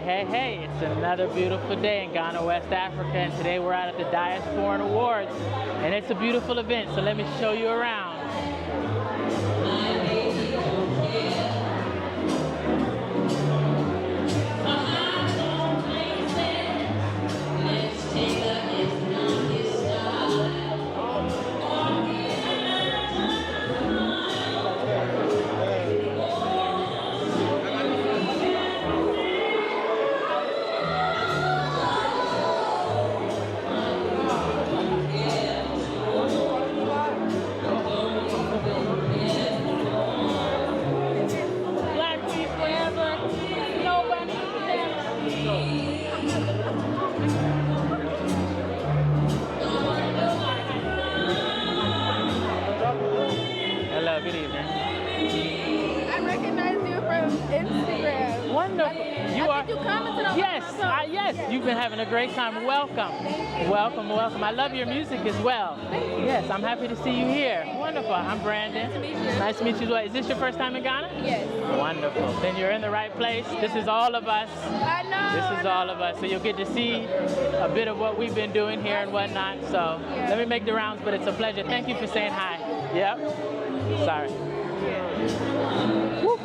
Hey, it's another beautiful day in Ghana, West Africa, and today we're out at the Diasporan Awards, and it's a beautiful event, so let me show you around. Hello, good evening. I recognize you from Instagram. Wonderful. You are. You commented on Yes, my yes. You've been having a great time. Welcome. Welcome, welcome. I love your music as well. Yes, I'm happy to see you here. Wonderful. I'm Brandon. Nice to meet you. Nice to meet you as well. Is this your first time in Ghana? Yes. Wonderful. Then you're in the right place. This is all of us. I know. This is all of us. So you'll get to see a bit of what we've been doing here and whatnot. So let me make the rounds, but it's a pleasure. Thank you for saying hi. Yep. Sorry. Woo.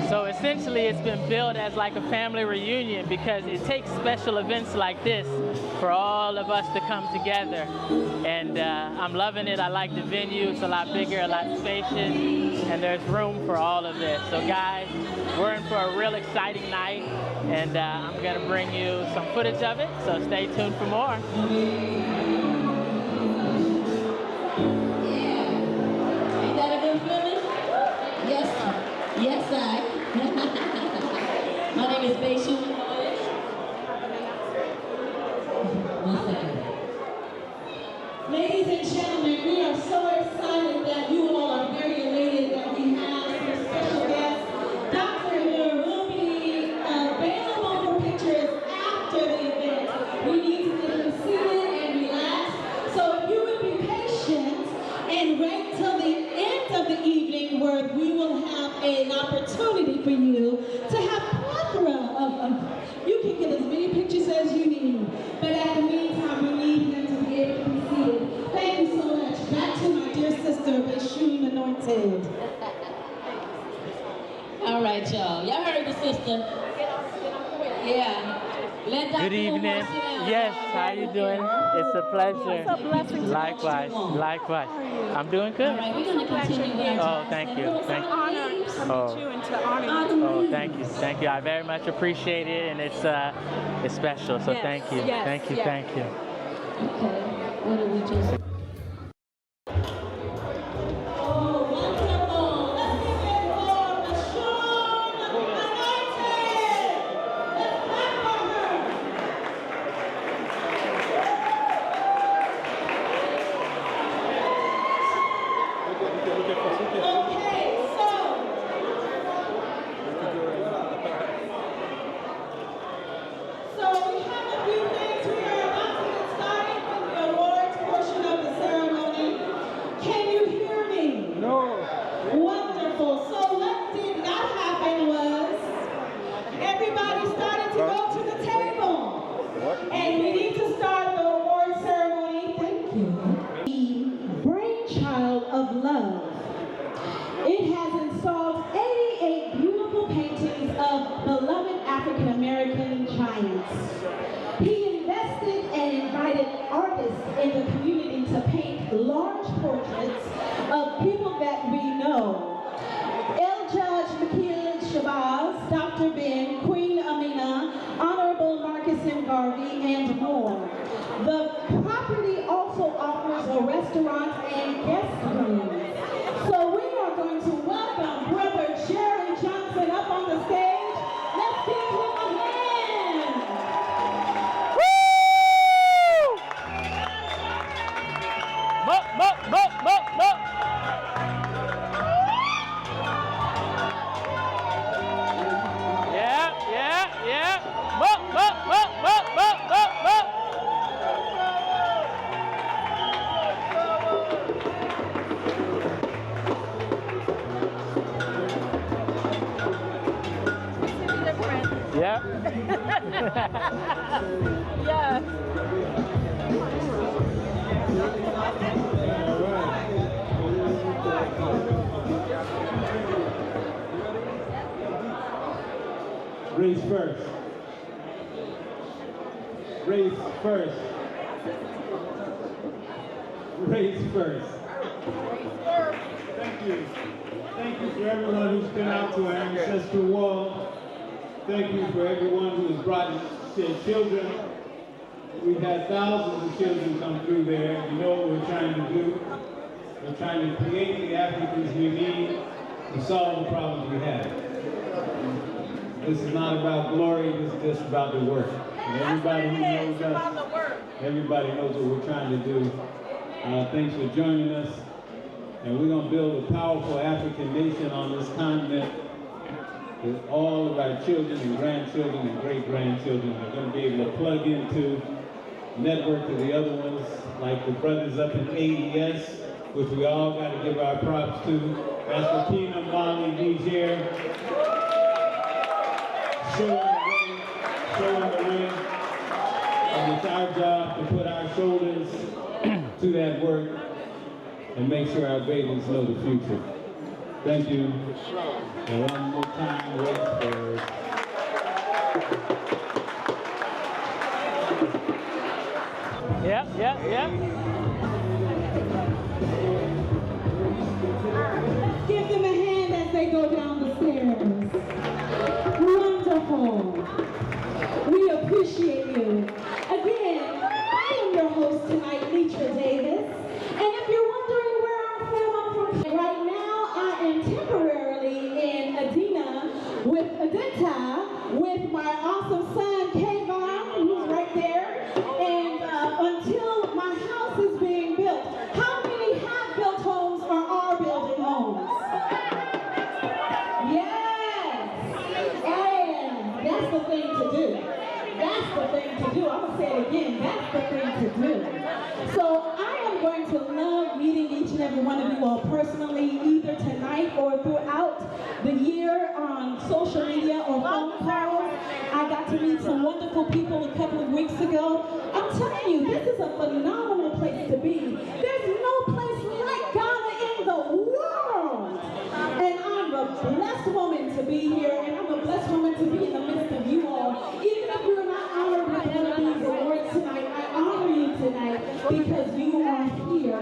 So essentially it's been billed as like a family reunion because it takes special events like this for all of us to come together. And I'm loving it. I like the venue. It's a lot bigger, a lot spacious, and there's room for all of this. So guys, we're in for a real exciting night, and I'm gonna bring you some footage of it, so stay tuned for more. Ain't that a good feeling? Yes, sir. Yes, I. My name is Beishu. One second. Ladies and gentlemen, we are so excited that you all are very elated that we have some special guests. Dr. Amir will be available for pictures after the event. We need to get him seated and relaxed. So if you would be patient and wait till the end of the evening where we will have an opportunity for you to have plethora of you can get as many pictures as you need. But at the meantime, we need him to be able to be seated. Thank you so much. Back to my dear sister, Beishu Anointed. All right, y'all. Y'all heard the sister. Yeah. Let Dr. Good evening. Omar sit down. Yes, how you doing? It's a pleasure. It's a blessing to Likewise, likewise. I'm doing good. All right, we're going to continue with our Oh, thank you. Thank you. Honor to meet you and to honor you. Oh, thank you, thank you. I very much appreciate it, and it's special. So Yes, thank you, yes, thank you, yes. thank you. Okay. What did we just... Oh, wonderful. Let's give it for Bashoon Anointed. Let's clap for her. Okay, so we have a few things. We are about to get started with the awards portion of the ceremony. Can you hear me? No. Wonderful. So what did not happen was everybody started to go to the table. And we need to start the award ceremony. Thank you. The Brainchild of Love. It has installed 88 beautiful paintings of beloved African American giants. He invested and invited artists in the community to paint large portraits of people that we know. El Judge Makil Shabazz, Dr. Ben, Queen Amina, Honorable Marcus M. Garvey, and more. The property also offers a restaurant and guest rooms. So we are going to welcome Brother Jerry Johnson up on the stage. Let's give him a hand. Woo! Yeah. Race first. Race first. Race first. Thank you. Thank you for everyone who's been out to our ancestral wall. Thank you for everyone who has brought their children. We've had thousands of children come through there. You know what we're trying to do? We're trying to create the Africans we need to solve the problems we have. This is not about glory, this is just about the work. And everybody who knows us, everybody knows what we're trying to do. Thanks for joining us. And we're going to build a powerful African nation on this continent with all of our children and grandchildren and great-grandchildren are going to be able to plug into, network to the other ones, like the brothers up in AES, which we all got to give our props to. That's Fakina, Mali, Niger. Showing the way. And it's our job to put our shoulders to that work and make sure our babies know the future. Thank you. And one more time, race first. Yep. Give them a hand as they go down the stairs. Wonderful. We appreciate you. Again, I am your host tonight, Leitra Davis. And if you're wondering where I'm from, right now I am temporarily in Adenta with my awesome son, Kayvon, who's right there. And until my house is being built, how many have built homes or are building homes? Yes. And that's the thing to do. That's the thing to do. I'm going to say it again. That's the thing to do. So I am going to love meeting each and every one of you all personally, either tonight or throughout the year on social media or phone calls. I got to meet some wonderful people a couple of weeks ago. I'm telling you, this is a phenomenal place to be. There's no place like Ghana in the world. And I'm a blessed woman to be here, and I'm a blessed woman to be in the midst of you all. Even if you're not honored with one of these awards tonight, I honor you tonight because you are here.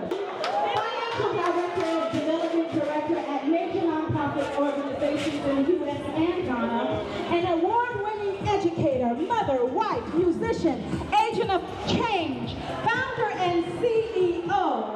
Financial Director, Development Director at major nonprofit organizations in the U.S. and Ghana, an award-winning educator, mother, wife, musician, agent of change, founder and CEO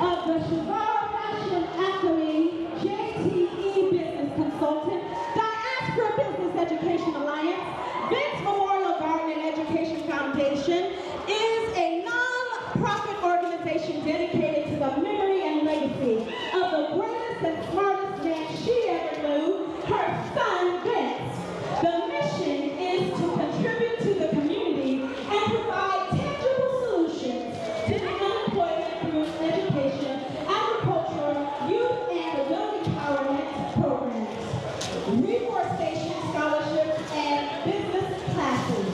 of the Shazara Fashion Academy, JTE Business Consultant, Diaspora Business Education Alliance, Vince Memorial Garden and Education Foundation, is a non-profit organization dedicated to the memory and legacy of the greatest and smartest man she ever knew, her son, Vince. The mission is to contribute to the community and provide tangible solutions to the unemployment through education, agriculture, youth and adult empowerment programs, reforestation scholarships, and business classes.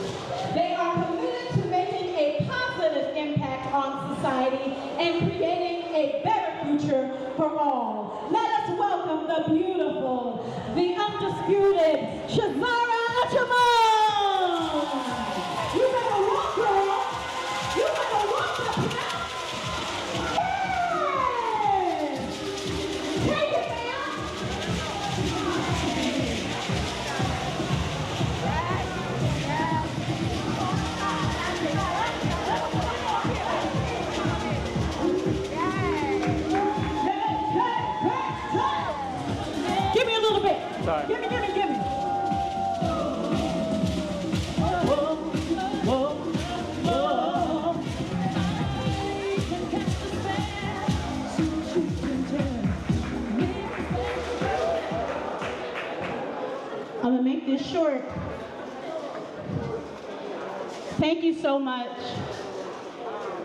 They are committed to making a positive impact on society and creating a better future for all. Let us welcome the beautiful, the undisputed Shazara Achimon! You better walk, girl! You better walk up now! Yes! Take it, man! Give me a little bit. Sorry. Give me. I'm gonna make this short. Thank you so much.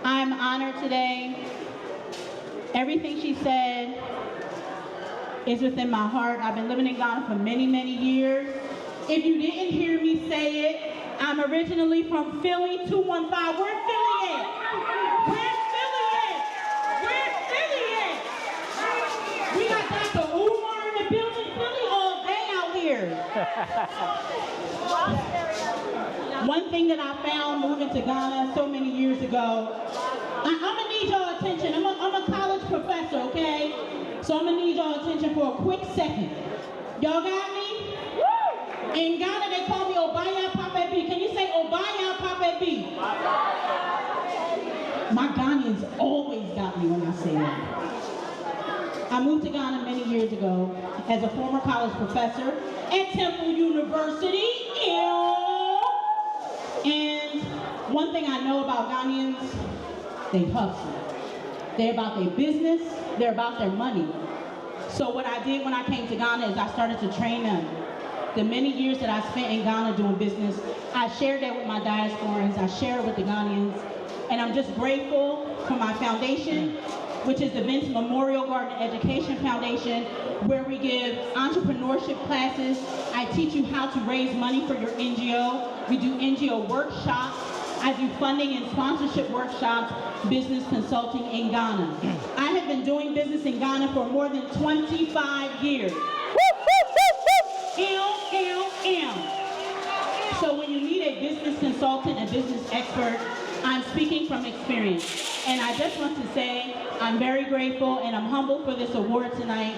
I'm honored today. Everything she said is within my heart. I've been living in Ghana for many, many years. If you didn't hear me say it, I'm originally from Philly, 215. Where's Philly at? Where's Philly at? Where's Philly at? We got Dr. Umar in the building. Philly all day out here. One thing that I found moving to Ghana so many years ago, I'm gonna need y'all attention. I'm a college professor, okay? So I'm gonna need y'all attention for a quick second. Y'all got me? In Ghana, they call me Obaya Pape B. Can you say Obaya Pape B? My Ghanaians always got me when I say that. I moved to Ghana many years ago as a former college professor at Temple University. And one thing I know about Ghanaians, they hustle. They're about their business, they're about their money. So what I did when I came to Ghana is I started to train them. The many years that I spent in Ghana doing business, I shared that with my diasporans, I share it with the Ghanaians, and I'm just grateful for my foundation, which is the Vince Memorial Garden Education Foundation, where we give entrepreneurship classes. I teach you how to raise money for your NGO. We do NGO workshops. I do funding and sponsorship workshops, business consulting in Ghana. I have been doing business in Ghana for more than 25 years. So when you need a business consultant, a business expert, I'm speaking from experience. And I just want to say I'm very grateful and I'm humbled for this award tonight.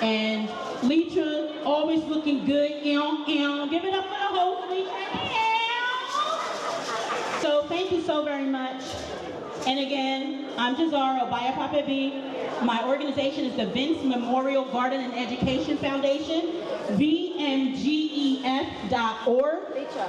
And Leitra, always looking good. Give it up for the host, Leitra. So thank you so very much. And again, I'm Jazara Obaya Pape B. My organization is the Vince Memorial Garden and Education Foundation, vmgef.org.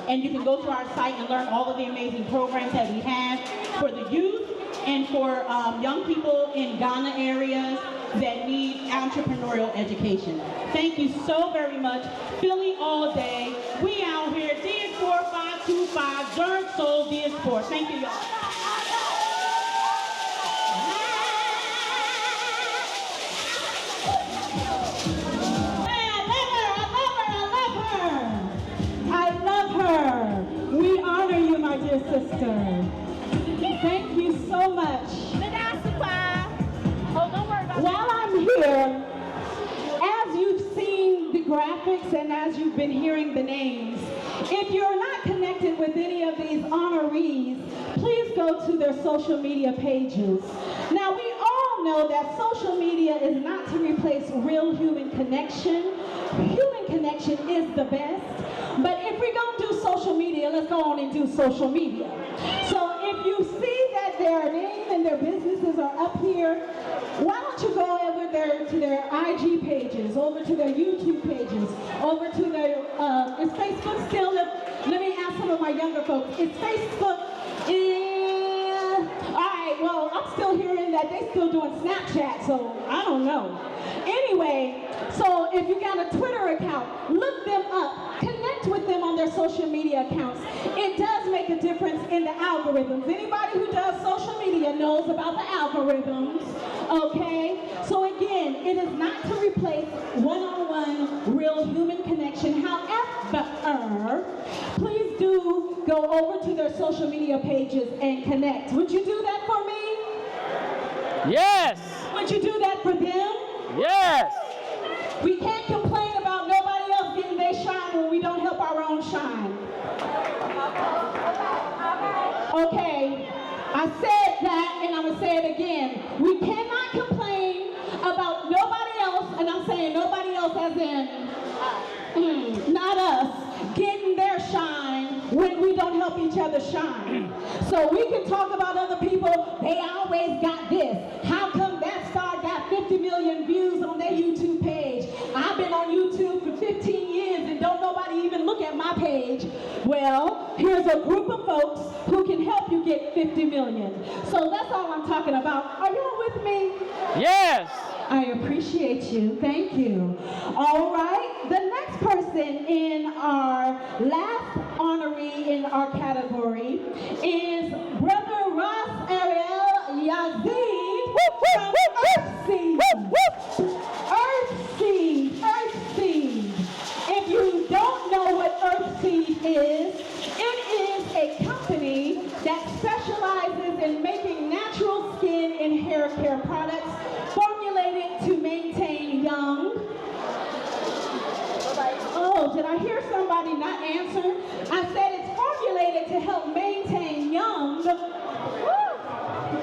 And you can go to our site and learn all of the amazing programs that we have for the youth and for young people in Ghana areas that need entrepreneurial education. Thank you so very much. Philly all day. We out here, DS4 525, Durn Soul DS4. Thank you, y'all. We honor you, my dear sister. Thank you so much. While I'm here, as you've seen the graphics and as you've been hearing the names, if you're not connected with any of these honorees, please go to their social media pages. Now, we all know that social media is not to replace real human connection. Human connection is the best. But if we're going to do social media, let's go on and do social media. So if you see that their name and their businesses are up here, why don't you go over there to their IG pages, over to their YouTube pages, over to their, is Facebook still, let me ask some of my younger folks, is Facebook, all right, well, I'm still hearing that they're still doing Snapchat, so I don't know. Anyway, so if you got a Twitter account, look them up, connect with them on their social media accounts. It does make a difference in the algorithms. Anybody who does social media knows about the algorithms, okay? So again, it is not to replace one-on-one real human connection. However, please do go over to their social media pages and connect. Would you do that for me? Yes. Would you do that for them? Yes. We can't complain about nobody else getting their shine when we don't help our own shine. Okay, I said that and I'm going to say it again. We cannot complain about nobody else, and I'm saying nobody else as in, not us, getting their shine when we don't help each other shine. So we can talk about other people, they always got this. How come that star got 50 million views on their YouTube page? I've been on YouTube for 15 years and don't nobody even look at my page. Well, here's a group of folks who can help you get 50 million. So that's all I'm talking about. Are y'all with me? Yes. I appreciate you. Thank you. All right. The next person in our last honoree in our category is Brother Ross Ariel Yazid from Earthseed. Earthseed. If you don't know what Earthseed is, it care products formulated to maintain young. Oh, did I hear somebody not answer? I said it's formulated to help maintain young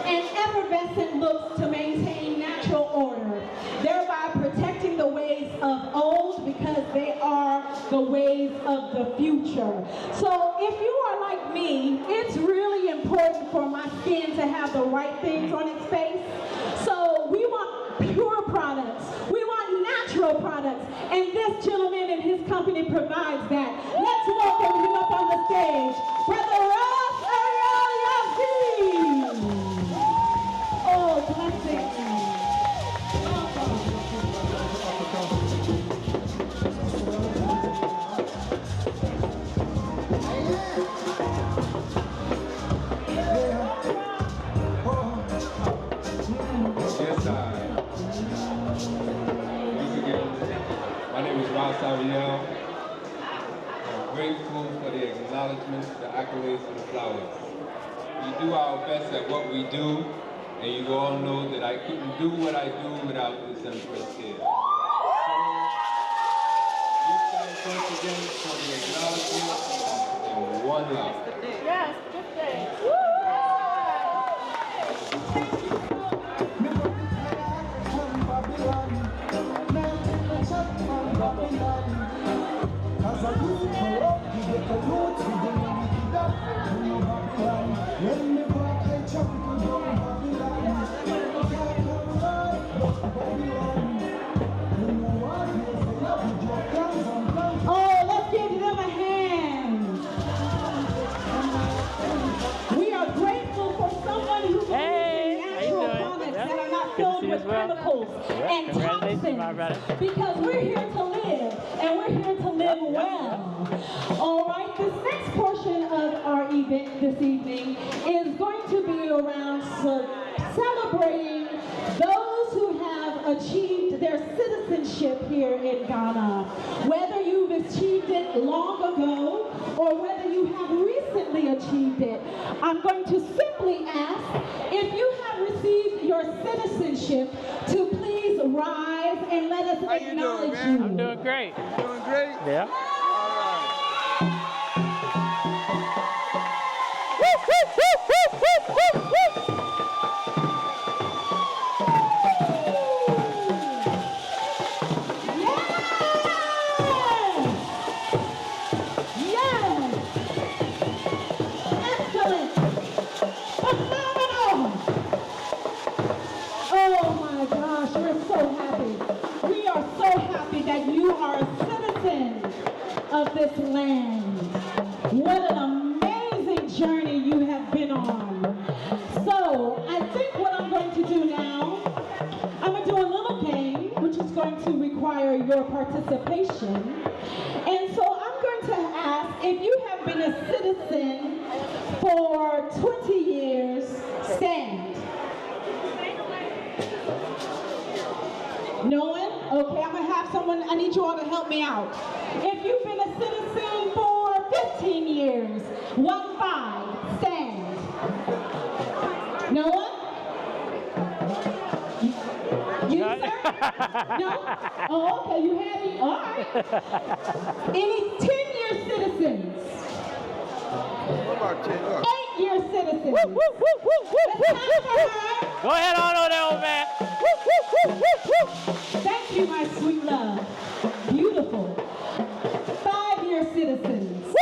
and effervescent looks to maintain natural order, thereby protecting the ways of old because they are the ways of the future. So if you are like me, it's really important for my skin to have the right things on its face. So we want pure products. We want natural products. And this gentleman and his company provides that. Let's welcome him up on the stage. Brother Ross Ariel Yazzie. Oh, blessings. Yes, once again, my name is Ross Ariel. I'm grateful for the acknowledgments, the accolades, and the flowers. We do our best at what we do, and you all know that I couldn't do what I do without this Empress here. So, we thank once again for the acknowledgement and one love. Yes, good day. Oh, let's give them a hand. We are grateful for someone who believes Hey, in how you natural doing? products Yeah. that are not Good to filled see you with as well. chemicals Yeah, and congratulations, my brother. toxins. Because we're here to live, and we're here to live well. All right, this next portion of our event this evening is going to be around celebrating those who have achieved their citizenship here in Ghana. Whether you've achieved it long ago or whether you have recently achieved it, I'm going to simply ask if you have received your citizenship to please rise and let us acknowledge you. I'm doing great. Doing great? Yeah. Of this land. What an amazing journey you have been on. So I think what I'm going to do now, I'm going to do a little game which is going to require your participation. And so I'm going to ask if you have been a citizen for 20 years, stand. No one? Okay, I'm going to have someone, I need you all to help me out. If you've been a citizen for 15 years, 1-5, stand. No one? You, sir? No? Oh, okay, you have it. All right. Any 10-year citizens? What about 10? 8-year citizens? It's time for her. Go ahead on over there, old man. Thank you, my sweet love. Beautiful. 5-year citizens.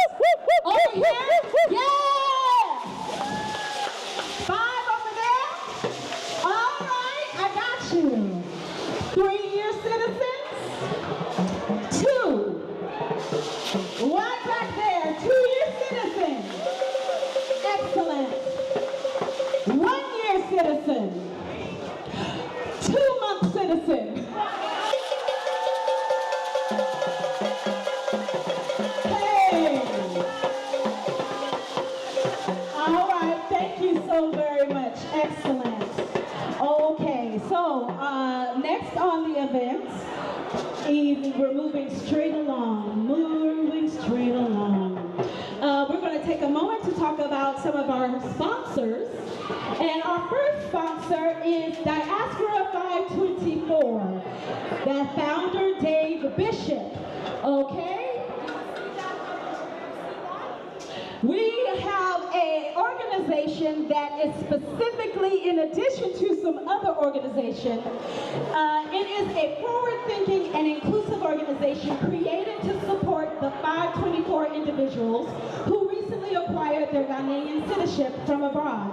Over here? Yes! 5 over there? All right, I got you. 3-year citizens? 2. 1 back there. 2-year citizens. Excellent. 1-year citizen. 2-month citizen. Hey. All right, thank you so very much. Excellent. Okay, so next on the event, we're moving straight along. We're going to take a moment. moment to talk about some of our sponsors. And our first sponsor is Diaspora 524, the founder, Dave Bishop. Okay? We have an organization that is specifically, in addition to some other organizations, it is a forward-thinking and inclusive organization created to support the 524 individuals who recently acquired their Ghanaian citizenship from abroad.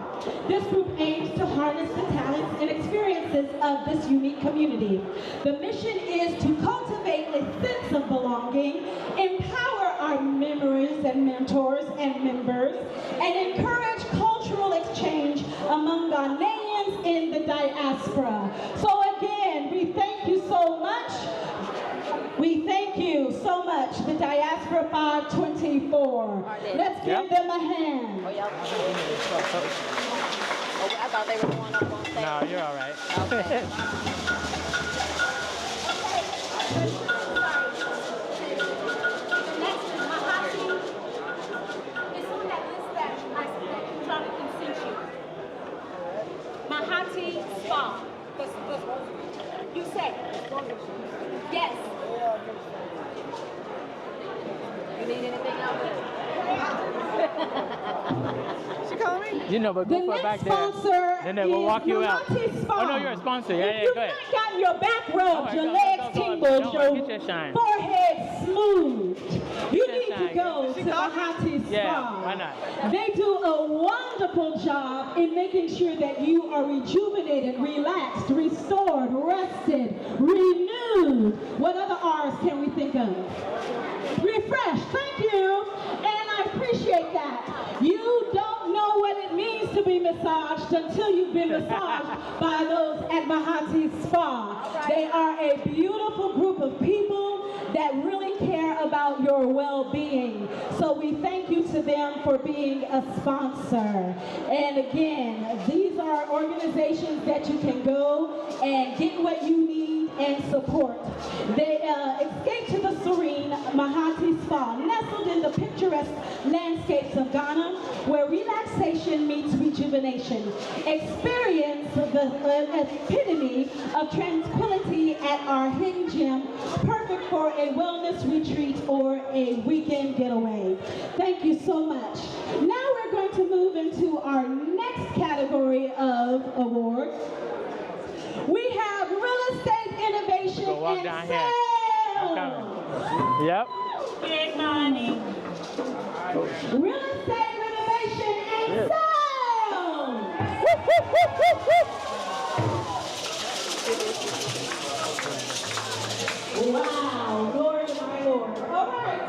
This group aims to harness the talents and experiences of this unique community. The mission is to cultivate a sense of belonging, empower our memories and mentors and members, and encourage cultural exchange among Ghanaians in the diaspora. So again, we thank you so much. We thank you so much, the Diaspora 524. Let's give them a hand. Oh, I thought they were going up on stage. No, you're all right. Okay. Mahati Spa. You say yes. You need anything else? She called me? You know, but The go for it back next there. sponsor Then they will walk you out. Mahati Spa. Oh, no, you're a sponsor. Yeah, If yeah, you've go ahead. not gotten your back rubbed, All right, your go, legs go, tingled, don't your worry, get your shine. forehead smoothed, you your need to shine. go to Mahati Spa. Yeah, why not? They do a wonderful job in making sure that you are rejuvenated, relaxed, restored, rested, renewed. What other R's can we think of? Refreshed. Thank you. And I appreciate that. You don't know what it means to be massaged until you've been massaged by those at Mahati Spa. They are a beautiful group of people that really care about your well-being. So we thank you to them for being a sponsor. And again, these are organizations that you can go and get what you need and support. They Escape to the Serene Mahati Spa, nestled in the picturesque landscapes of Ghana, where relaxation meets rejuvenation. Experience the epitome of tranquility at our hidden gem, perfect for a wellness retreat or a weekend getaway. Thank you so much. Now we're going to move into our next category of awards. We have real estate innovation Go walk and down here. sales. I'm coming. Yep. Good morning. Real estate renovation and sales. Wow, glory to my Lord. All right.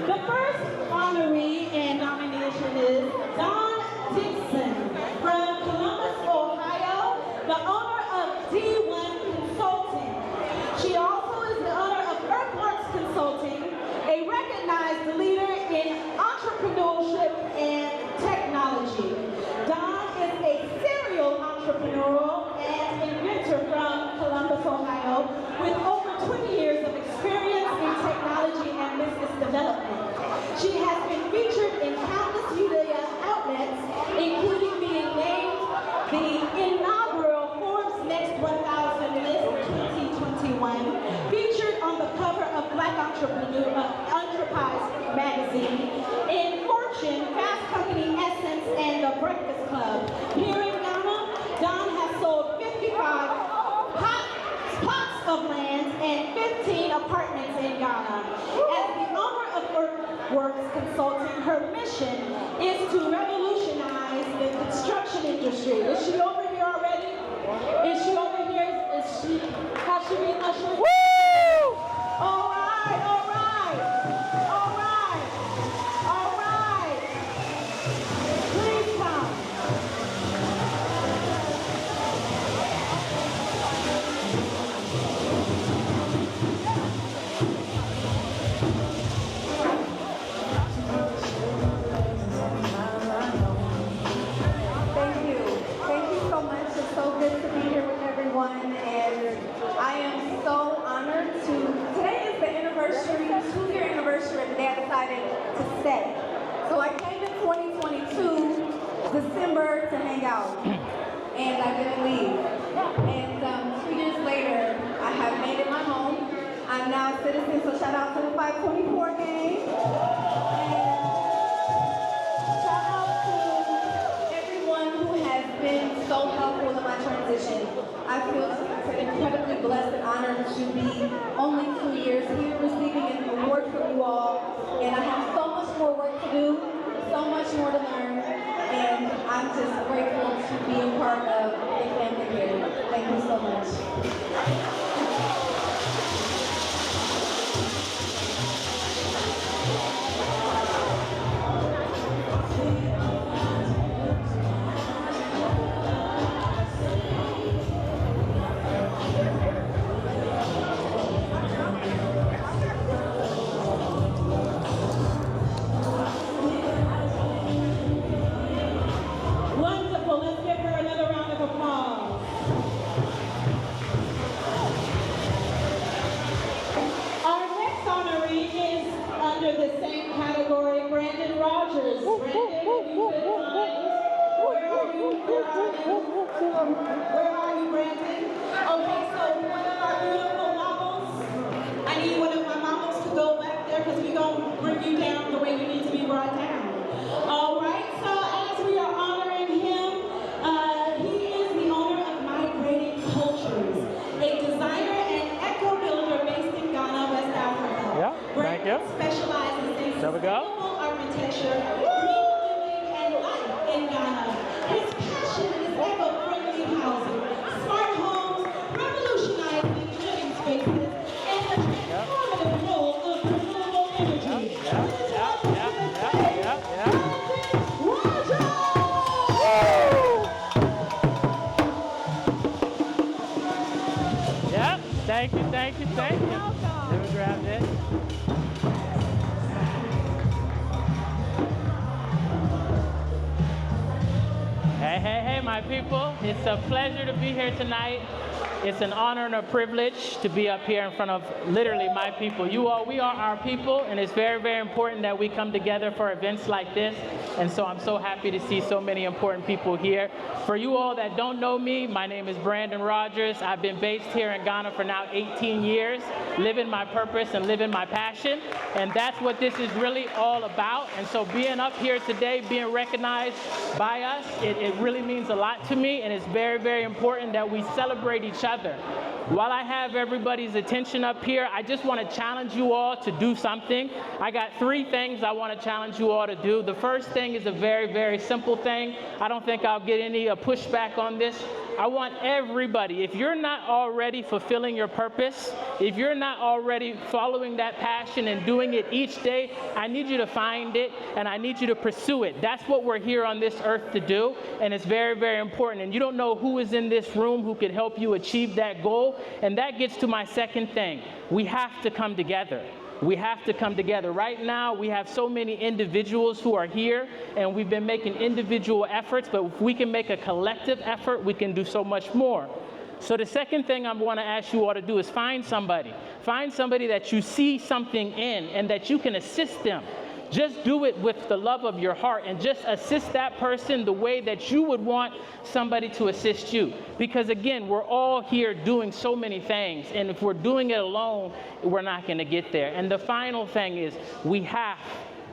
The first honoree and nomination is Dawn Dixon from Columbus, Ohio, the owner of D1 Consulting. She also is the owner of Earthworks Consulting, a recognized leader in entrepreneurship and technology. Dawn is a serial entrepreneur and inventor from Columbus, Ohio, with over 20 years of experience in technology and business development. She has been featured in countless media outlets, including being named the inaugural Forbes Next 1000 list 2021, featured on the cover of Black Enterprise magazine, in Fortune, Fast Company, Essence, and The Breakfast Club. Here in Ghana, Dawn has sold 55 plots of land and 15 apartments in Ghana. As the owner of Earthworks Consulting, her mission is to revolutionize the construction industry. Is she over here already? Is she over here? Has she been ushered? Woo! All right, all right, all right, all right. Please come. Thank you. Thank you so out, and I didn't leave. And 2 years later, I have made it my home. I'm now a citizen, so shout out to the 524 gang. And shout out to everyone who has been so helpful in my transition. I feel incredibly blessed and honored to be only 2 years here receiving an award from you all. And I have so much more work to do, so much more to learn. And I'm just grateful to be a part of the family here. Thank you so much. Wonderful. Let's give her another round of applause. Our next honoree is under the same category, Brandon Rogers. Brandon, if you could find, where are you? Where are you, Brandon? Okay, so one of our beautiful mamas. I need one of my mamas to go back there because we're going to bring you down the way you need to be brought down. All right, so as we are honoring him, he is the owner of Migrating Cultures, a designer and eco builder based in Ghana, West Africa. Yeah, thank you. Specializes in There we go. sustainable architecture, green living, and life in Ghana. His passion is eco-friendly housing, smart homes, revolutionizing living spaces, and the transformative role of renewable energy. Yeah, thank you. Let me grab this. Hey, my people. It's a pleasure to be here tonight. It's an honor and a privilege to be up here in front of literally my people. You all, we are our people, and it's very, very important that we come together for events like this. And so I'm so happy to see so many important people here. For you all that don't know me, my name is Brandon Rogers. I've been based here in Ghana for now 18 years, living my purpose and living my passion. And that's what this is really all about. And so being up here today, being recognized by us, it really means a lot to me. And it's very, very important that we celebrate each other. While I have everybody's attention up here, I just want to challenge you all to do something. I got 3 things I want to challenge you all to do. The first thing is a very, very simple thing. I don't think I'll get any pushback on this. I want everybody, if you're not already fulfilling your purpose, if you're not already following that passion and doing it each day, I need you to find it and I need you to pursue it. That's what we're here on this earth to do, and it's very, very important. And you don't know who is in this room who could help you achieve that goal. And that gets to my second thing. We have to come together. We have to come together. Right now, we have so many individuals who are here, and we've been making individual efforts, but if we can make a collective effort, we can do so much more. So the second thing I want to ask you all to do is find somebody. Find somebody that you see something in and that you can assist them. Just do it with the love of your heart and just assist that person the way that you would want somebody to assist you. Because again, we're all here doing so many things, and if we're doing it alone, we're not going to get there. And the final thing is we have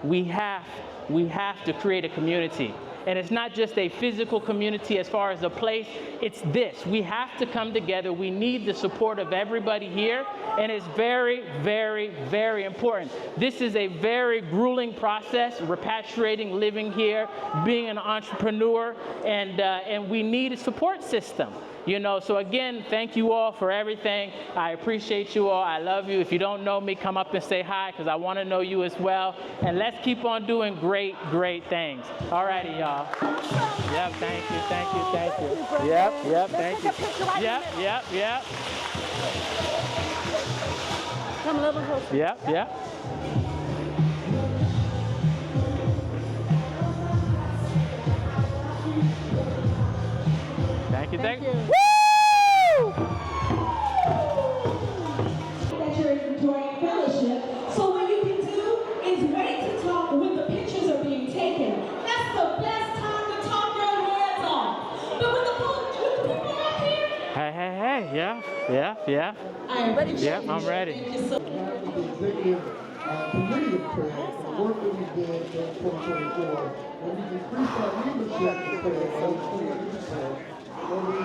to create a community. And it's not just a physical community as far as a place, it's this. We have to come together. We need the support of everybody here, and it's very, very, very important. This is a very grueling process, repatriating, living here, being an entrepreneur, and we need a support system. You know, so again, thank you all for everything. I appreciate you all. I love you. If you don't know me, come up and say hi, because I want to know you as well. And let's keep on doing great, great things. All righty, y'all. Yep, thank you. Yep, thank you. Yep. Come a little closer. Yep. Thank you. Woo! That you're enjoying fellowship. So what you can do is wait to talk when the pictures are being taken. That's the best time to talk your heads off. Okay, yeah. I am ready. Yeah, I'm ready. Thank you so The executive committee of prayer, the work that we did in 2024, when we increased our leadership in prayer by over 20%, when we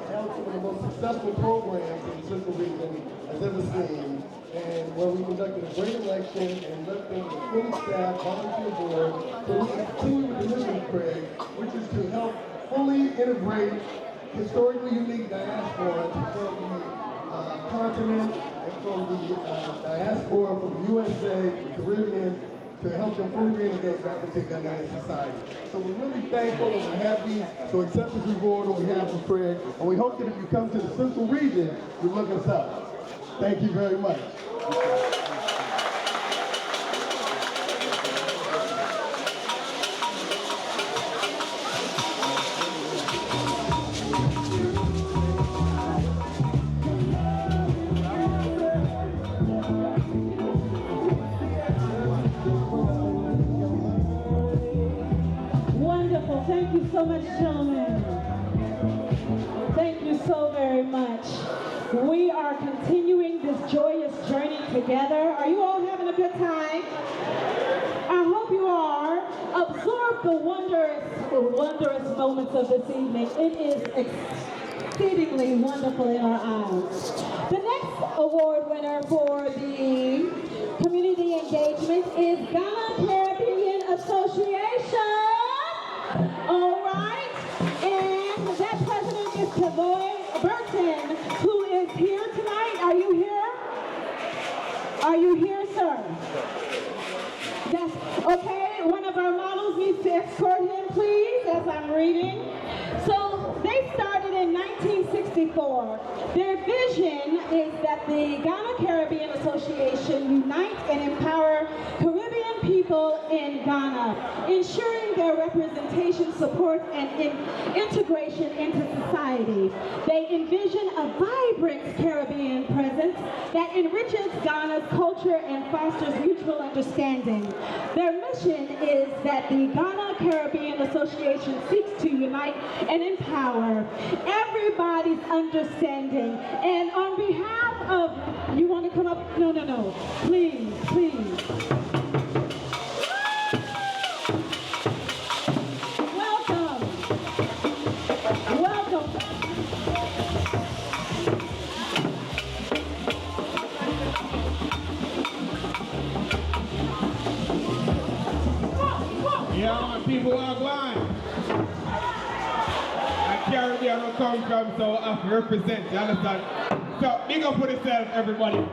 held some of the most successful programs in the Central Region has ever seen, and where we conducted a great election and elected a fully staffed volunteer board, so we can continue with the mission of prayer, which is to help fully integrate historically unique diaspora to fill the continent and from the diaspora from the USA, the Caribbean, to help them fully reintegrate back into Ghanaian society. So we're really thankful and we're happy to accept this reward on behalf of Fred, and we hope that if you come to the Central Region, you look us up. Thank you very much. Wonderful. Thank you so much, gentlemen. Thank you so very much. We are continuing this joyous journey together. Are you all having a good time? I hope you are. Absorb the wondrous moments of this evening. It is exceedingly wonderful in our eyes. The next award winner for the community engagement is Ghana Caribbean Association. All right, and that president is Kavoy Burton, who is here tonight. Are you here? Are you here, sir? Yes. Okay, one of our models needs to escort him, please, as I'm reading. So they started in 1964. Their vision is that the Ghana Caribbean Association unite and empower Caribbean people in Ghana, ensuring their representation, support, and integration into society. They envision a vibrant Caribbean presence that enriches Ghana's culture and fosters mutual understanding. Their mission is that the Ghana Caribbean Association seeks to unite and empower everybody's understanding. And on behalf of, you want to come up? No. Please. Welcome. Yeah, man, people are blind. And Caribbean will come from, so I have to represent, you understand? So, big up for yourself, everybody.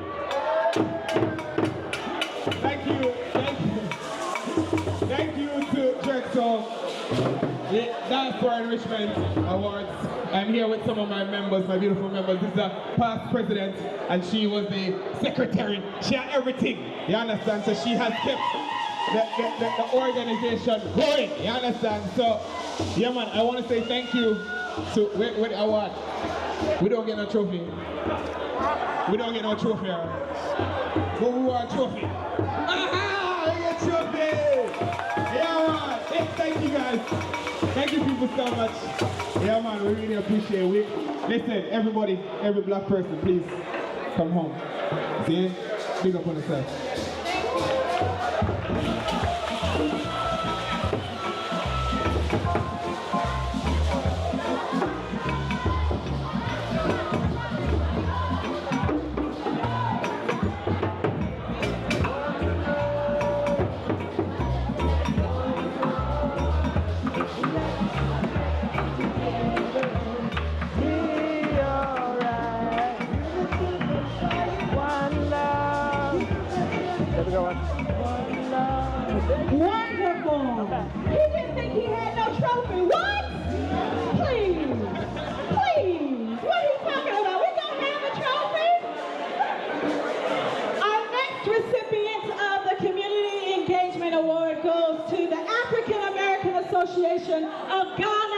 Thank you to Drexel, the Dance for Enrichment Awards. I'm here with some of my members, my beautiful members. This is the past president, and she was the secretary. She had everything, you understand? So she has kept the organization going, you understand? So, yeah man, I want to say thank you to, with the award. We don't get no trophy. We don't get no trophy. But we want a trophy. Aha! We get a trophy! Yeah man, thank you guys. Thank you people so much. Yeah man, we really appreciate it. Listen, everybody, every black person, please come home. See? Big up on yourself. Wonderful. He didn't think he had no trophy. What? Please. What are you talking about? We don't have a trophy. Our next recipient of the Community Engagement Award goes to the African American Association of Ghana.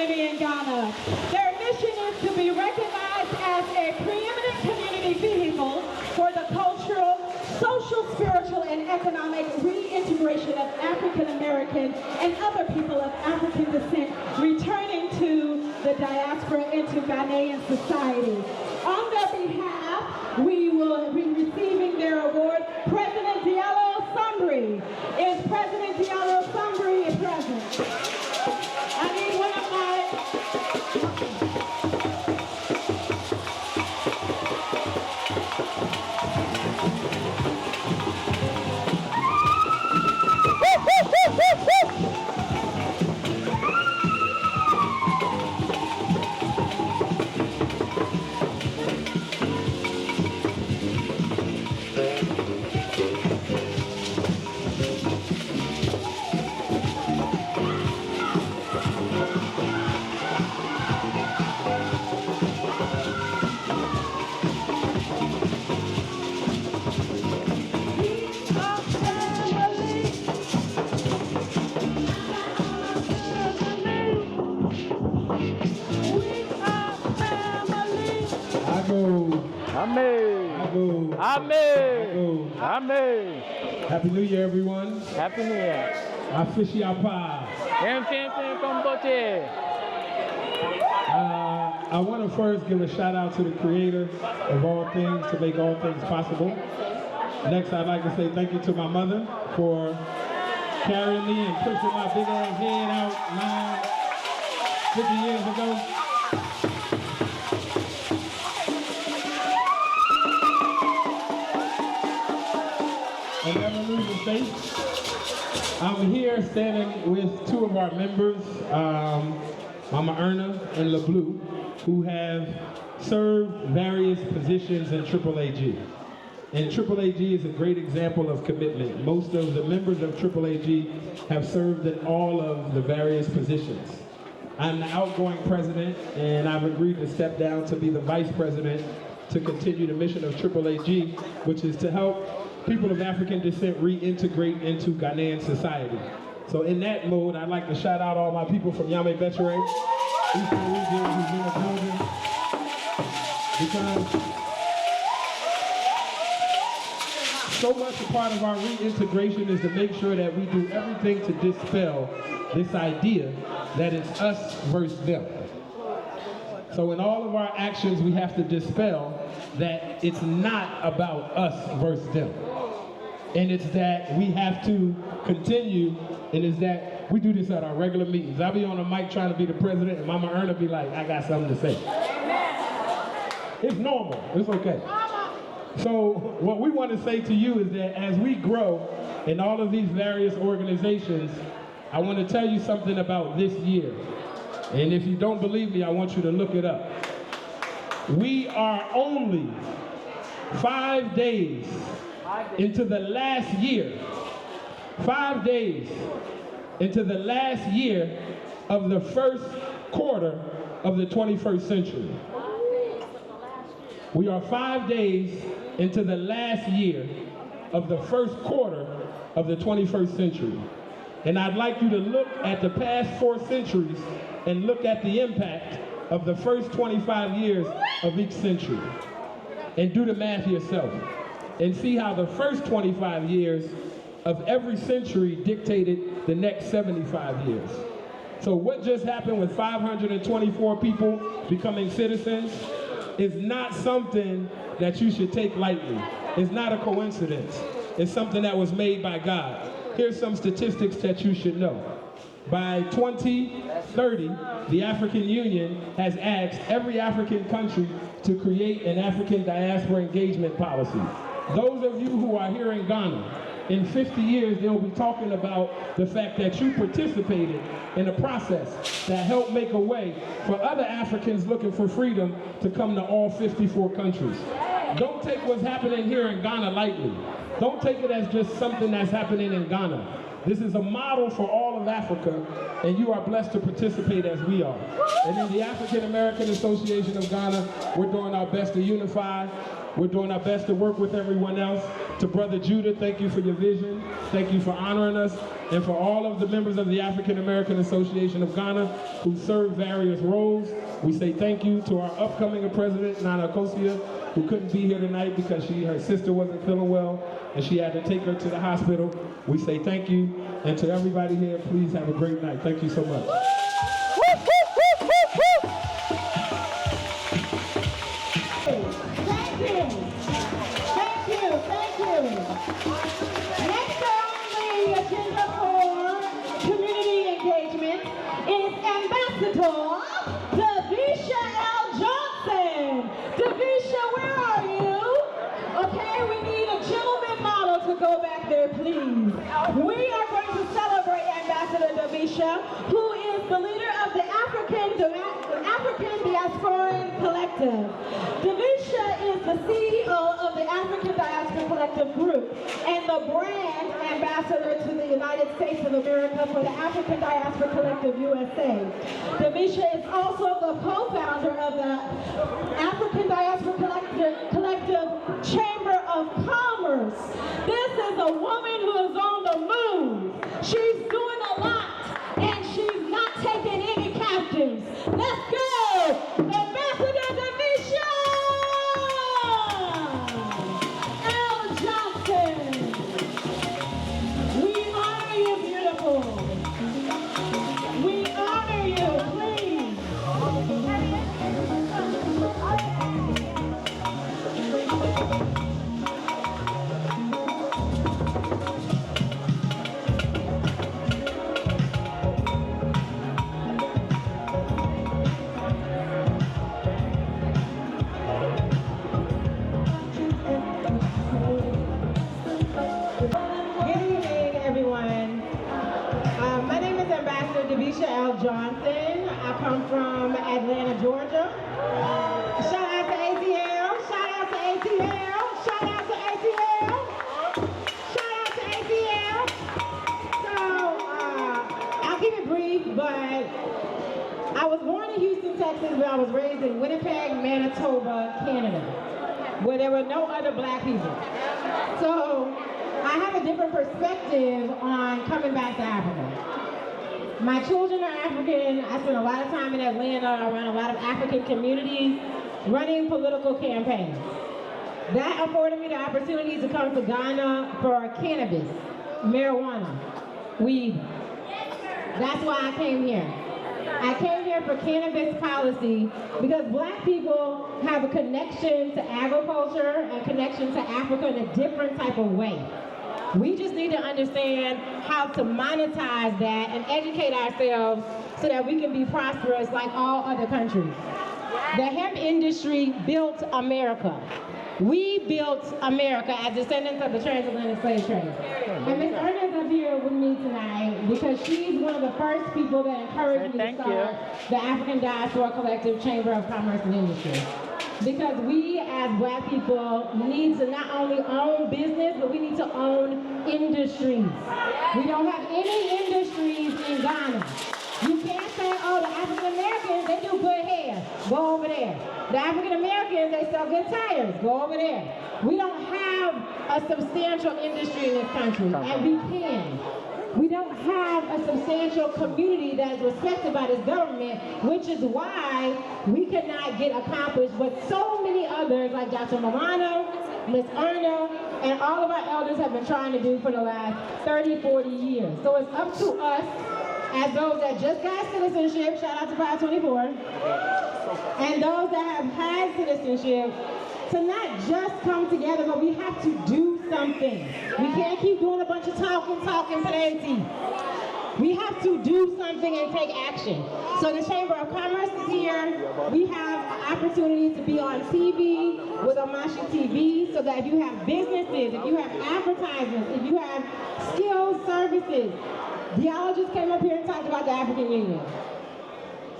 community in Ghana. Their mission is to be recognized as a preeminent community vehicle for the cultural, social, spiritual, and economic reintegration of African American and other people of African descent returning to the diaspora into Ghanaian society. On their behalf, we will be receiving their award. President Diallo Sambri. Is President Diallo Sambri present? I need one of my... Amen. Amen. Amen. Happy New Year, everyone. Happy New Year. Afishiapa. I want to first give a shout out to the creator of all things to make all things possible. Next, I'd like to say thank you to my mother for carrying me and pushing my big ass head out 50 years ago. And never losing faith. I'm here standing with two of our members, Mama Erna and LeBlue, who have served various positions in AAAG. And AAAG is a great example of commitment. Most of the members of AAAG have served in all of the various positions. I'm the outgoing president, and I've agreed to step down to be the vice president to continue the mission of AAAG, which is to help people of African descent reintegrate into Ghanaian society. So in that mode, I'd like to shout out all my people from Yame Betchere, Eastern region, who's in the building, because so much a part of our reintegration is to make sure that we do everything to dispel this idea that it's us versus them. So in all of our actions, we have to dispel that it's not about us versus them. And it's that we have to continue, and it's that we do this at our regular meetings. I'll be on the mic trying to be the president, and Mama Erna be like, I got something to say. It's normal, it's okay. So what we want to say to you is that as we grow in all of these various organizations, I want to tell you something about this year. And if you don't believe me, I want you to look it up. We are only 5 days into the last year, 5 days into the last year of the first quarter of the 21st century. We are 5 days into the last year of the first quarter of the 21st century. And I'd like you to look at the past 4 centuries and look at the impact of the first 25 years of each century. And do the math yourself. And see how the first 25 years of every century dictated the next 75 years. So what just happened with 524 people becoming citizens is not something that you should take lightly. It's not a coincidence. It's something that was made by God. Here's some statistics that you should know. By 2030, the African Union has asked every African country to create an African diaspora engagement policy. Those of you who are here in Ghana, in 50 years, they'll be talking about the fact that you participated in a process that helped make a way for other Africans looking for freedom to come to all 54 countries. Don't take what's happening here in Ghana lightly. Don't take it as just something that's happening in Ghana. This is a model for all of Africa, and you are blessed to participate as we are. And in the African American Association of Ghana, we're doing our best to unify We're doing our best to work with everyone else. To Brother Judah, thank you for your vision. Thank you for honoring us. And for all of the members of the African American Association of Ghana who serve various roles, we say thank you. To our upcoming president, Nana Akosua, who couldn't be here tonight because her sister wasn't feeling well and she had to take her to the hospital. We say thank you. And to everybody here, please have a great night. Thank you so much. Next on the agenda for community engagement is Ambassador Davisha L. Johnson. Davisha, where are you? Okay, we need a gentleman model to go back there, please. We are going to celebrate Ambassador Davisha, who is the leader of the African Diasporan Collective. Davisha is the CEO of the African Diaspora Collective Group and the brand ambassador to the United States of America for the African Diaspora Collective USA. Davisha is also the co-founder of the African Diaspora Collective Chamber of Commerce. This is a woman who is on the move. She's doing a lot and she's not taking any captives. Let's go! Ambassador Davisha L. Johnson. We honor you, beautiful. We honor you, please. Davisha L. Johnson. I come from Atlanta, Georgia. Shout out to ATL. Shout out to ATL. Shout out to ATL. Shout out to ATL. So, I'll keep it brief, but I was born in Houston, Texas, but I was raised in Winnipeg, Manitoba, Canada, where there were no other black people. So, I have a different perspective on coming back to Africa. My children are African. I spent a lot of time in Atlanta around a lot of African communities running political campaigns. That afforded me the opportunity to come to Ghana for cannabis, marijuana, weed. That's why I came here. I came here for cannabis policy because black people have a connection to agriculture and connection to Africa in a different type of way. We just need to understand how to monetize that and educate ourselves so that we can be prosperous like all other countries. The hemp industry built America. We built America as descendants of the transatlantic slave trade. And Ms. Erna's up here with me tonight because she's one of the first people that encouraged me to start the African Diaspora Collective Chamber of Commerce and Industry. Because we as black people need to not only own business, but we need to own industries. We don't have any industries in Ghana. You can't say, oh, the African Americans, they do good hair. Go over there. The African Americans, they sell good tires. Go over there. We don't have a substantial industry in this country, and we can. We don't have a substantial community that is respected by this government, which is why we cannot get accomplished what so many others like Dr. Milano, Ms. Erna, and all of our elders have been trying to do for the last 30, 40 years. So it's up to us, as those that just got citizenship, shout out to 524, and those that have had citizenship, to not just come together, but we have to do something. We can't keep doing a bunch of talking plenty. We have to do something and take action. So the Chamber of Commerce is here. We have an opportunity to be on TV with Omashi TV so that if you have businesses, if you have advertisements, if you have skills, services. Diallo just came up here and talked about the African Union.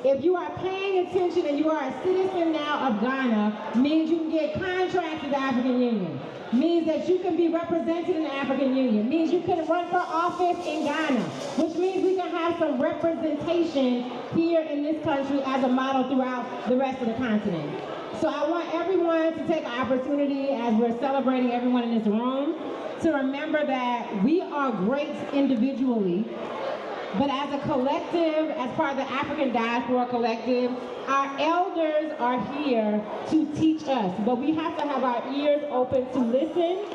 If you are paying attention and you are a citizen now of Ghana, means you can get contracts with the African Union. Means that you can be represented in the African Union. Means you can run for office in Ghana, which means we can have some representation here in this country as a model throughout the rest of the continent. So I want everyone to take an opportunity as we're celebrating everyone in this room to remember that we are great individually, but as a collective, as part of the African Diaspora Collective, our elders are here to teach us, but we have to have our ears open to listen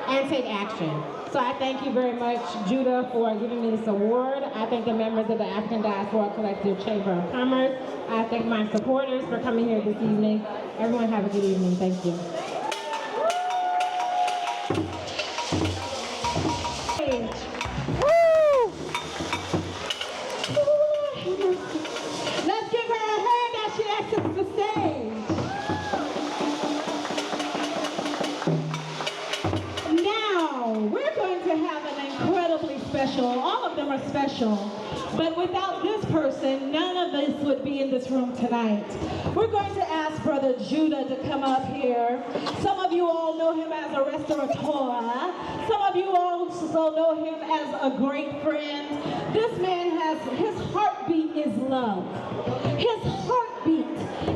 and take action. So I thank you very much, Judah, for giving me this award. I thank the members of the African Diaspora Collective Chamber of Commerce. I thank my supporters for coming here this evening. Everyone have a good evening. Thank you. Let's give her a hand as she exits the stage. Now, we're going to have an incredibly special, all of them are special, but without this person, none of this would be in this room tonight. We're going to ask Brother Judah to come up here. Some of you all know him as a restaurateur. Some of you also know him as a great friend. This man has, his heartbeat is love. His heartbeat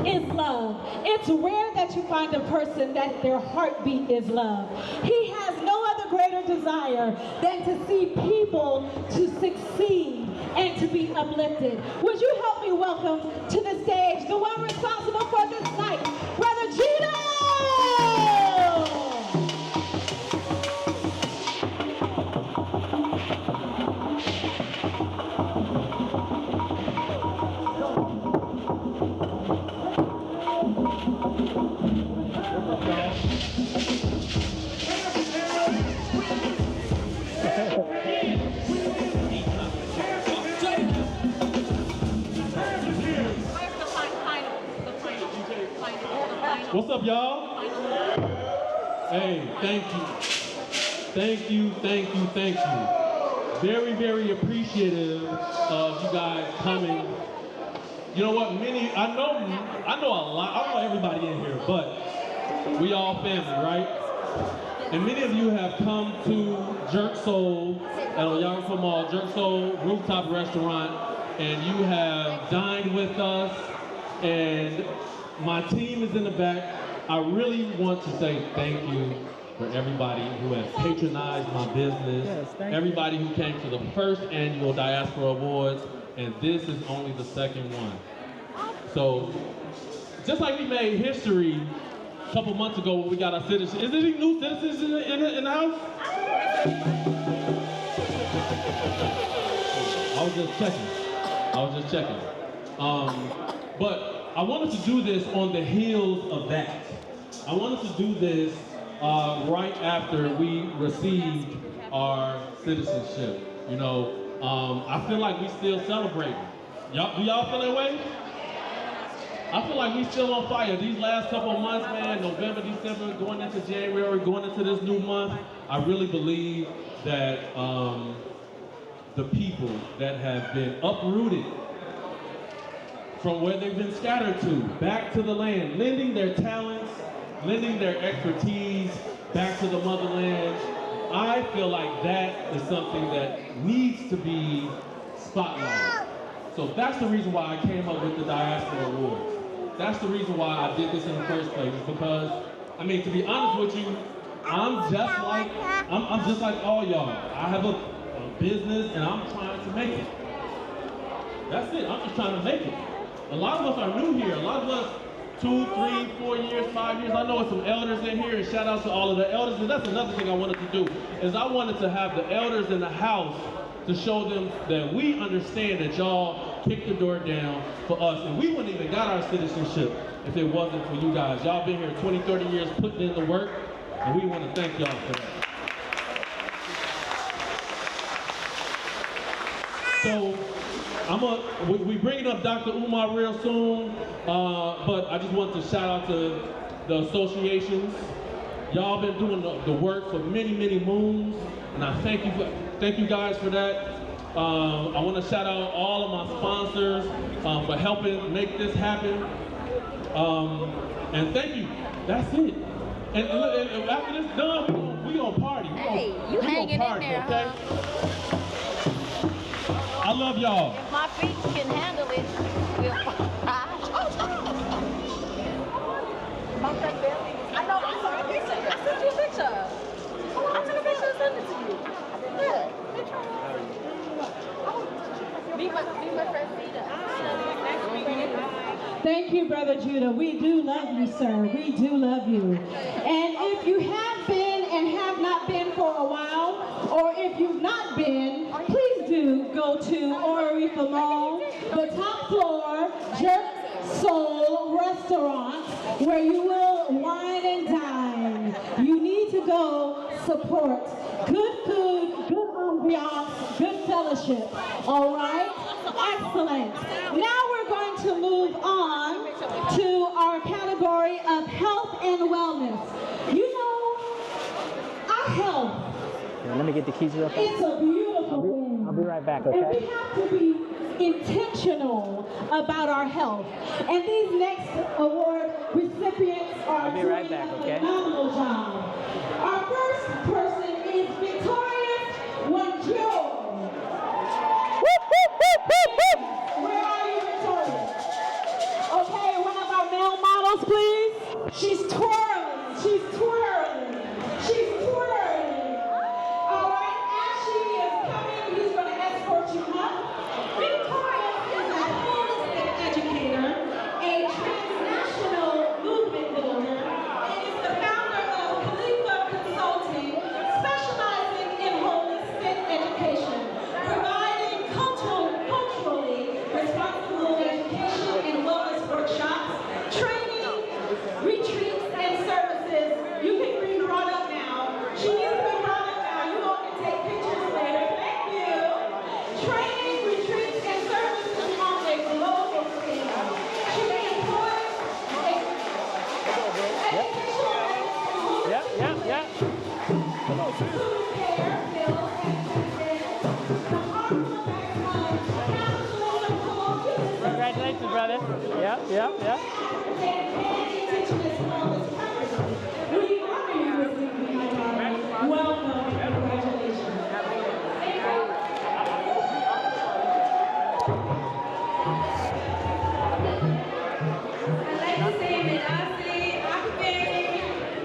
is love. It's rare that you find a person that their heartbeat is love. He has no other greater desire than to see people to succeed and to be uplifted. Would you help me welcome to the stage the one responsible for this night, Brother Judah! What's up, y'all? Hey, thank you. Thank you, thank you, thank you. Very, very appreciative of you guys coming. You know what, I know a lot, I don't know everybody in here, but we all family, right? And many of you have come to Jerk Soul at Oyarifa Mall, Jerk Soul rooftop restaurant, and you have dined with us, and my team is in the back. I really want to say thank you for everybody who has patronized my business, everybody who came to the first annual Diaspora Awards, and this is only the second one. So, just like we made history a couple months ago when we got our citizenship. Is there any new citizens in the house? I was just checking. But I wanted to do this on the heels of that. I wanted to do this right after we received our citizenship. You know, I feel like we still celebrating. Do y'all feel that way? I feel like we still on fire. These last couple of months, man, November, December, going into January, going into this new month, I really believe that the people that have been uprooted from where they've been scattered to, back to the land, lending their talents, lending their expertise back to the motherland. I feel like that is something that needs to be spotlighted. So that's the reason why I came up with the Diaspora Awards. That's the reason why I did this in the first place, because, I mean, to be honest with you, I'm just like all y'all. I have a business and I'm trying to make it. That's it, I'm just trying to make it. A lot of us are new here. A lot of us 2, 3, 4 years, 5 years. I know it's some elders in here, and shout out to all of the elders. And that's another thing I wanted to do, is I wanted to have the elders in the house to show them that we understand that y'all kicked the door down for us. And we wouldn't even got our citizenship if it wasn't for you guys. Y'all been here 20, 30 years putting in the work, and we want to thank y'all for that. So, we bringing up Dr. Umar real soon, but I just want to shout out to the associations. Y'all been doing the work for many, many moons, and I thank you guys for that. I want to shout out all of my sponsors for helping make this happen. And thank you. That's it. And after this done, we gonna party. You hanging party, in there, okay? huh? I love y'all. If my feet can handle it, we'll Thank you, Brother Judah. We do love you, sir. We do love you. And if you have been and have not been for a while, or if you've not been, please do go to Orefa Mall, the top floor, Jerk Soul Restaurant, where you will wine and dine. You need to go support good food, good ambiance, good fellowship. All right? Excellent. Now we're going to move on to our category of health and wellness. You know, our health, Yeah, let me get the keys real fast. it's a beautiful thing. I'll be right back, And okay? we have to be intentional about our health. And these next award recipients are I'll be right doing back, a okay? phenomenal job. Our first person is Victorious Wanjo. Where are you, Victorious? Okay, one of our male models, please. She's twirling. She's twirling. She's twirling. All right, as she is coming, he's going to escort you up. Victorious is a holistic educator, a transnational movement builder, and is the founder of Khalifa Consulting, specializing in holistic education, providing culturally responsible education and wellness workshops, training, retreats, and services. You can bring her on up now. She needs to be brought up now. You all can take pictures later. Thank you. Training, retreats, and services on a global scale. She employs educational Yeah. food care, meals, and the harmful effects of counseling. Congratulations, brother. Yeah. Welcome, congratulations. I'd like to say Medase, Akbe,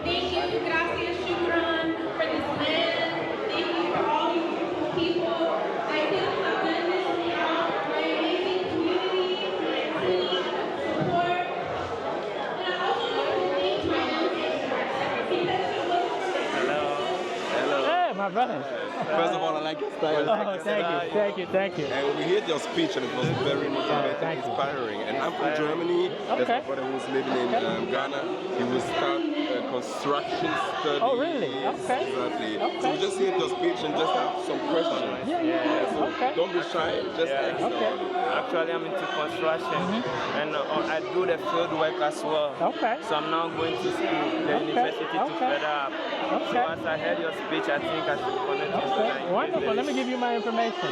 thank you, gracias, shukran, for this land. Thank you for all these beautiful people. I feel how goodness from my amazing community, my team, support. And I also want to thank my ancestors because if it wasn't for my Hey, my brother. First of all, I like your style. Oh, thank you. And we heard your speech and it was very motivating, thank you. inspiring. And I'm from Germany. Okay. There's my brother who's living in Ghana. He will start construction study. Oh, really? Okay. Exactly. Okay. So we just hear your speech and just have some questions. Yeah. So Okay. don't be shy. Just ask. Okay. Actually, I'm into construction and I do the field work as well. Okay. So I'm now going to school, the university to further up. So as I heard your speech, I think I should connect it. Okay. Wonderful. Let me give you my information.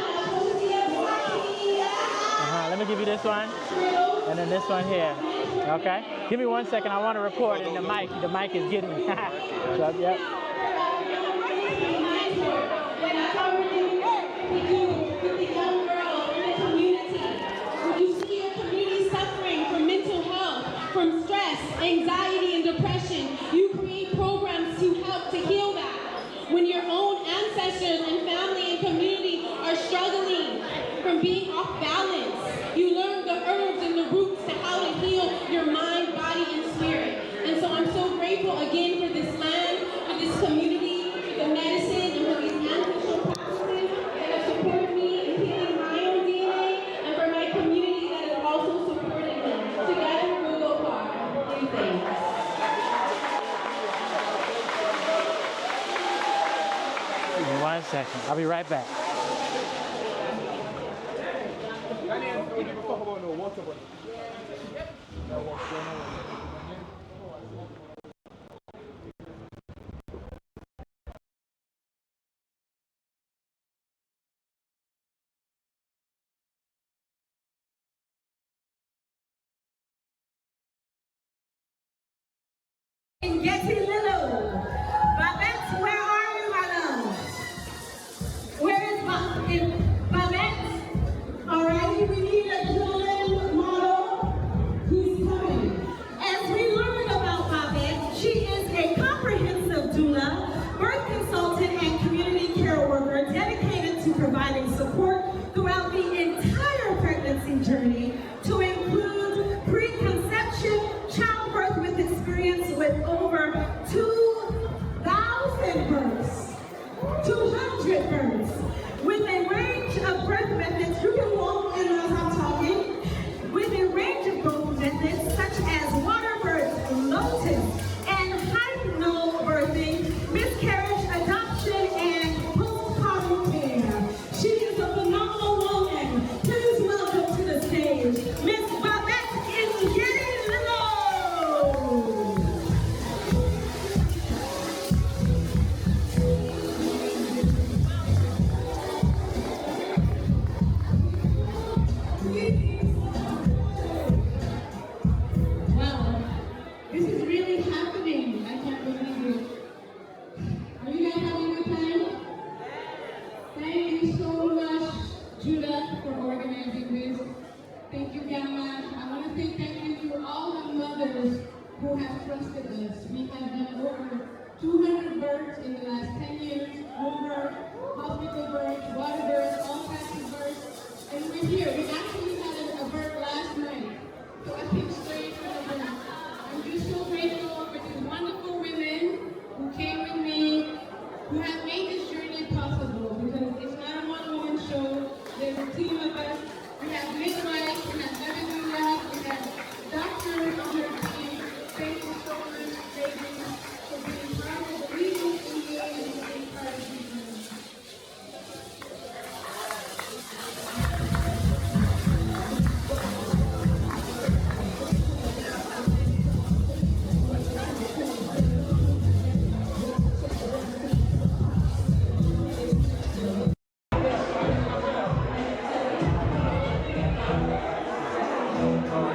Let me give you this one, and then this one here. Okay. Give me 1 second. I want to record in the mic. The mic is getting me. So, yep. From stress, anxiety, and depression, you create programs to help to heal that. When your own ancestors and family and community are struggling from being off balance, you learn the herbs and the roots to how to heal your mind, body, and spirit. And so I'm so grateful again for this land, for this community, for the medicine, and for these ancestral practices that have supported me in healing my own DNA, and for my community that has also supported me. Together we'll go far. Three things. Give me 1 second. I'll be right back. Getty Lilo. Babette, where are you, my love? Where is Babette? All right, we need a children model who's coming. As we learn about Babette, she is a comprehensive doula, birth consultant, and community care worker dedicated to providing support throughout the entire pregnancy journey to include preconception mothers who have trusted us. We have done over 200 births in the last 10 years, home birth, hospital births, water births, all types of births. And we're here. We actually had a birth last night. So I came straight from the birth. I'm just so grateful for these wonderful women who came with me, who have made this journey possible, because it's not a one-woman show. There's a team of us. We have midwives, we have epidemiologists, we have doctors on our team. Thank you so much, ladies, for being part of the leaders in here and being part of the journey.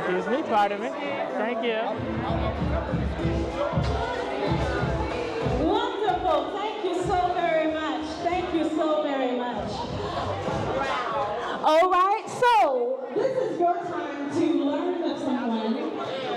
Excuse me, pardon me. Thank you. Wonderful. Thank you so very much. Thank you so very much. All right, so this is your time to learn of someone.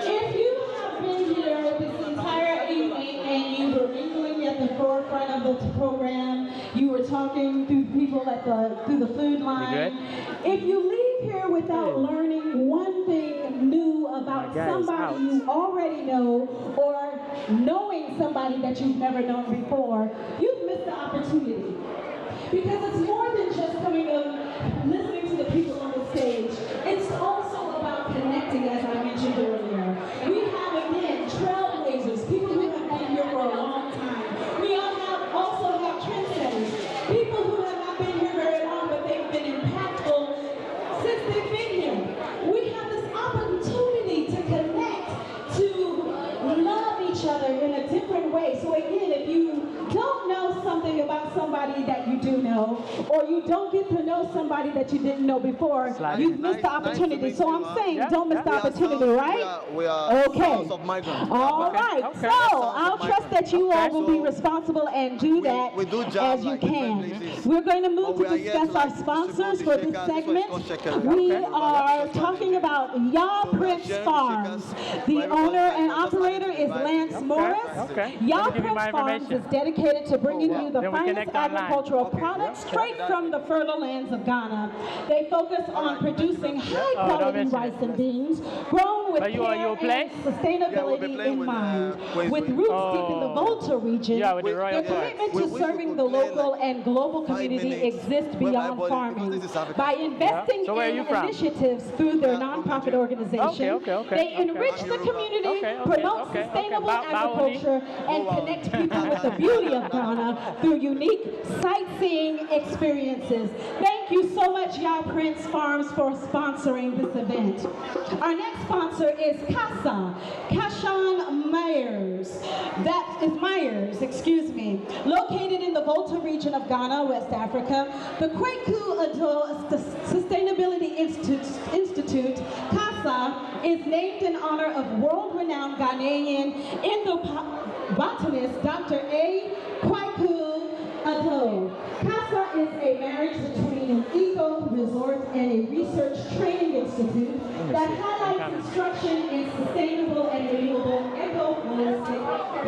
If you have been here this entire evening and you were mingling at the forefront of the program, you were talking through people at through the food line. If you leave here without learning one thing new about somebody you already know, or knowing somebody that you've never known before, you've missed the opportunity. Because it's more than just coming and listening to the people on the stage. It's also about connecting, as I mentioned earlier. We have, again, trailblazers, people who have been here for a long time. We also have trendsetters, people who have not been here very long, but they've been impactful since they've been here. We have this opportunity to connect, to love each other in a different way. So again, if you don't know something about somebody that you do know, or you don't get to know somebody that you didn't know before, you've missed the opportunity. So I'm saying, don't miss the opportunity, right? We are okay. House of Migrants. All right. So I'll trust that you all will be responsible and do that as you can. We're going to move to discuss our sponsors for this segment. We are talking about Ya Prince Farms. The owner and operator is Lance Morris. Ya Prince Farms is dedicated to bringing you the finest agricultural products straight from the fertile lands of Ghana. They focus on producing high-quality rice and beans grown with care and sustainability in mind. With roots deep in the Volta region, their commitment to serving the local and global community exists beyond farming. By investing in initiatives through their nonprofit organization, they enrich the community, promote sustainable agriculture, and connect people with the beauty of Ghana through unique sightseeing experiences. Thank you so much, Ya Prince Farms, for sponsoring this event. Our next sponsor is CASA, Kashan Myers. That is Myers, excuse me. Located in the Volta region of Ghana, West Africa, the Kwaku Ado Sustainability Institute, CASA, is named in honor of world-renowned Ghanaian endobotanist Dr. A. Kwaku Ado. CASA is a marriage between an eco-resort and a research training institute that highlights instruction in sustainable and renewable eco-holistic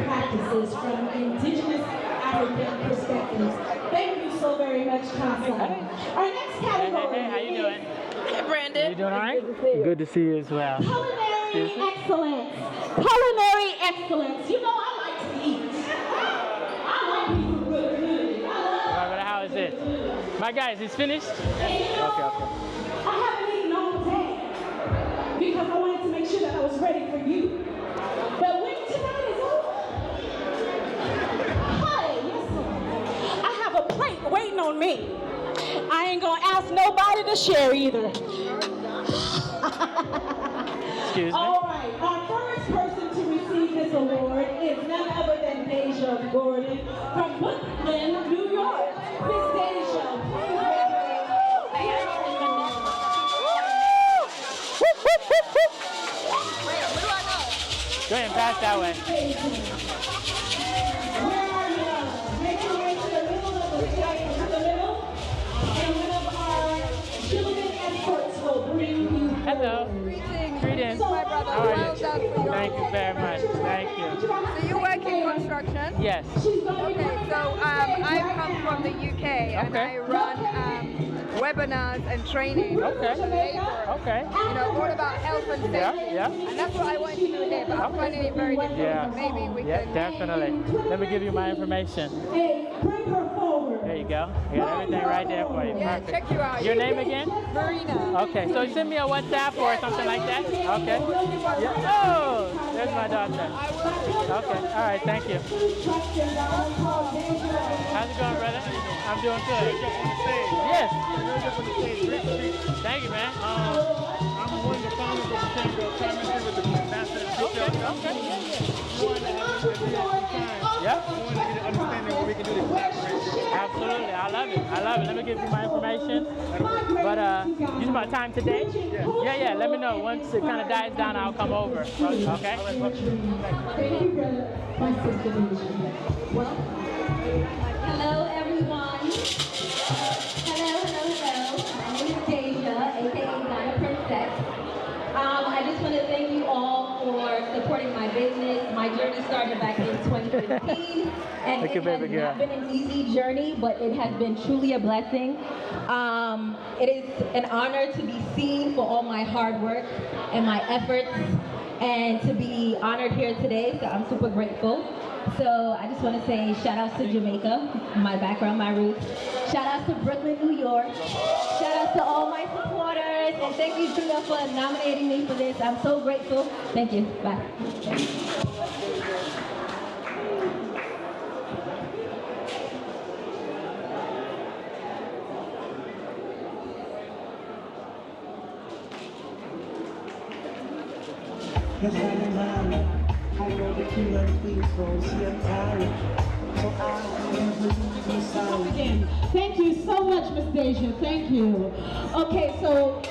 practices from indigenous African perspectives. Thank you so very much, CASA. Our next category How you doing? Hey, Brandon. You doing all right? Good to see you as well. Culinary excellence. Culinary excellence. You know, I like to eat. I like eating good food. How is it? My guys, it's finished? And you know, I haven't eaten all day because I wanted to make sure that I was ready for you. But when tonight is over, hey, yes, I have a plate waiting on me. I ain't gonna ask nobody to share either. Excuse me. All right, our first person to receive this award is none other than Deja Gordon from Brooklyn, New York. Miss Deja, please Go ahead and pass that way. Where are you? Make your way to the middle of the stage, to the middle, and one of our children experts will bring you. Hello. Greetings. Greetings. My brother, How are well you? done for your Thank you very much. Thank you. So you work in construction? Yes. Okay, so I come from the UK and I run webinars and training. Okay. Okay. You know, all about health and safety. Yeah. And that's what I want to do here, but I'm finding it very difficult. Yeah. So maybe we Yeah, can. definitely. Let me give you my information. Bring her forward. There you go. I got everything right there for you. Yeah, Perfect. check you out. Your name again? Marina. Okay, so send me a WhatsApp or something like that. Okay. Yeah. Oh, there's my daughter. Okay. All right. Thank you. How's it going, brother? I'm doing good. Yes. Thank you, man. I'm one of the founders of the Chamber of Commerce with the ambassador. Okay. Yeah. I want to get an understanding where we can do the collaboration. Absolutely. I love it. I love it. Let me give you my information. But use my time today? Yeah. Let me know. Once it kind of dies down, I'll come over. Okay? Thank you, brother. My sister. Well, Hello, everyone. Hello. My name is Deja, aka Ghana Princess. I just want to thank you all for supporting my business. My journey started back in 2015, and it has not been an easy journey, but it has been truly a blessing. It is an honor to be seen for all my hard work and my efforts, and to be honored here today, so I'm super grateful. So I just want to say shout outs to Jamaica, my background, my roots. Shout outs to Brooklyn, New York. Shout outs to all my supporters. And thank you, Judah, for nominating me for this. I'm so grateful. Thank you. Bye. I know the human people see I'm tired, so I never lose my sight. Again, thank you so much, Miss Deja. Thank you. Okay, so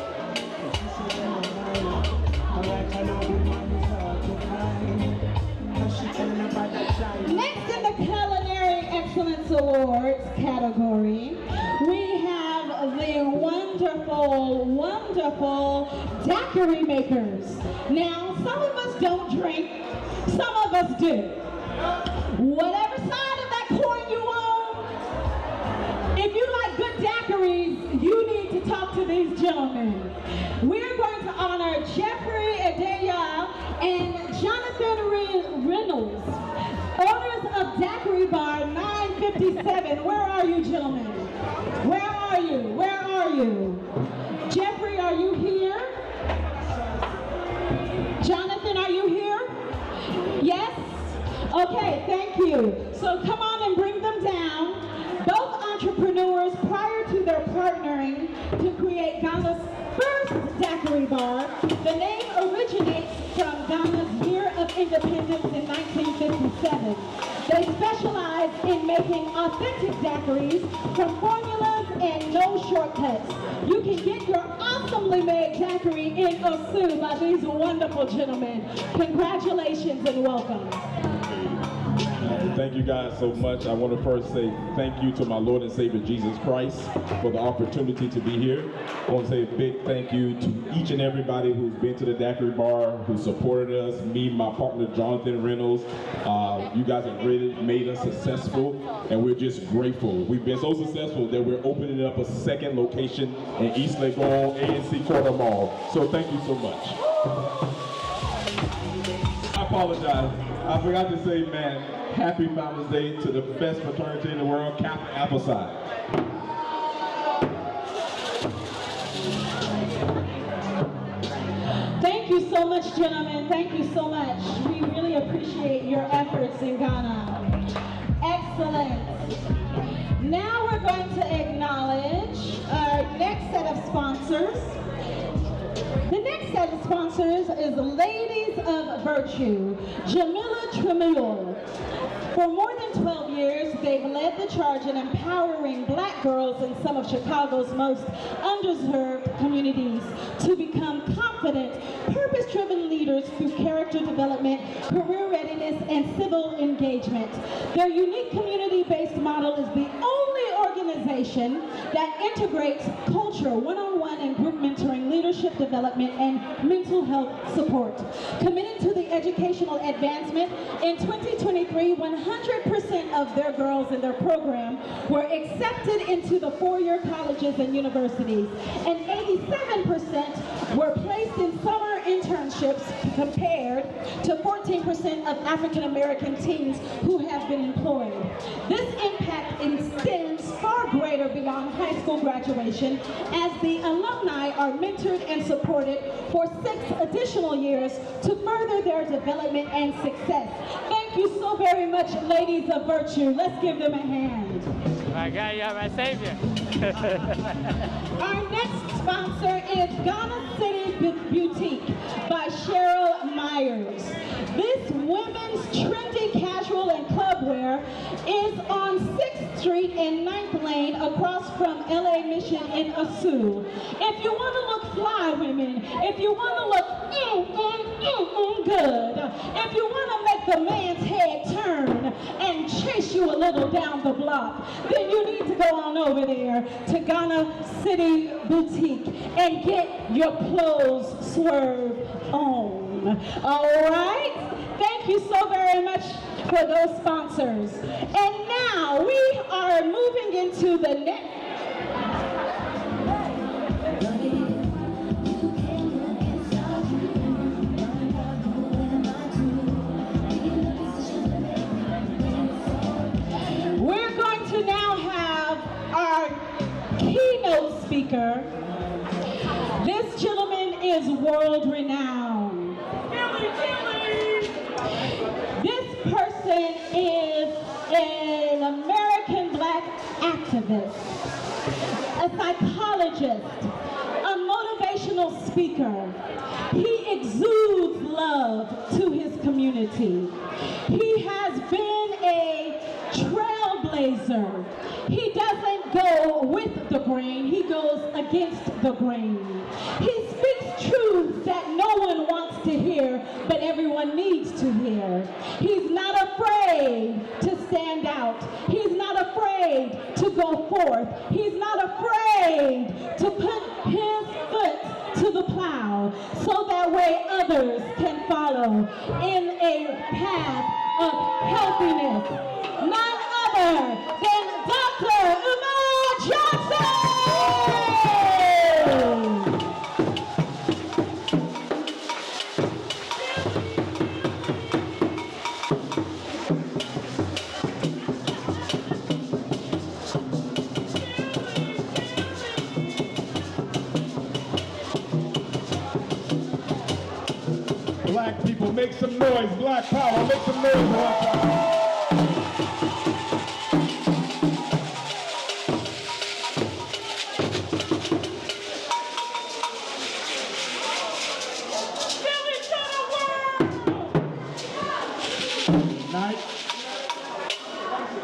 next in the Culinary Excellence Awards category, we have the wonderful daiquiri makers. Now, some of us don't drink, some of us do. Whatever side of that coin you own, if you like good daiquiris, you need to talk to these gentlemen. We're going to honor Jeffrey Adeya and Jonathan Reynolds, owners of Daiquiri Bar 957. Where are you, gentlemen? Where are you? Where are you? Jeffrey, are you here? Jonathan, are you here? Yes? Okay, thank you. So come on and bring them down. Both entrepreneurs, prior to their partnering to create Ghana's first daiquiri bar, the name originates from Ghana's year of independence in 1957. They specialize in making authentic daiquiris from formulas and no shortcuts. You can get your awesomely made daiquiri in Osu by these wonderful gentlemen. Congratulations and welcome. Thank you guys so much. I want to first say thank you to my Lord and Savior Jesus Christ for the opportunity to be here. I want to say a big thank you to each and everybody who's been to the Daiquiri Bar, who supported us, me, my partner Jonathan Reynolds. You guys have really made us successful, and we're just grateful. We've been so successful that we're opening up a second location in East Legon, ANC Quarter Mall. So thank you so much. I apologize. I forgot to say, man, happy Founders Day to the best fraternity in the world, Kappa Alpha Psi. Thank you so much, gentlemen. Thank you so much. We really appreciate your efforts in Ghana. Excellent. Now we're going to acknowledge our next set of sponsors. The next set of sponsors is Ladies of Virtue, Jamila Tremilor. For more than 12 years, they've led the charge in empowering Black girls in some of Chicago's most underserved communities to become confident, purpose-driven leaders through character development, career readiness, and civil engagement. Their unique community-based model is the only organization organization that integrates culture, one-on-one and group mentoring, leadership development, and mental health support. Committed to the educational advancement, in 2023, 100% of their girls in their program were accepted into the four-year colleges and universities, and 87% were placed in summer internships compared to 14% of African American teens who have been employed. This impact extends far greater beyond high school graduation, as the alumni are mentored and supported for 6 additional years to further their development and success. Thank you so very much, ladies of virtue. Let's give them a hand. My God, you're my savior. Our next sponsor is Ghana City Boutique by Cheryl Myers. This women's trendy casual and club wear is on 6th Street and 9th Lane across from LA Mission in Osu. If you want to look fly, women, if you want to look good, if you want to make the man's head turn and chase you a little down the block, then you need to go on over there to Ghana City Boutique and get your clothes swerved on. All right? Thank you so very much for those sponsors. And now we are moving into the next. We're going to now have our keynote speaker. This gentleman is world renowned. This person is an American Black activist, a psychologist, a motivational speaker. He exudes love to his community. He has been a trailblazer. He doesn't go with the grain, he goes against the grain. He speaks truths that no one wants to hear, but everyone needs to hear. He's not afraid to stand out. He's not afraid to go forth. He's not afraid to put his foot to the plow so that way others can follow in a path of healthiness. None other than Dr. Umar Johnson! Black people, make some noise. Black power, make some noise. Black power.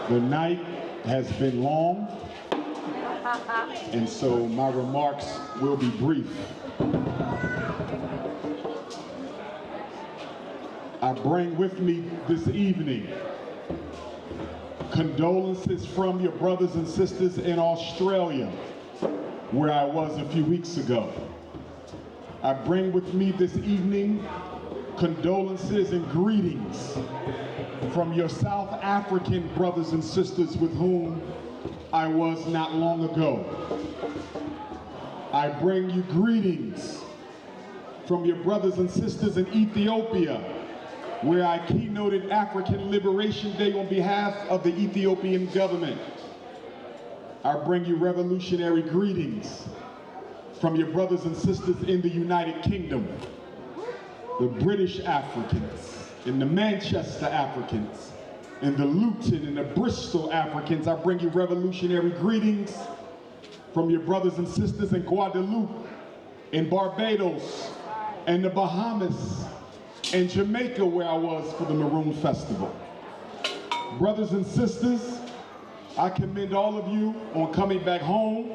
The night has been long, and so my remarks will be brief. I bring with me this evening condolences from your brothers and sisters in Australia, where I was a few weeks ago. I bring with me this evening condolences and greetings from your South African brothers and sisters with whom I was not long ago. I bring you greetings from your brothers and sisters in Ethiopia, where I keynoted African Liberation Day on behalf of the Ethiopian government. I bring you revolutionary greetings from your brothers and sisters in the United Kingdom, the British Africans, and the Manchester Africans, and the Luton and the Bristol Africans. I bring you revolutionary greetings from your brothers and sisters in Guadeloupe, in Barbados, and the Bahamas, and Jamaica, where I was for the Maroon Festival. Brothers and sisters, I commend all of you on coming back home,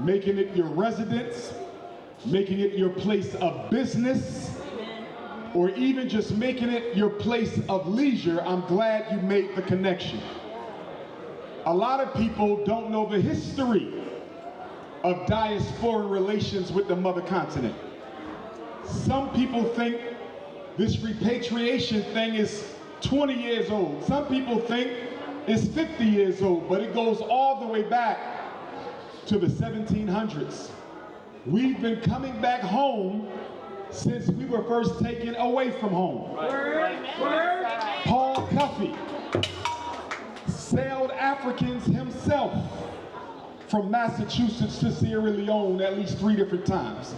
making it your residence, making it your place of business, or even just making it your place of leisure. I'm glad you made the connection. A lot of people don't know the history of diaspora relations with the mother continent. Some people think this repatriation thing is 20 years old. Some people think it's 50 years old, but it goes all the way back to the 1700s. We've been coming back home since we were first taken away from home. Paul Cuffey sailed Africans himself from Massachusetts to Sierra Leone at least 3 different times.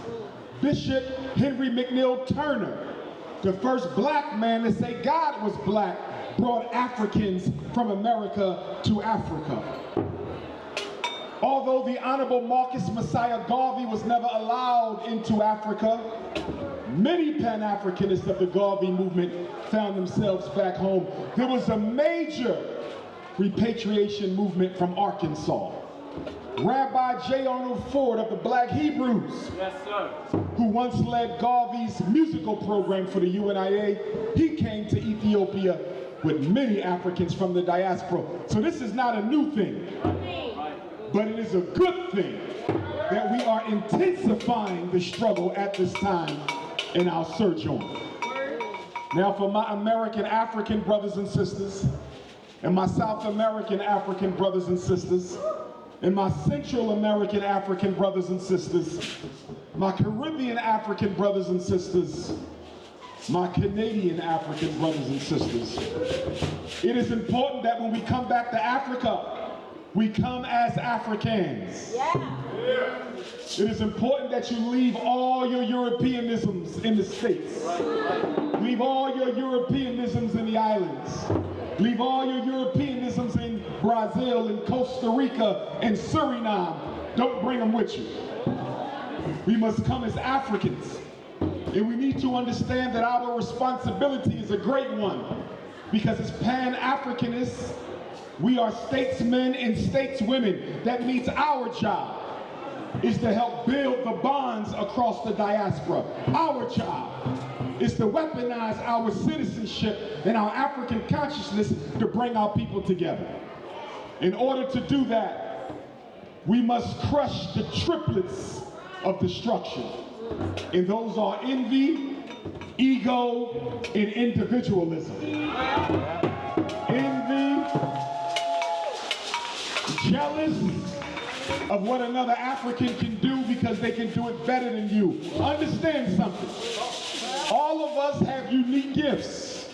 Bishop Henry McNeil Turner, the first black man to say God was black, brought Africans from America to Africa. Although the Honorable Marcus Messiah Garvey was never allowed into Africa, many Pan-Africanists of the Garvey movement found themselves back home. There was a major repatriation movement from Arkansas. Rabbi J. Arnold Ford of the Black Hebrews, yes, sir, who once led Garvey's musical program for the UNIA, he came to Ethiopia with many Africans from the diaspora. So this is not a new thing, but it is a good thing that we are intensifying the struggle at this time in our search on. Now for my American African brothers and sisters, and my South American African brothers and sisters, and my Central American African brothers and sisters, my Caribbean African brothers and sisters, my Canadian African brothers and sisters. It is important that when we come back to Africa, we come as Africans. Yeah. It is important that you leave all your Europeanisms in the States. Leave all your Europeanisms in the islands. Leave all your Europeanisms in Brazil and Costa Rica and Suriname. Don't bring them with you. We must come as Africans. And we need to understand that our responsibility is a great one, because as Pan-Africanists, we are statesmen and stateswomen. That means our job is to help build the bonds across the diaspora. Our job is to weaponize our citizenship and our African consciousness to bring our people together. In order to do that, we must crush the triplets of destruction. And those are envy, ego, and individualism. Envy, jealous of what another African can do because they can do it better than you. Understand something. All of us have unique gifts.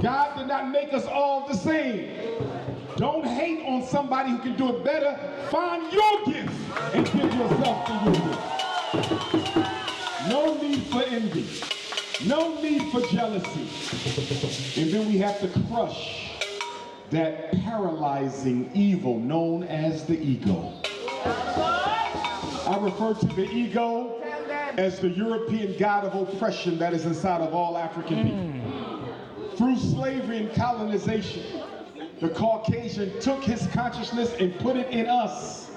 God did not make us all the same. Don't hate on somebody who can do it better. Find your gift and give yourself to your gift. No need for envy. No need for jealousy. And then we have to crush that paralyzing evil known as the ego. I refer to the ego as the European god of oppression that is inside of all African people. Through slavery and colonization, the Caucasian took his consciousness and put it in us.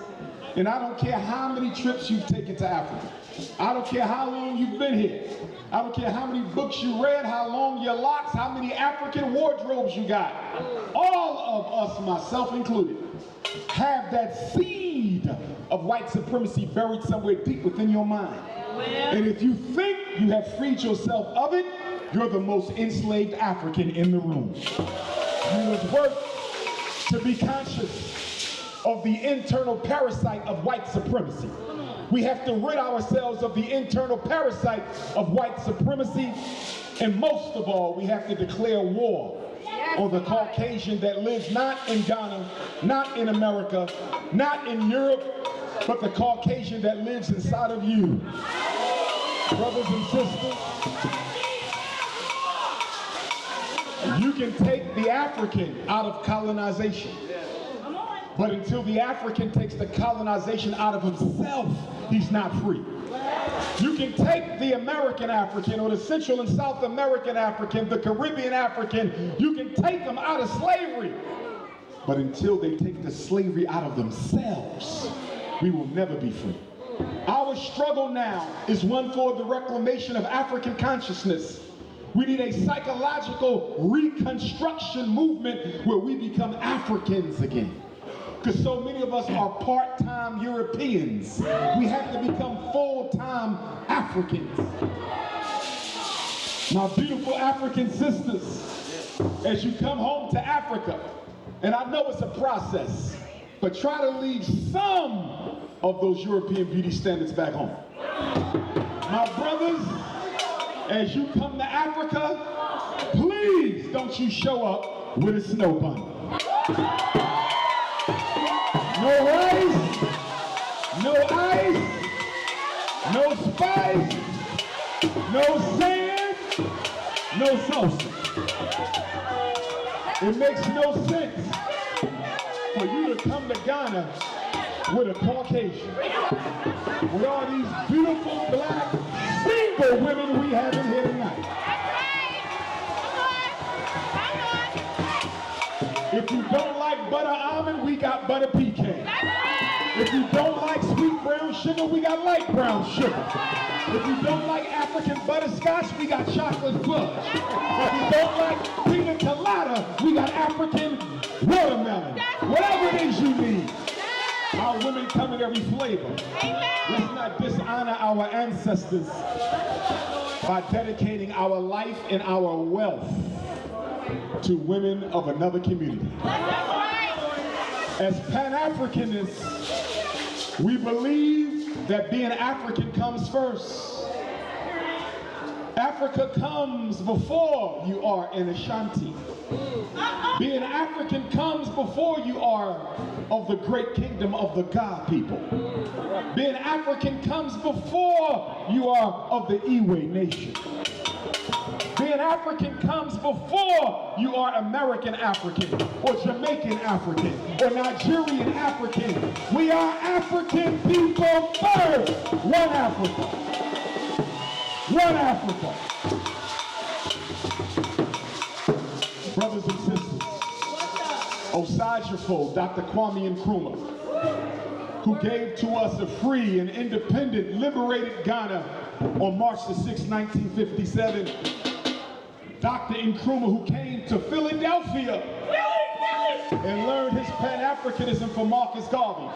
And I don't care how many trips you've taken to Africa. I don't care how long you've been here. I don't care how many books you read, how long your locks, how many African wardrobes you got. All of us, myself included, have that seed of white supremacy buried somewhere deep within your mind. And if you think you have freed yourself of it, you're the most enslaved African in the room. You must work to be conscious of the internal parasite of white supremacy. We have to rid ourselves of the internal parasite of white supremacy. And most of all, we have to declare war on the Caucasian that lives not in Ghana, not in America, not in Europe, but the Caucasian that lives inside of you. Brothers and sisters, you can take the African out of colonization. But until the African takes the colonization out of himself, he's not free. You can take the American African or the Central and South American African, the Caribbean African, you can take them out of slavery. But until they take the slavery out of themselves, we will never be free. Our struggle now is one for the reclamation of African consciousness. We need a psychological reconstruction movement where we become Africans again. because so many of us are part-time Europeans. We have to become full-time Africans. My beautiful African sisters, as you come home to Africa, and I know it's a process, but try to leave some of those European beauty standards back home. My brothers, as you come to Africa, please don't you show up with a snow bunny. No rice, no ice, no spice, no sand, no salsa. It makes no sense for you to come to Ghana with a Caucasian, with all these beautiful black single women we have in here tonight. If you don't like butter almond, we got butter pecan. If you don't like sweet brown sugar, we got light brown sugar. If you don't like African butterscotch, we got chocolate fudge. If you don't like pina colada, we got African watermelon. Whatever it is you need. Our women come in every flavor. Let's not dishonor our ancestors by dedicating our life and our wealth to women of another community. As Pan-Africanists, we believe that being African comes first. Africa comes before you are an Ashanti. Being African comes before you are of the great kingdom of the God people. Being African comes before you are of the Iwe nation. Being African comes before you are American African or Jamaican African or Nigerian African. We are African people first. One Africa. One Africa. Brothers and sisters, Osajifo, Dr. Kwame Nkrumah, who gave to us a free and independent, liberated Ghana on March the 6th, 1957. Dr. Nkrumah, who came to Philadelphia and learned his Pan-Africanism from Marcus Garvey.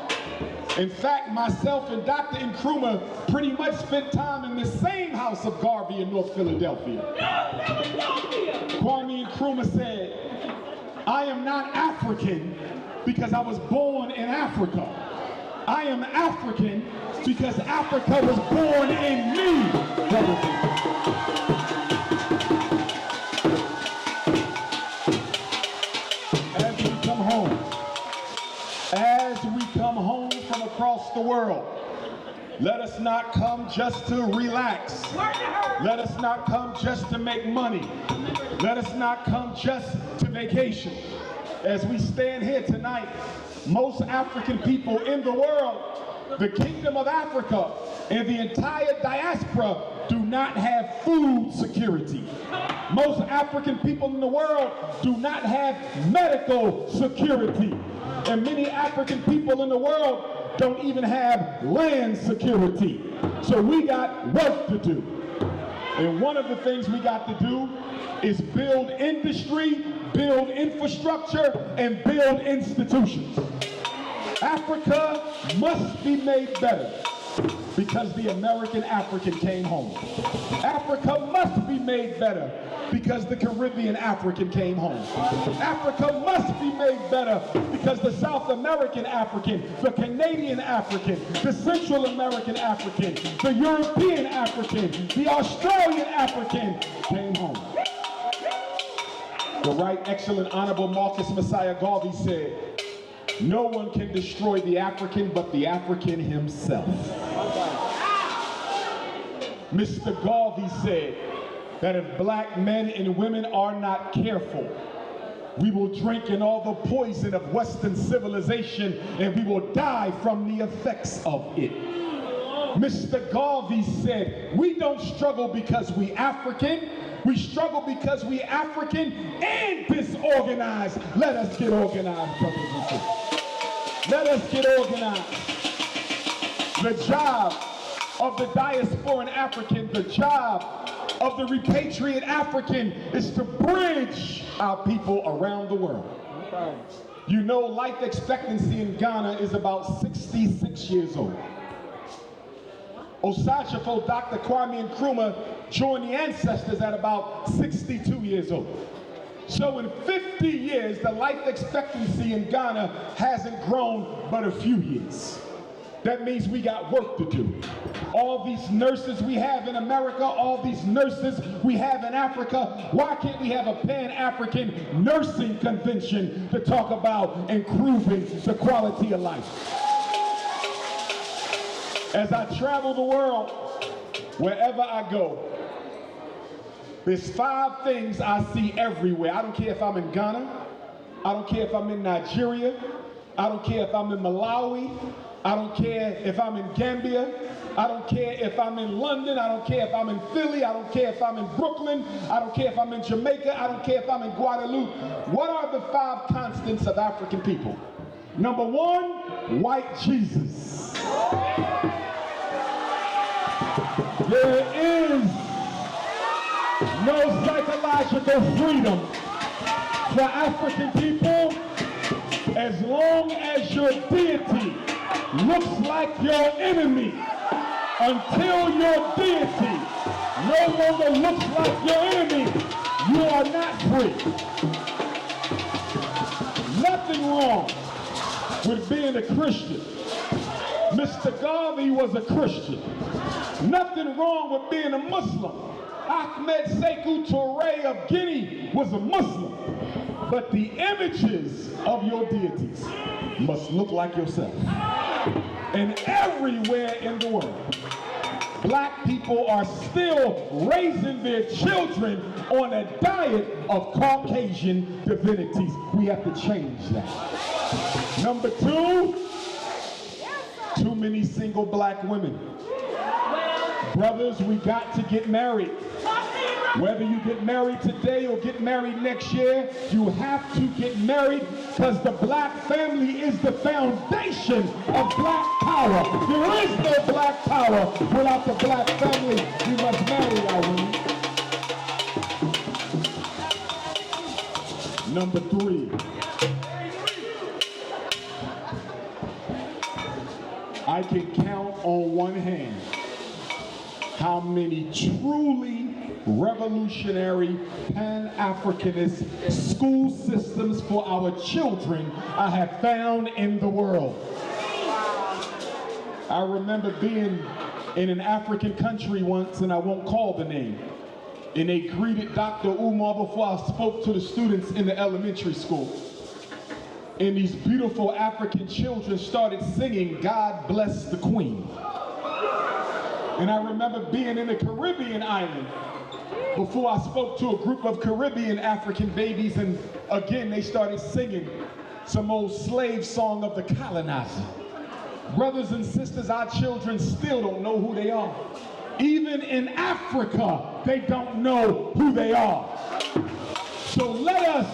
In fact, myself and Dr. Nkrumah pretty much spent time in the same house of Garvey in North Philadelphia. Kwame Nkrumah said, I am not African because I was born in Africa. I am African because Africa was born in me, brothers and as we come home from across the world, let us not come just to relax. Let us not come just to make money. Let us not come just to vacation. As we stand here tonight, most African people in the world, the Kingdom of Africa, and the entire diaspora do not have food security. Most African people in the world do not have medical security. And many African people in the world don't even have land security. So we got work to do. And one of the things we got to do is build industry, build infrastructure, and build institutions. Africa must be made better because the American African came home. Africa must be made better because the Caribbean African came home. Africa must be made better because the South American African, the Canadian African, the Central American African, the European African, the Australian African came home. The Right Excellent Honorable Marcus Messiah Garvey said, no one can destroy the African but the African himself. Mr. Garvey said that if black men and women are not careful, we will drink in all the poison of Western civilization and we will die from the effects of it. Mr. Garvey said, we don't struggle because we African, we struggle because we African and disorganized. Let us get organized, brothers and sisters. Let us get organized. The job of the diasporan African, the job of the repatriate African is to bridge our people around the world. You know, life expectancy in Ghana is about 66 years old. Osachifo, Dr. Kwame Nkrumah joined the ancestors at about 62 years old. So in 50 years, the life expectancy in Ghana hasn't grown but a few years. That means we got work to do. All these nurses we have in America, all these nurses we have in Africa, why can't we have a Pan-African nursing convention to talk about improving the quality of life? As I travel the world, wherever I go, there's 5 things I see everywhere. I don't care if I'm in Ghana, I don't care if I'm in Nigeria, I don't care if I'm in Malawi, I don't care if I'm in Gambia, I don't care if I'm in London, I don't care if I'm in Philly, I don't care if I'm in Brooklyn, I don't care if I'm in Jamaica, I don't care if I'm in Guadeloupe. What are the 5 constants of African people? Number 1, white Jesus. There is no psychological freedom for African people as long as your deity looks like your enemy. Until your deity no longer looks like your enemy, you are not free. Nothing wrong with being a Christian. Mr. Garvey was a Christian. Nothing wrong with being a Muslim. Ahmed Sekou Touré of Guinea was a Muslim. But the images of your deities must look like yourself. And everywhere in the world, black people are still raising their children on a diet of Caucasian divinities. We have to change that. Number 2, too many single black women. Brothers, we got to get married. Whether you get married today or get married next year, you have to get married because the black family is the foundation of black power. There is no black power without the black family. We must marry our women. Number 3. I can count on one hand how many truly revolutionary Pan-Africanist school systems for our children I have found in the world. I remember being in an African country once, and I won't call the name, and they greeted Dr. Umar before I spoke to the students in the elementary school. And these beautiful African children started singing, "God Bless the Queen." And I remember being in a Caribbean island before I spoke to a group of Caribbean African babies, and again they started singing some old slave song of the colonizer. Brothers and sisters, our children still don't know who they are. Even in Africa, they don't know who they are. So let us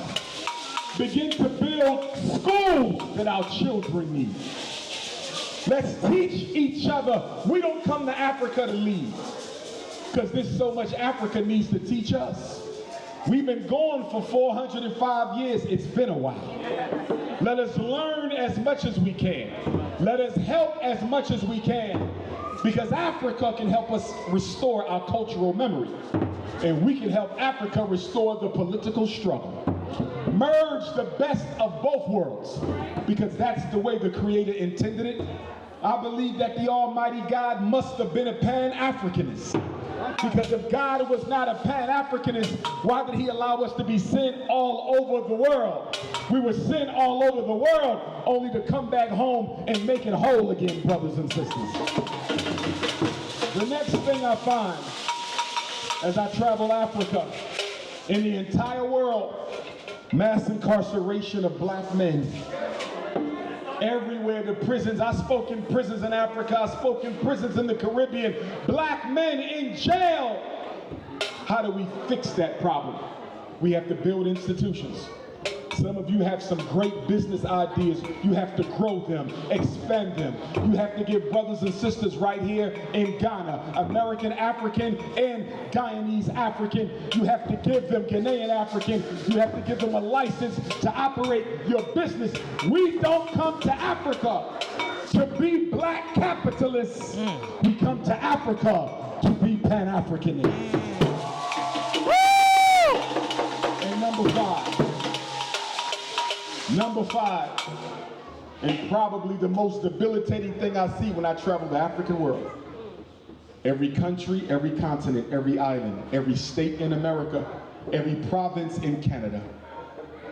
begin to build schools that our children need. Let's teach each other. We don't come to Africa to lead, because there's so much Africa needs to teach us. We've been gone for 405 years. It's been a while. Let us learn as much as we can. Let us help as much as we can, because Africa can help us restore our cultural memory, and we can help Africa restore the political struggle. Merge the best of both worlds, because that's the way the Creator intended it. I believe that the Almighty God must have been a Pan-Africanist, because if God was not a Pan-Africanist, why did he allow us to be sent all over the world? We were sent all over the world only to come back home and make it whole again, brothers and sisters. The next thing I find as I travel Africa, in the entire world, mass incarceration of black men. Everywhere the prisons, I spoke in prisons in Africa, I spoke in prisons in the Caribbean, black men in jail. How do we fix that problem? We have to build institutions. Some of you have some great business ideas. You have to grow them, expand them. You have to give brothers and sisters right here in Ghana, American African and Guyanese African, you have to give them Ghanaian African, you have to give them a license to operate your business. We don't come to Africa to be black capitalists. We come to Africa to be Pan-Africanists. And number five, and probably the most debilitating thing I see when I travel the African world. Every country, every continent, every island, every state in America, every province in Canada,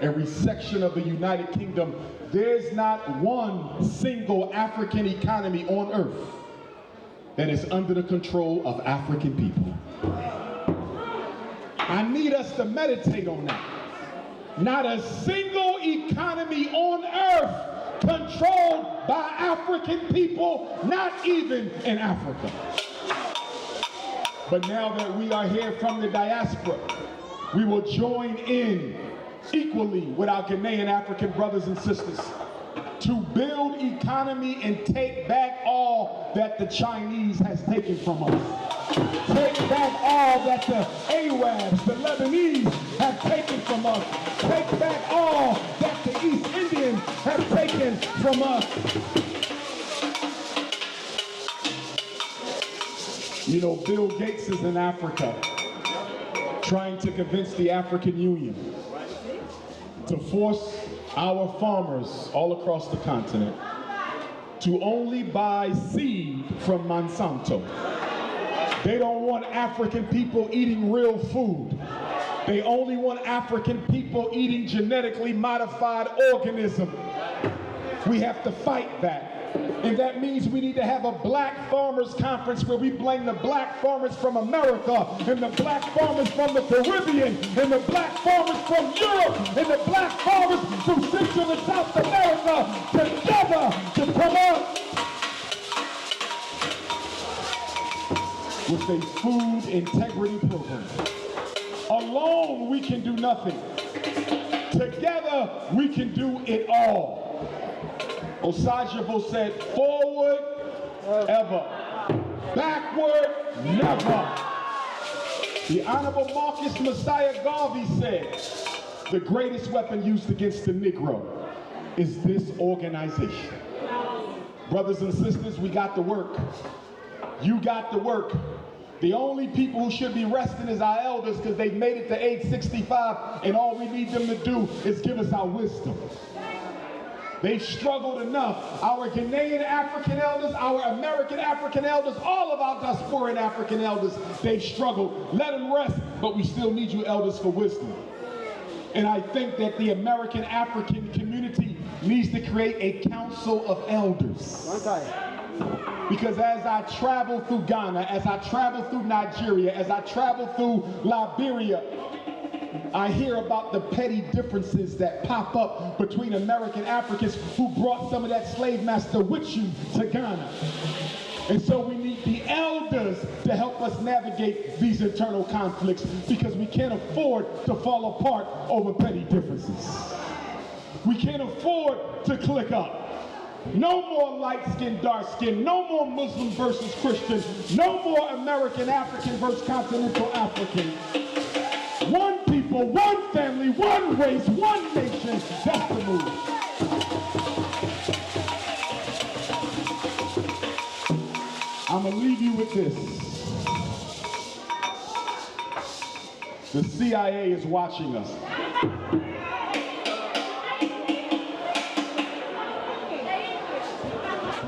every section of the United Kingdom, there's not one single African economy on earth that is under the control of African people. I need us to meditate on that. Not a single economy on earth controlled by African people, not even in Africa. But now that we are here from the diaspora, we will join in equally with our Ghanaian African brothers and sisters to build economy and take back all that the Chinese has taken from us. Take back all that the Arabs, the Lebanese have taken from us. Take back all that the East Indians have taken from us. You know, Bill Gates is in Africa trying to convince the African Union to force our farmers all across the continent to only buy seed from Monsanto. They don't want African people eating real food. They only want African people eating genetically modified organisms. We have to fight that. And that means we need to have a black farmers conference where we blame the black farmers from America and the black farmers from the Caribbean and the black farmers from Europe and the black farmers from Central and South America together to come up with a food integrity program. Alone we can do nothing. Together we can do it all. Osajabo said, forward, ever. Backward, never. The Honorable Marcus Messiah Garvey said, the greatest weapon used against the Negro is this organization. Brothers and sisters, we got to work. You got to work. The only people who should be resting is our elders because they've made it to age 65 and all we need them to do is give us our wisdom. They've struggled enough. Our Ghanaian African elders, our American African elders, all of our diasporan African elders, they've struggled. Let them rest, but we still need you elders for wisdom. And I think that the American African community needs to create a council of elders. Because as I travel through Ghana, as I travel through Nigeria, as I travel through Liberia, I hear about the petty differences that pop up between American Africans who brought some of that slave master with you to Ghana. And so we need the elders to help us navigate these internal conflicts because we can't afford to fall apart over petty differences. We can't afford to click up. No more light-skinned, dark-skinned, no more Muslim versus Christian, no more American African versus continental African. One people, one family, one race, one nation. That's the move. I'm going to leave you with this. The CIA is watching us.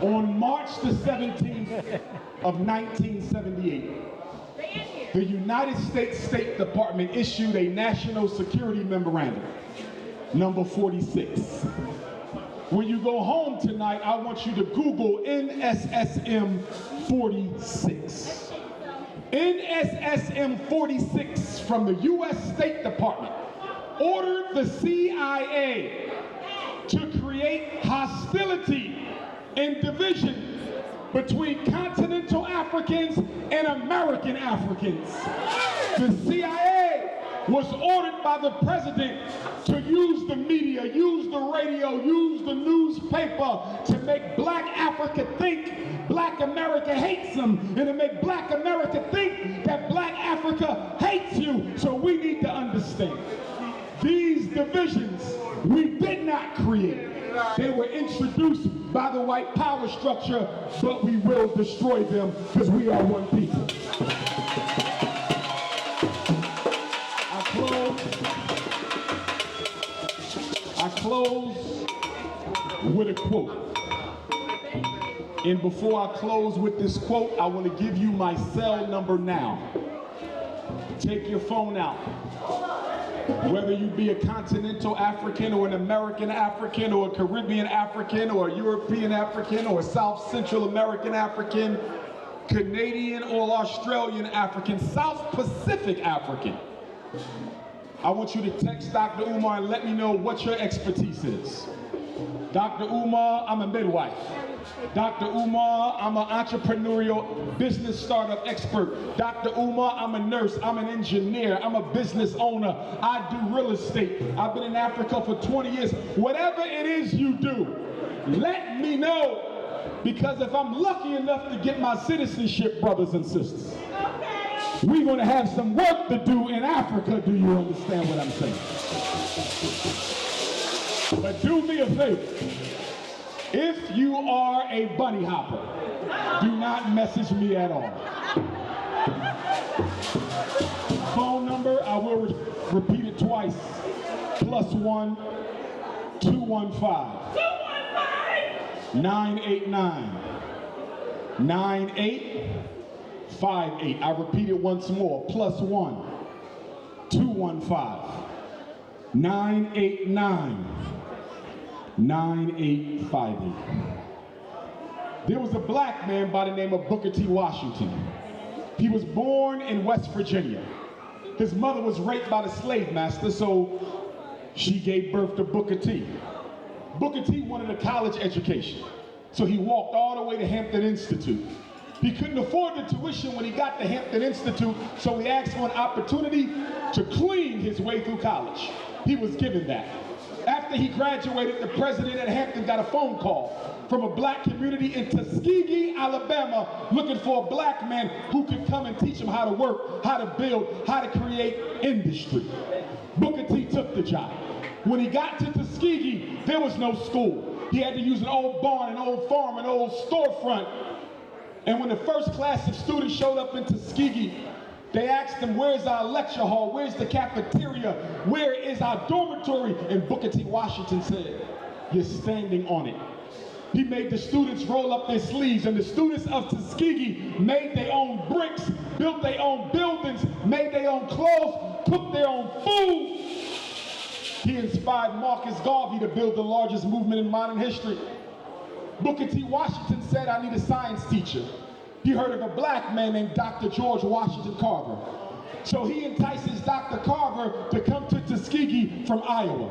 On March the 17th of 1978, the United States State Department issued a National Security Memorandum, number 46. When you go home tonight, I want you to Google NSSM 46. NSSM 46 from the U.S. State Department ordered the CIA to create hostility and division between continental Africans and American Africans. The CIA was ordered by the president to use the media, use the radio, use the newspaper to make black Africa think black America hates them, and to make black America think that black Africa hates you. So we need to understand, these divisions we did not create. They were introduced by the white power structure, but we will destroy them because we are one people. I close with a quote. And before I close with this quote, I want to give you my cell number now. Take your phone out. Whether you be a continental African or an American African or a Caribbean African or a European African or a South Central American African, Canadian or Australian African, South Pacific African, I want you to text Dr. Umar and let me know what your expertise is. Dr. Umar, I'm a midwife. Dr. Umar, I'm an entrepreneurial business startup expert. Dr. Umar, I'm a nurse, I'm an engineer, I'm a business owner, I do real estate. I've been in Africa for 20 years. Whatever it is you do, let me know, because if I'm lucky enough to get my citizenship, brothers and sisters, we're going to have some work to do in Africa. Do you understand what I'm saying? But do me a favor. If you are a bunny hopper, do not message me at all. Phone number, I will repeat it twice. +1 215 989 9858. I repeat it once more. +1 215 989 9858. There was a black man by the name of Booker T. Washington. He was born in West Virginia. His mother was raped by the slave master, so she gave birth to Booker T. Booker T wanted a college education, so he walked all the way to Hampton Institute. He couldn't afford the tuition when he got to Hampton Institute, so he asked for an opportunity to clean his way through college. He was given that. After he graduated, the president at Hampton got a phone call from a black community in Tuskegee, Alabama, looking for a black man who could come and teach him how to work, how to build, how to create industry. Booker T took the job. When he got to Tuskegee, there was no school. He had to use an old barn, an old farm, an old storefront. And when the first class of students showed up in Tuskegee, they asked him, where's our lecture hall? Where's the cafeteria? Where is our dormitory? And Booker T. Washington said, you're standing on it. He made the students roll up their sleeves, and the students of Tuskegee made their own bricks, built their own buildings, made their own clothes, cooked their own food. He inspired Marcus Garvey to build the largest movement in modern history. Booker T. Washington said, I need a science teacher. He heard of a black man named Dr. George Washington Carver. So he entices Dr. Carver to come to Tuskegee from Iowa.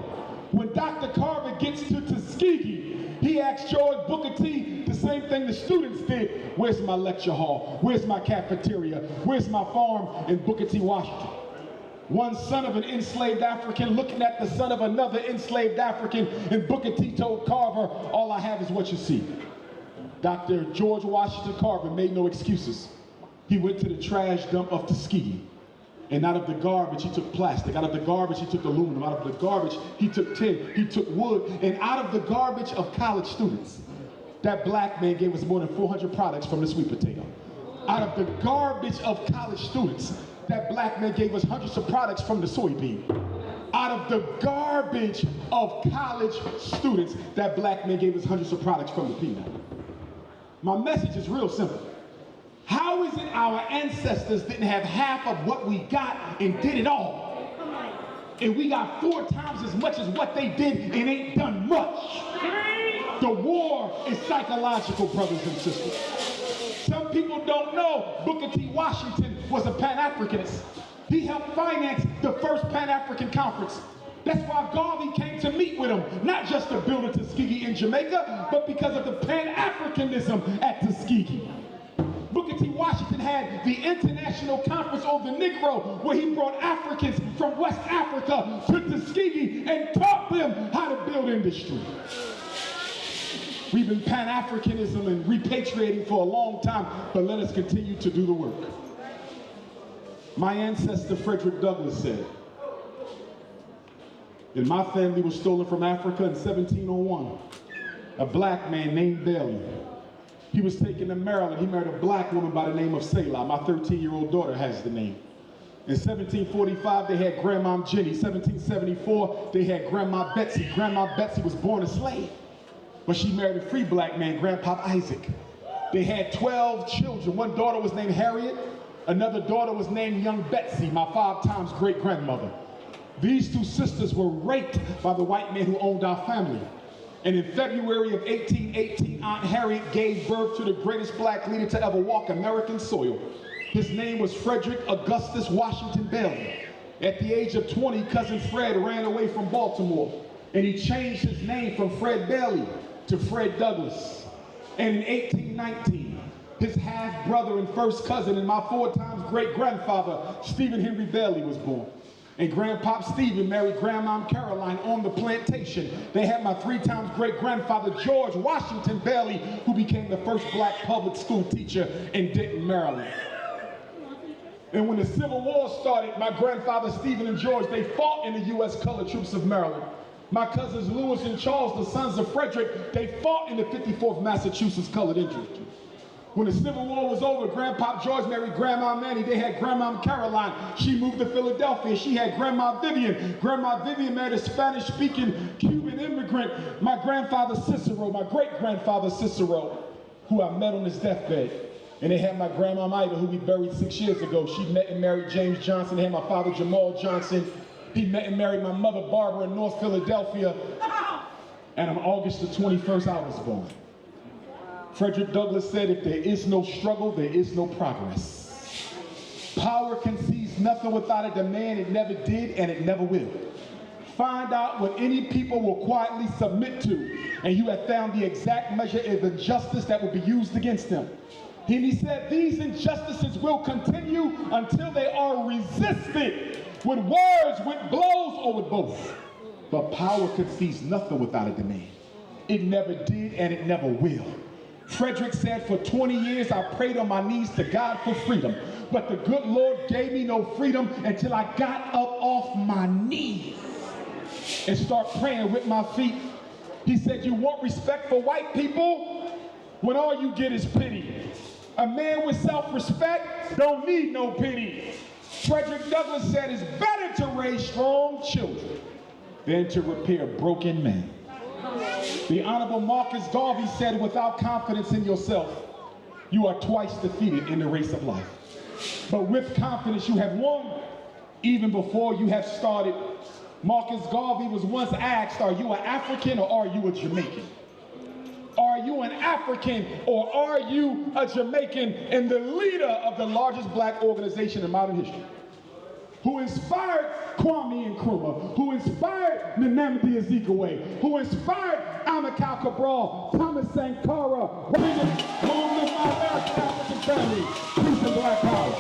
When Dr. Carver gets to Tuskegee, he asks George Booker T the same thing the students did. Where's my lecture hall? Where's my cafeteria? Where's my farm? And Booker T. Washington, one son of an enslaved African looking at the son of another enslaved African, and Booker T told Carver, all I have is what you see. Dr. George Washington Carver made no excuses. He went to the trash dump of Tuskegee, and out of the garbage he took plastic, out of the garbage he took aluminum, out of the garbage he took tin, he took wood, and out of the garbage of college students, that black man gave us more than 400 products from the sweet potato. Out of the garbage of college students, that black man gave us hundreds of products from the soybean. Out of the garbage of college students, that black man gave us hundreds of products from the peanut. My message is real simple. How is it our ancestors didn't have half of what we got and did it all? And we got 4 times as much as what they did and ain't done much. The war is psychological, brothers and sisters. Some people don't know Booker T. Washington was a Pan-Africanist. He helped finance the first Pan-African conference. That's why Garvey came to meet with him, not just to build a Tuskegee in Jamaica, but because of the Pan-Africanism at Tuskegee. Booker T. Washington had the International Conference on the Negro, where he brought Africans from West Africa to Tuskegee and taught them how to build industry. We've been Pan-Africanism and repatriating for a long time, but let us continue to do the work. My ancestor Frederick Douglass said that my family was stolen from Africa in 1701. A black man named Bailey. He was taken to Maryland. He married a black woman by the name of Selah. My 13-year-old daughter has the name. In 1745, they had Grandma Jenny. 1774, they had Grandma Betsy. Grandma Betsy was born a slave, but she married a free black man, Grandpa Isaac. They had 12 children. One daughter was named Harriet. Another daughter was named Young Betsy, my 5 times great-grandmother. These 2 sisters were raped by the white man who owned our family. And in February of 1818, Aunt Harriet gave birth to the greatest black leader to ever walk American soil. His name was Frederick Augustus Washington Bailey. At the age of 20, Cousin Fred ran away from Baltimore, and he changed his name from Fred Bailey to Fred Douglass. And in 1819, his half-brother and first cousin and my 4 times great-grandfather, Stephen Henry Bailey, was born. And Grandpop Stephen married Grandmom Caroline on the plantation. They had my 3 times great-grandfather, George Washington Bailey, who became the first black public school teacher in Denton, Maryland. And when the Civil War started, my grandfather Stephen and George, they fought in the U.S. Colored Troops of Maryland. My cousins Lewis and Charles, the sons of Frederick, they fought in the 54th Massachusetts Colored Infantry. When the Civil War was over, Grandpa George married Grandma Manny. They had Grandma Caroline. She moved to Philadelphia. She had Grandma Vivian. Grandma Vivian married a Spanish-speaking Cuban immigrant. My grandfather Cicero, my great-grandfather Cicero, who I met on his deathbed. And they had my Grandma Ida, who we buried 6 years ago. She met and married James Johnson. They had my father Jamal Johnson. He met and married my mother Barbara in North Philadelphia. And on August the 21st, I was born. Frederick Douglass said, if there is no struggle, there is no progress. Power conceives nothing without a demand. It never did, and it never will. Find out what any people will quietly submit to, and you have found the exact measure of injustice that will be used against them. And he said, these injustices will continue until they are resisted with words, with blows, or with both. But power conceives nothing without a demand. It never did, and it never will. Frederick said, for 20 years I prayed on my knees to God for freedom, but the good Lord gave me no freedom until I got up off my knees and start praying with my feet. He said, you want respect for white people when all you get is pity. A man with self-respect don't need no pity. Frederick Douglass said, it's better to raise strong children than to repair broken men. The Honorable Marcus Garvey said, without confidence in yourself, you are twice defeated in the race of life. But with confidence, you have won even before you have started. Marcus Garvey was once asked, are you an African or are you a Jamaican? Are you an African or are you a Jamaican? And the leader of the largest black organization in modern history, who inspired Kwame Nkrumah, who inspired Nnamdi Azikiwe, who inspired Amilcar Cabral, Thomas Sankara, bringing home to my American African family, peace and black power.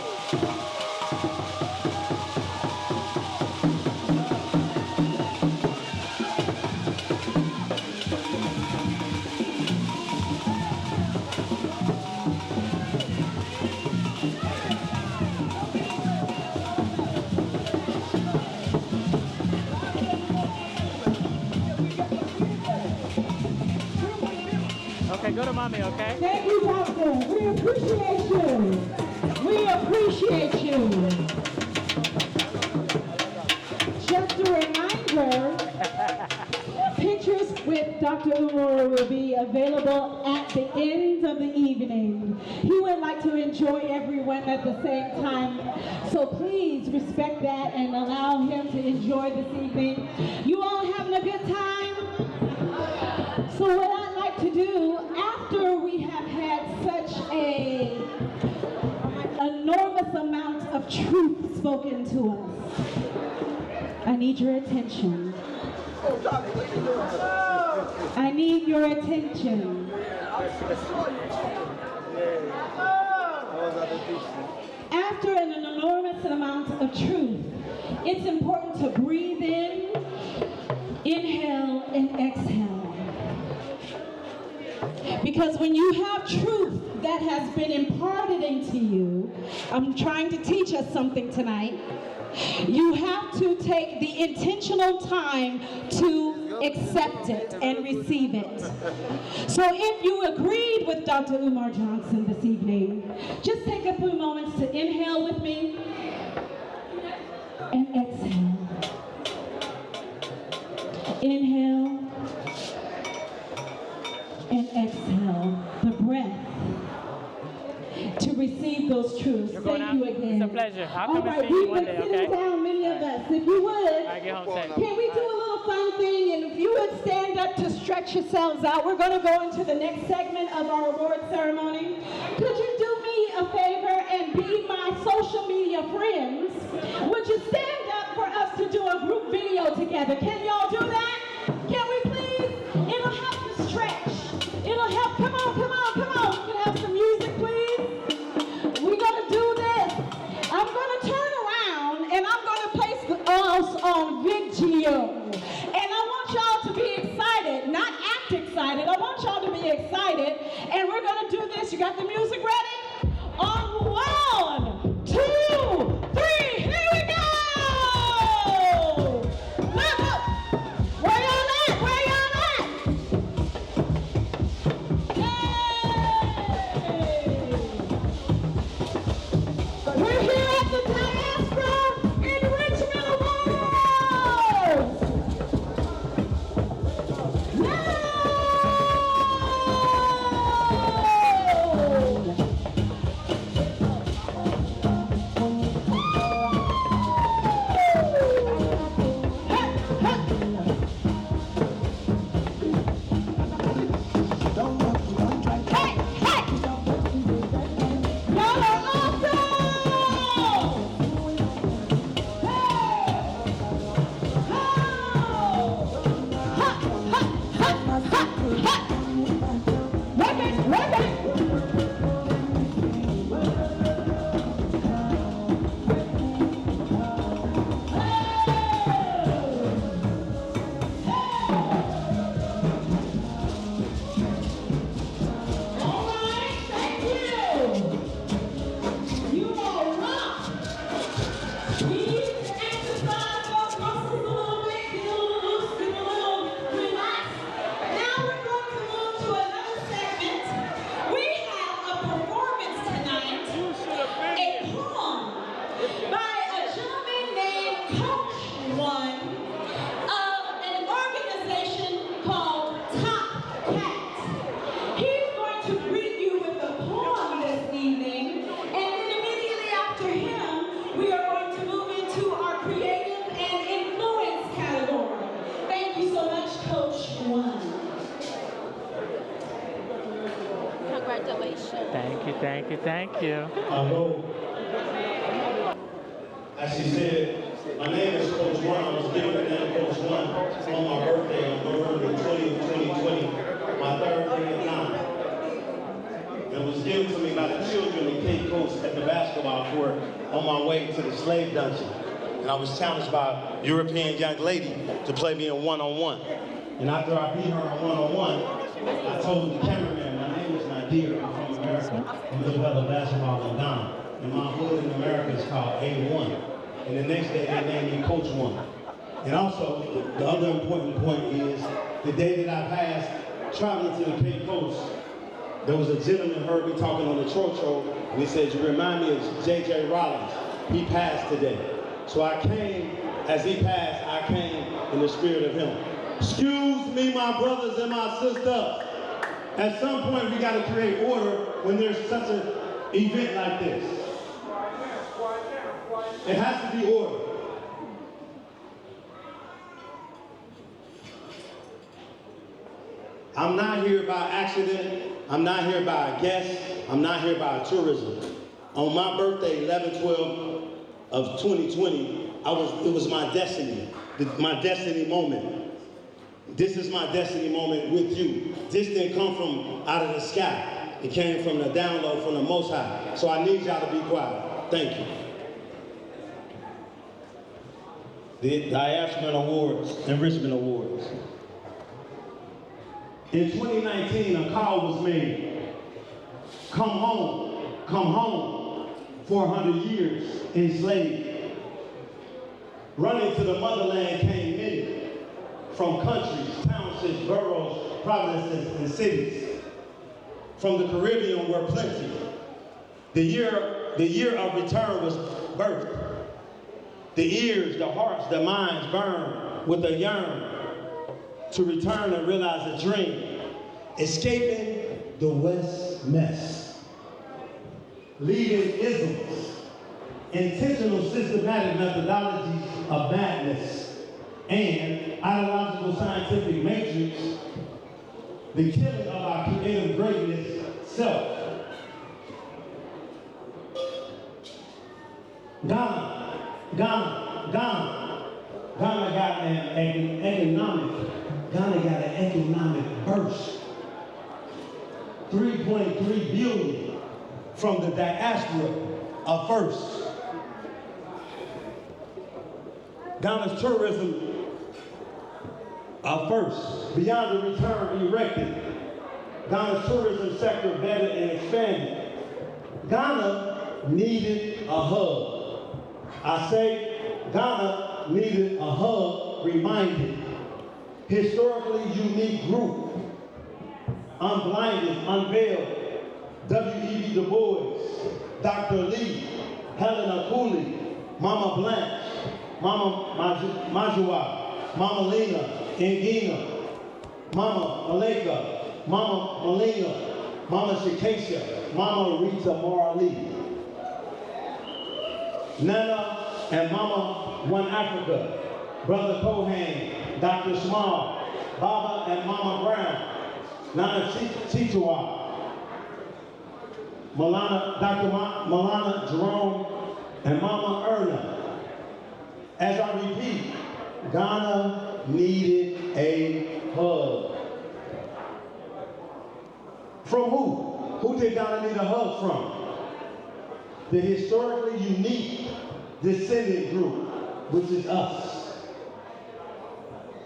Okay, go to mommy, okay? Thank you, Doctor. We appreciate you. We appreciate you. Just a reminder, pictures with Dr. Umura will be available at the end of the evening. He would like to enjoy everyone at the same time, so please respect that and allow him to enjoy this evening. You all having a good time? So what I'd like to do, after we have had such a enormous amount of truth spoken to us, I need your attention. I need your attention. After an enormous amount of truth, it's important to breathe in, inhale, and exhale. Because when you have truth that has been imparted into you, I'm trying to teach us something tonight. You have to take the intentional time to accept it and receive it. So if you agreed with Dr. Umar Johnson this evening, just take a few moments to inhale with me and exhale. Inhale and exhale. The breath to receive those truths. Thank you again. It's a pleasure. I'll come and see we you one would day, sit okay? down, many of us. If you would, I get home safe. can we do a little fun thing? And if you would stand up to stretch yourselves out, we're going to go into the next segment of our award ceremony. Could you do me a favor and be my social media friends? Would you stand up for us to do a group video together? Can y'all do that? Can we please? It'll help you stretch. It'll help. Come on, come on, come on. We can have some music, please. We're going to do this. I'm going to turn around and I'm going to place us on video. And I want y'all to be excited, not act excited. I want y'all to be excited. And we're going to do this. You got the music ready? On 1, 2, 3. Here we go. Look up. Where y'all at? Where y'all at? We're here at the Diaspora Enrichment Awards! Y'all are Thank you, thank you. Hello. As she said, my name is Coach One. I was given the name Coach One on my birthday on November 20th, 2020, my third day of 9. It was given to me by the children of Cape Coast at the basketball court on my way to the slave dungeon. And I was challenged by a European young lady to play me in one-on-one. And after I beat her in one-on-one, I told the cameraman, my name is Nadir, I'm from America. We develop basketball in Ghana. And my hood in America is called A1. And the next day they named me Coach One. And also, the other important point is, the day that I passed traveling to the Cape Coast, there was a gentleman heard me talking on the Trotro, and he said, you remind me of J.J. Rollins. He passed today. So I came, as he passed, I came in the spirit of him. Excuse me, my brothers and my sisters. At some point, we got to create order when there's such an event like this. It has to be order. I'm not here by accident. I'm not here by a guest. I'm not here by tourism. On my birthday, 11/12 of 2020, it was my destiny moment. This is my destiny moment with you. This didn't come from out of the sky. It came from the download from the Most High. So I need y'all to be quiet. Thank you. The Diaspora Awards, Enrichment Awards. In 2019, a call was made. Come home, 400 years enslaved. Running to the motherland came many, from countries, townships, boroughs, provinces, and cities. From the Caribbean were plenty. The year of return was birthed. The ears, the hearts, the minds burn with a yearn to return and realize a dream. Escaping the West mess. Leading isms. Intentional systematic methodologies of madness. And ideological scientific matrix. The killing of our creative greatness self. Ghana got an economic burst. 3.3 billion from the diaspora of first. Ghana's tourism first, beyond the return erected. Ghana's tourism sector vetted and expanded. Ghana needed a hub. I say Ghana needed a hub reminded. Historically unique group. Unblinded, unveiled. W.E.B. Du Bois, Dr. Lee, Helena Cooley, Mama Blanche, Mama Majua, Mama Lena Ngina, Mama Maleka, Mama Malina, Mama Shakesha, Mama Rita Morali, Nana and Mama One Africa, Brother Kohan, Dr. Small, Baba and Mama Brown, Nana Chichua, Dr. Malana Jerome, and Mama Erna. As I repeat, Ghana needed a hub. From who? Who did Ghana need a hub from? The historically unique descendant group, which is us.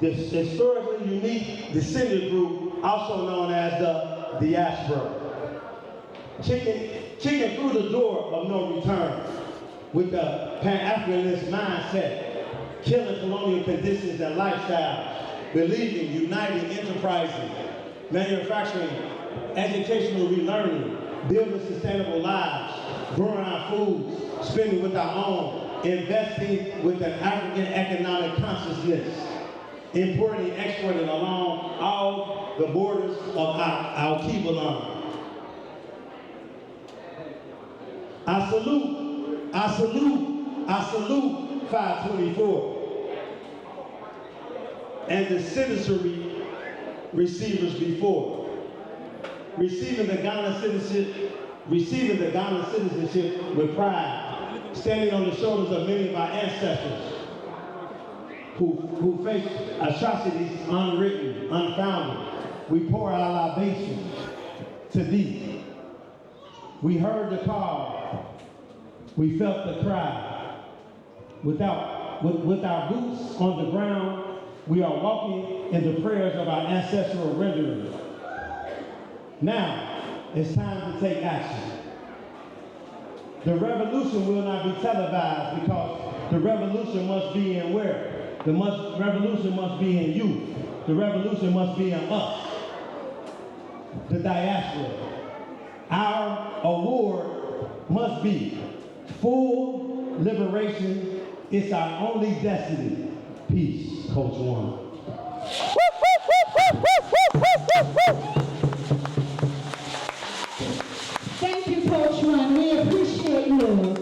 The historically unique descendant group, also known as the diaspora. Kicking through the door of no return with the Pan-Africanist mindset, killing colonial conditions and lifestyles, believing, uniting, enterprising, manufacturing, educational relearning, building sustainable lives, growing our foods, spending with our own, investing with an African economic consciousness, importing and exporting along all the borders of our Kibalan. I salute 524 and the citizenry receivers before. Receiving the Ghana citizenship with pride, standing on the shoulders of many of our ancestors who faced atrocities unwritten, unfounded. We pour our libations to thee. We heard the call, we felt the cry. With our boots on the ground, we are walking in the prayers of our ancestral rendering. Now, it's time to take action. The revolution will not be televised because the revolution must be in where? The revolution must be in you. The revolution must be in us, the diaspora. Our award must be full liberation. It's our only destiny. Peace, Coach One. Thank you, Coach One. We appreciate you.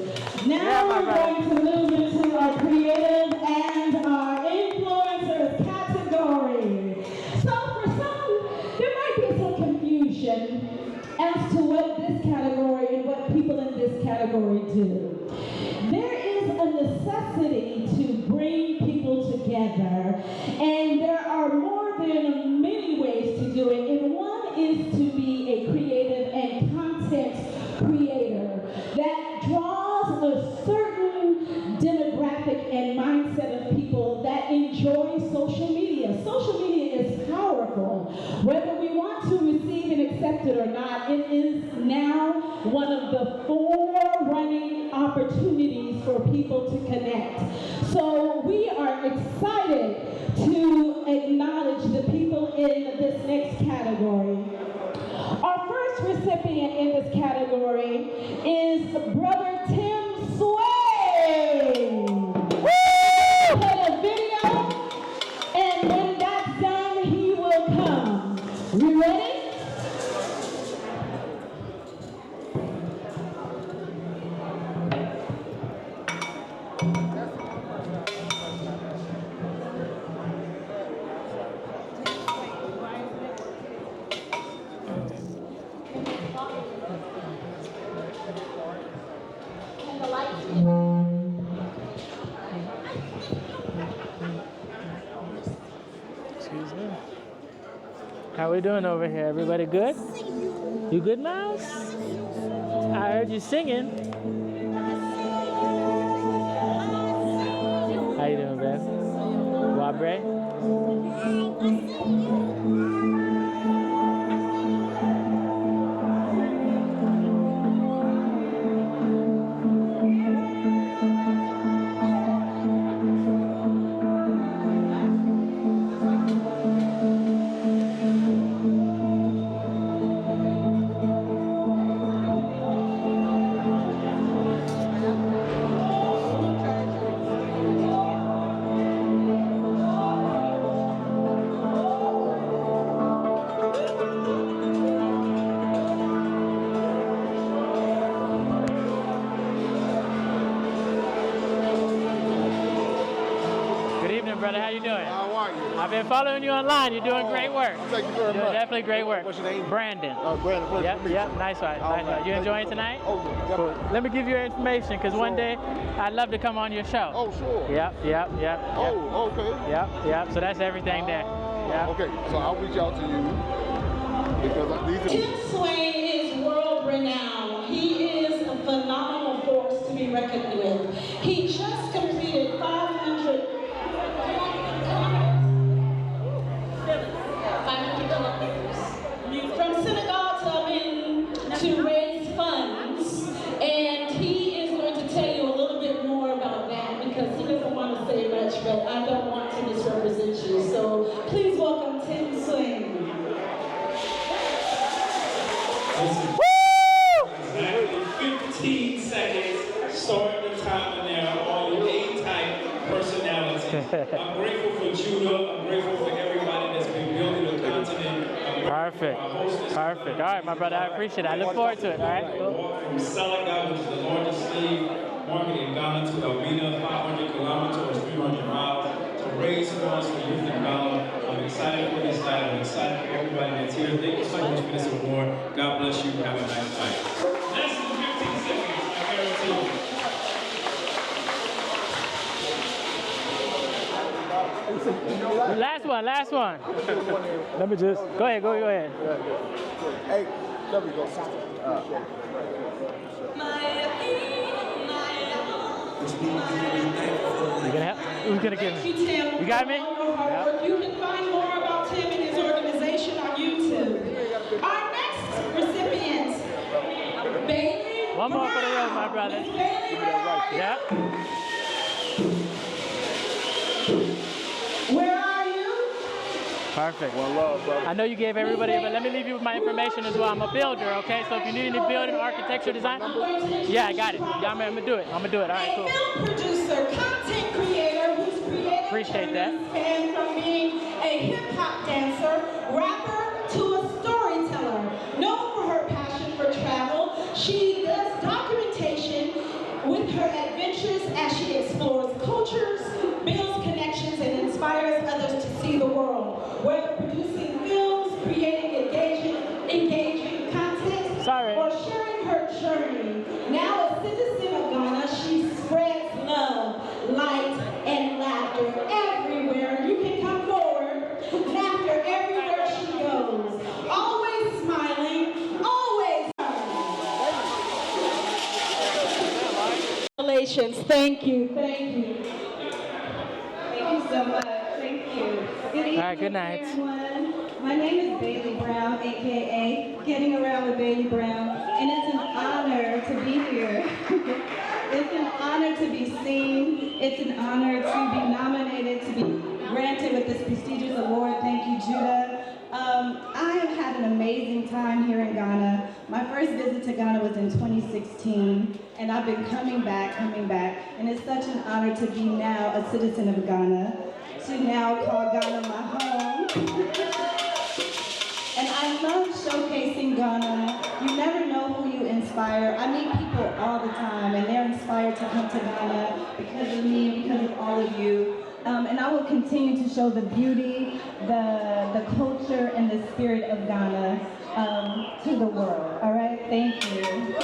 Now we're going to move into our creative and our influencers category. So for some, there might be some confusion as to what this category and what people in this category do. There is a necessity to bring people together, and there are more than many ways to do it, and one is to be a creative and miracle. Whether we want to receive and accept it or not, it is now one of the 4 running opportunities for people to connect. So we are excited to acknowledge the people in this next category. Our first recipient in this category is Brother Tim Sway. Play a video, and when that's done, he will come. We ready? Excuse me. How we doing over here? Everybody good? You good, Miles? I heard you singing. How you doing, babe? Wabre? Brother, how you doing? How are you? I've been following you online. You're doing great work. Thank you very much. Definitely great work. What's your name? Brandon. Brandon, pleasure to meet you. Yep, nice one. Nice one. You enjoying tonight? Oh, yeah. Cool. Let me give you your information, because one day I'd love to come on your show. Oh, sure. Yep. Oh, okay. Yep. So that's everything there. Yep. Okay, so I'll reach out to you because these are... Tim Sway is world renowned. He is a phenomenal force to be reckoned with. He just completed 500 kilometers from Senegal to raise funds, and he is going to tell you a little bit more about that because he doesn't want to say much, but I don't want to misrepresent you. So please welcome Tim Sway. Exactly 15 seconds, start the timer now, all you A-type personalities. I'm grateful for Judah, I'm grateful for everybody that's been building the continent. Perfect. All right, my brother, I appreciate it. I look forward to it. All right, cool. From Senegal, which is the largest slave market in Ghana, to Elmina, 500 kilometers, 300 miles, to raise funds for youth in Ghana. I'm excited for this night. I'm excited for everybody that's here. Thank you so much for this award. God bless you. Have a nice night. Less than 15 seconds, I guarantee you. Last one. Let me just go ahead. Hey, there we go. You gonna help? Who's gonna give me? Thank you, Tim. You got me? Yep. You can find more about Tim and his organization on YouTube. Our next recipient, Bailey. One more for the road, my brother. Bailey, Yep. where are you? Perfect. One love, brother. I know you gave everybody, but let me leave you with my information as well. I'm a builder, okay? So if you need any building, architecture, design, yeah, I got it. Yeah, I'm gonna do it. All right, cool. A film producer, content creator who's created Appreciate that. and from being a hip-hop dancer, rapper to a storyteller. Known for her passion for travel, she does documentation with her adventures as she explores cultures, builds connections, and inspires others to see the world. Whether producing films, creating engaging content, or sharing her journey. Now a citizen of Ghana, she spreads love, light, and laughter everywhere. You can come forward. Laughter everywhere she goes. Always smiling, always. Congratulations. Thank you. Thank you. Thank you so much. Thank you. Good evening, All right, good night. everyone. My name is Bailey Brown, aka Getting Around with Bailey Brown, and it's an honor to be here. It's an honor to be seen. It's an honor to be nominated, to be granted with this prestigious award. Thank you, Judah. I have had an amazing time here in Ghana. My first visit to Ghana was in 2016, and I've been coming back, and it's such an honor to be now a citizen of Ghana, to now call Ghana my home. And I love showcasing Ghana. You never know who you inspire. I meet people all the time, and they're inspired to come to Ghana because of me, because of all of you. And I will continue to show the beauty, the culture, and the spirit of Ghana to the world. All right? Thank you.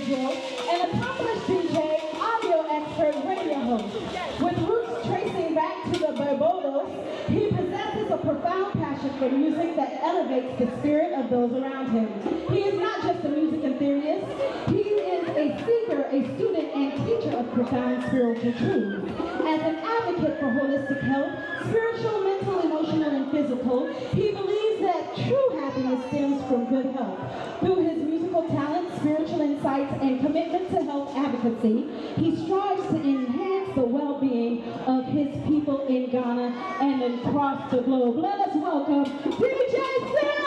An accomplished DJ, audio expert, radio host. With roots tracing back to the Barbados, he possesses a profound passion for music that elevates the spirit of those around him. He is not just a music enthusiast, he is a seeker, a student, and teacher of profound spiritual truths. As an advocate for holistic health, spiritual, mental, emotional, and physical, he believes that true happiness stems from good health. Through his musical talent, spiritual insights, and commitment to health advocacy, he strives to enhance the well-being of his people in Ghana and across the globe. Let us welcome DJ Cyril!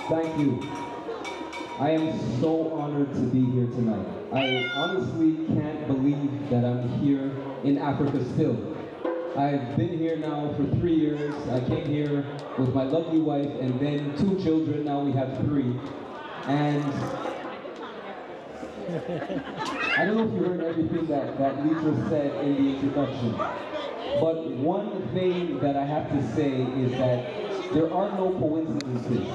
Thank you. I am so honored to be here tonight. I honestly can't believe that I'm here in Africa still. I've been here now for 3 years. I came here with my lovely wife and then 2 children. Now we have 3. And I don't know if you heard everything that Litra said in the introduction. But one thing that I have to say is that there are no coincidences.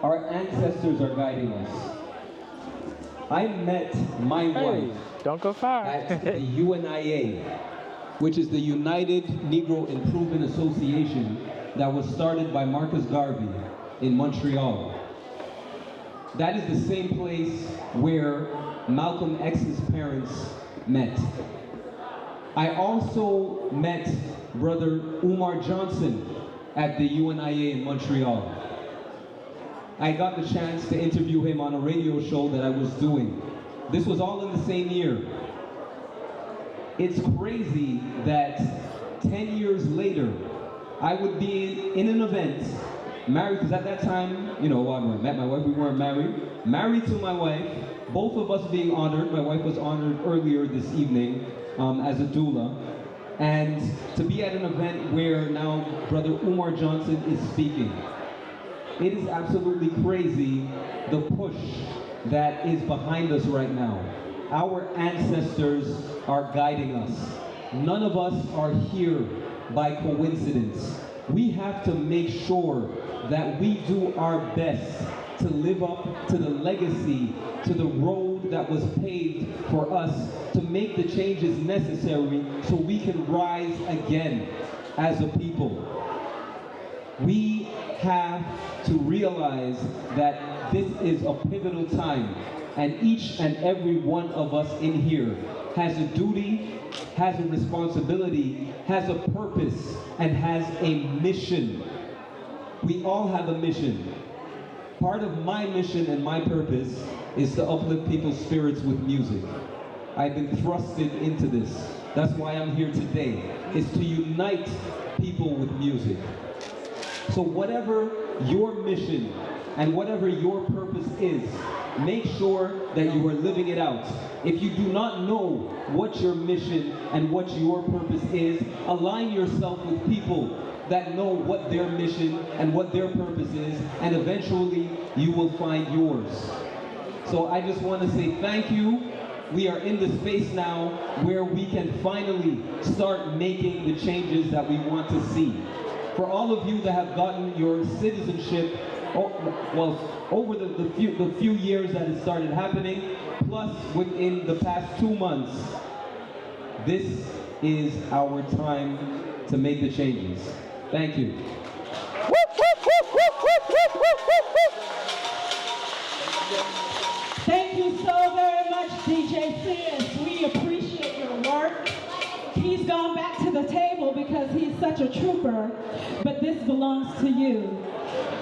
Our ancestors are guiding us. I met my wife don't go far. at the UNIA, which is the United Negro Improvement Association that was started by Marcus Garvey in Montreal. That is the same place where Malcolm X's parents met. I also met Brother Umar Johnson at the UNIA in Montreal. I got the chance to interview him on a radio show that I was doing. This was all in the same year. It's crazy that 10 years later, I would be in an event, married, because at that time, you know, when I met my wife, we weren't married. Married to my wife, both of us being honored. My wife was honored earlier this evening as a doula. And to be at an event where now Brother Umar Johnson is speaking. It is absolutely crazy, the push that is behind us right now. Our ancestors are guiding us. None of us are here by coincidence. We have to make sure that we do our best to live up to the legacy, to the road that was paved for us to make the changes necessary so we can rise again as a people. We have to realize that this is a pivotal time, and each and every one of us in here has a duty, has a responsibility, has a purpose, and has a mission. We all have a mission. Part of my mission and my purpose is to uplift people's spirits with music. I've been thrusted into this. That's why I'm here today, is to unite people with music. So whatever your mission and whatever your purpose is, make sure that you are living it out. If you do not know what your mission and what your purpose is, align yourself with people that know what their mission and what their purpose is, and eventually you will find yours. So I just want to say thank you. We are in the space now where we can finally start making the changes that we want to see. For all of you that have gotten your citizenship, over the few years that it started happening, plus within the past 2 months, this is our time to make the changes. Thank you. Thank you so very much, DJ Sis. We appreciate your work. He's gone back to the table because he's such a trooper, but this belongs to you.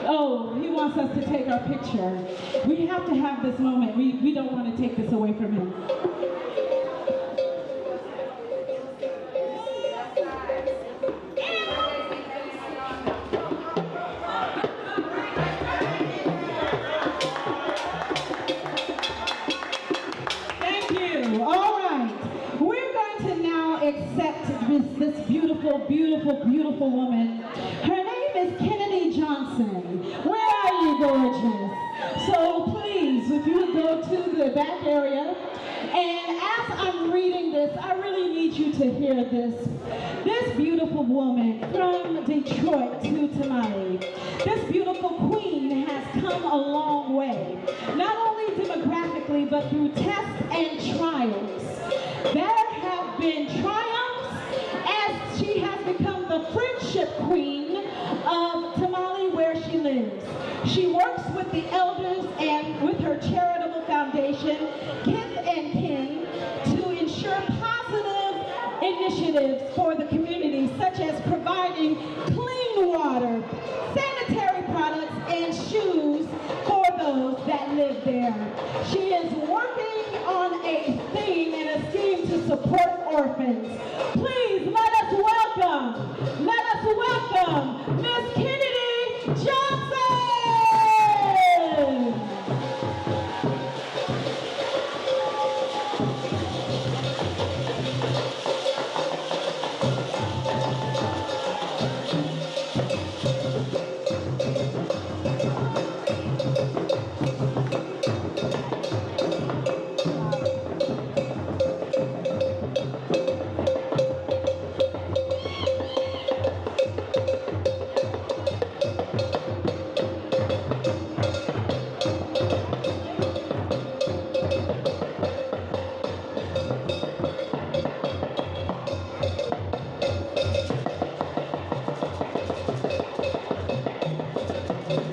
Oh, he wants us to take our picture. We have to have this moment. We don't want to take this away from him. Thank you. All right. We're going to now accept this beautiful, beautiful, beautiful woman. Her name is Kennedy Johnson. Where are you, gorgeous? So please, if you would go to the back area, and as I'm reading this, I really need you to hear this. This beautiful woman from Detroit to Tamale, this beautiful queen has come a long way, not only demographically, but through tests and trials. There have been triumphs as she has become the friendship queen of Tamale where she lives. She works with the elders and with her charitable foundation, Kith and Kin, to ensure positive initiatives for the community, such as providing clean water, sanitary products, and shoes for those that live there. She is working on a theme and a scheme to support orphans. Please let us welcome Miss Kennedy Johnson!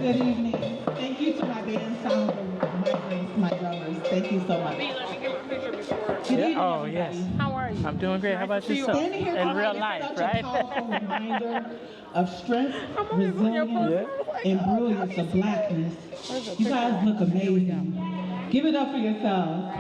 Good evening. Thank you to my band, Sound of My Grace, my drummers. Thank you so much. Good evening, Oh, yes. How are you? I'm doing great. How about yourself? Standing here In tonight real is life, such right? a powerful reminder of strength, resilience, and brilliance of blackness. You guys look amazing. Give it up for yourselves.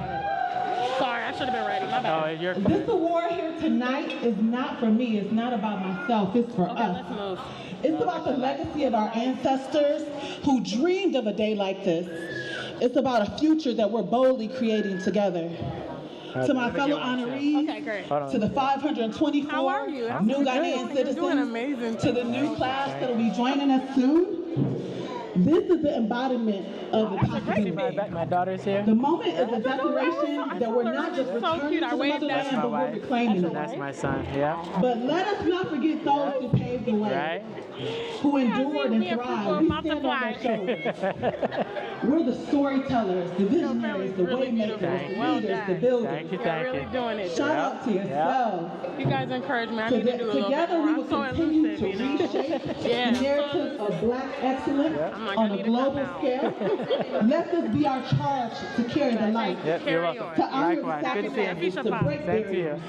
Sorry, I should have been ready. My bad. Oh, you're This award here tonight is not for me. It's not about myself. It's for us. Let's move. It's about the legacy of our ancestors who dreamed of a day like this. It's about a future that we're boldly creating together. To my fellow honorees, Okay, great. to the 524 How are you? I'm new doing Ghanaian good. You're doing citizens, amazing. to the new class that will be joining us soon. This is the embodiment of the possibility. My daughter's here. The moment is a declaration that we're not just So returning cute. I to the waved motherland, at my but we're wife. reclaiming it. That's my son, yeah. But let us not forget those who paved the way, Right? who endured and thrived. We stand on their shoulders. We're the storytellers, the visionaries, the waymakers, the leaders, the builders. Thank you, You're thank really you. doing it. Shout out to yourselves. You guys encourage me. I need to do a little bit Together more. we I'm will so continue elusive, to you know. reshape Yeah, the narrative of Black excellence I'm like, I on need a to come global out. scale. Let this be our charge to carry the light, Yep, you're welcome. to honor the Likewise. Good seeing you. sacrifices, to break Thank you. barriers.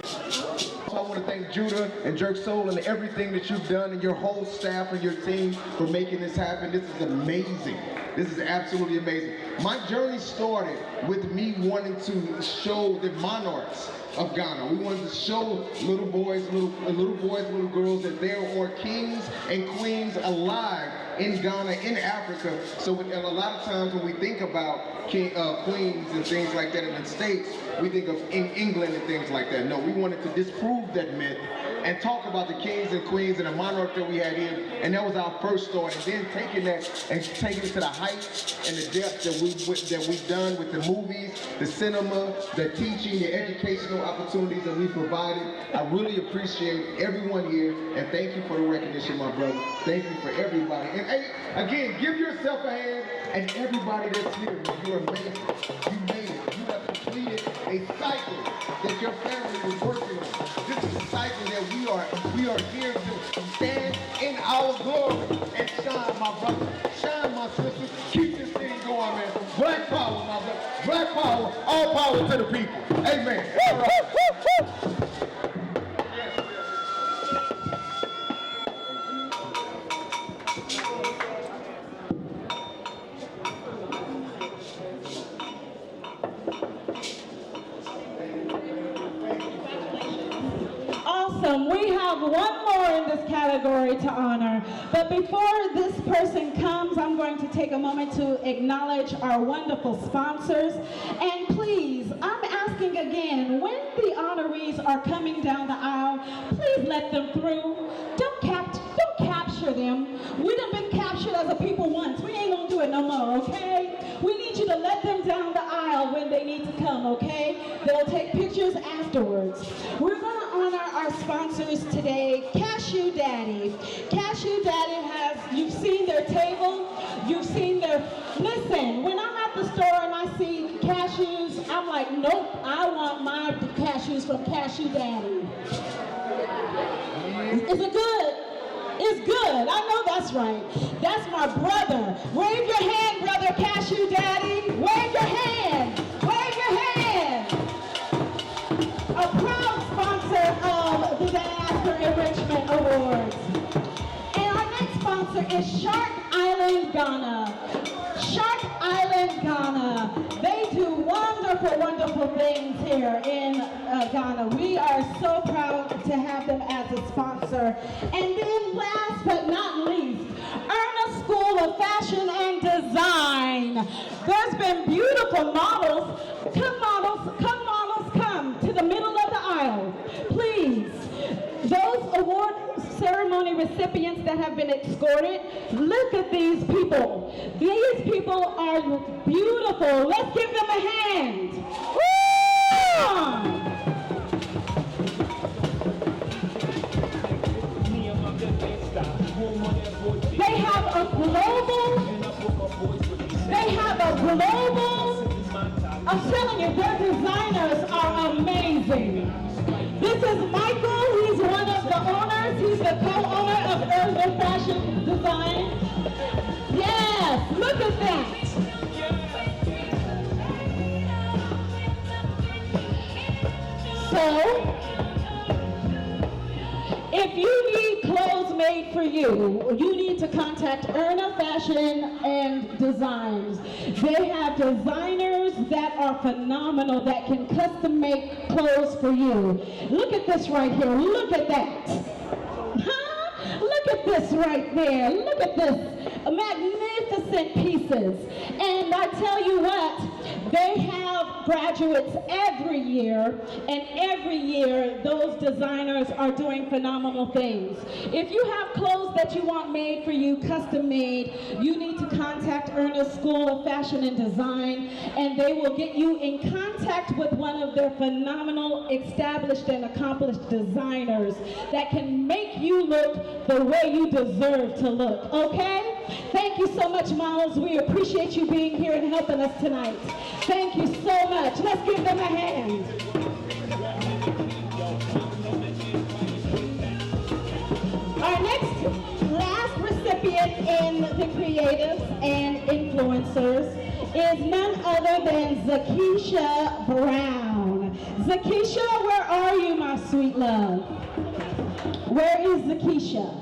So I want to thank Judah and Jerk Soul and everything that you've done and your whole staff and your team for making this happen. This is amazing. This is absolutely amazing. My journey started with me wanting to show the monarchs of Ghana. We wanted to show little boys, little girls that there are kings and queens alive in Ghana, in Africa. So a lot of times when we think about queens and things like that in the States, we think of England and things like that. No, we wanted to disprove that myth and talk about the kings and queens and the monarch that we had here, and that was our first story. And then taking that and taking it to the heights and the depth that we've done with the movies, the cinema, the teaching, the educational opportunities that we provided. I really appreciate everyone here, and thank you for the recognition, my brother. Thank you for everybody. And hey, again, give yourself a hand, and everybody that's here, you're amazing. You made it. You have completed a cycle that your family was working on. This is a cycle that we are here to stand in our glory and shine, my brother. Shine, my sister. Keep this thing going, man. Black power, my brother. Black power. All power to the people. Amen. All right. Awesome. We have one more in this category to honor. But before this person comes, I'm going to take a moment to acknowledge our wonderful sponsors. And please, I'm asking again, when the honorees are coming down the aisle, please let them through. Don't capture them. We done been captured as a people once. We ain't gonna do it no more, okay? We need you to let them down the aisle when they need to come, okay? They'll take pictures afterwards. We're gonna honor our sponsors today, Cashew Daddy. Cashew Daddy you've seen their table, you've seen listen, when I'm at the store and I see cashews, I'm like, nope, I want my cashews from Cashew Daddy. Is it good? It's good. I know that's right. That's my brother. Wave your hand, brother Cashew Daddy. Wave your hand. Wave your hand. A proud sponsor of the Diaspora Enrichment Awards. And our next sponsor is Shark Island Ghana. Shark Island Ghana. They do wonderful, wonderful things here in Ghana. We are so proud to have them as a sponsor. And then last but not least, Ernest School of Fashion and Design. There's been beautiful models. Come to the middle of the aisle, please. Those award ceremony recipients that have been escorted, look at these people. These people are beautiful. Let's give them a hand. Woo! They have a global, I'm telling you, their designers are amazing. This is Michael, he's one of the owners, he's the co-owner of Urban Fashion Design. Yes, look at that. So, if you need clothes made for you, you need to contact Erna Fashion and Designs. They have designers that are phenomenal that can custom make clothes for you. Look at this right here. Look at that. Huh? Look at this right there. Look at this. Magnificent pieces. And I tell you what, they have graduates every year, and every year those designers are doing phenomenal things. If you have clothes that you want made for you, custom made, you need to contact Ernest School of Fashion and Design, and they will get you in contact with one of their phenomenal, established and accomplished designers that can make you look the way you deserve to look, okay? Thank you so much, models. We appreciate you being here and helping us tonight. Thank you so much. Let's give them a hand. Our last recipient in the creatives and influencers is none other than Zakisha Brown. Zakisha, where are you, my sweet love? Where is Zakisha?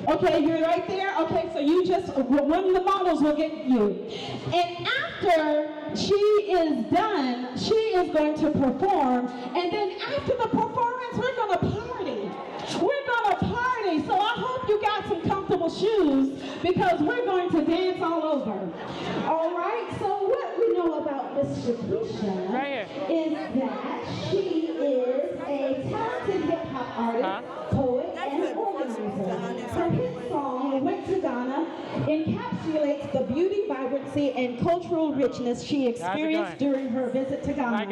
Okay, you're right there? Okay, so you just, one of the models will get you. And after she is done, she is going to perform. And then after the performance, we're going to party. We're going to party. So I hope you got some comfortable shoes because we're going to dance all over. All right, so what we know about Miss Shakisha is that she is a talented hip-hop artist, poet, and organizer. Her hit song, Went to Ghana, encapsulates the beauty, vibrancy, and cultural richness she experienced during her visit to Ghana.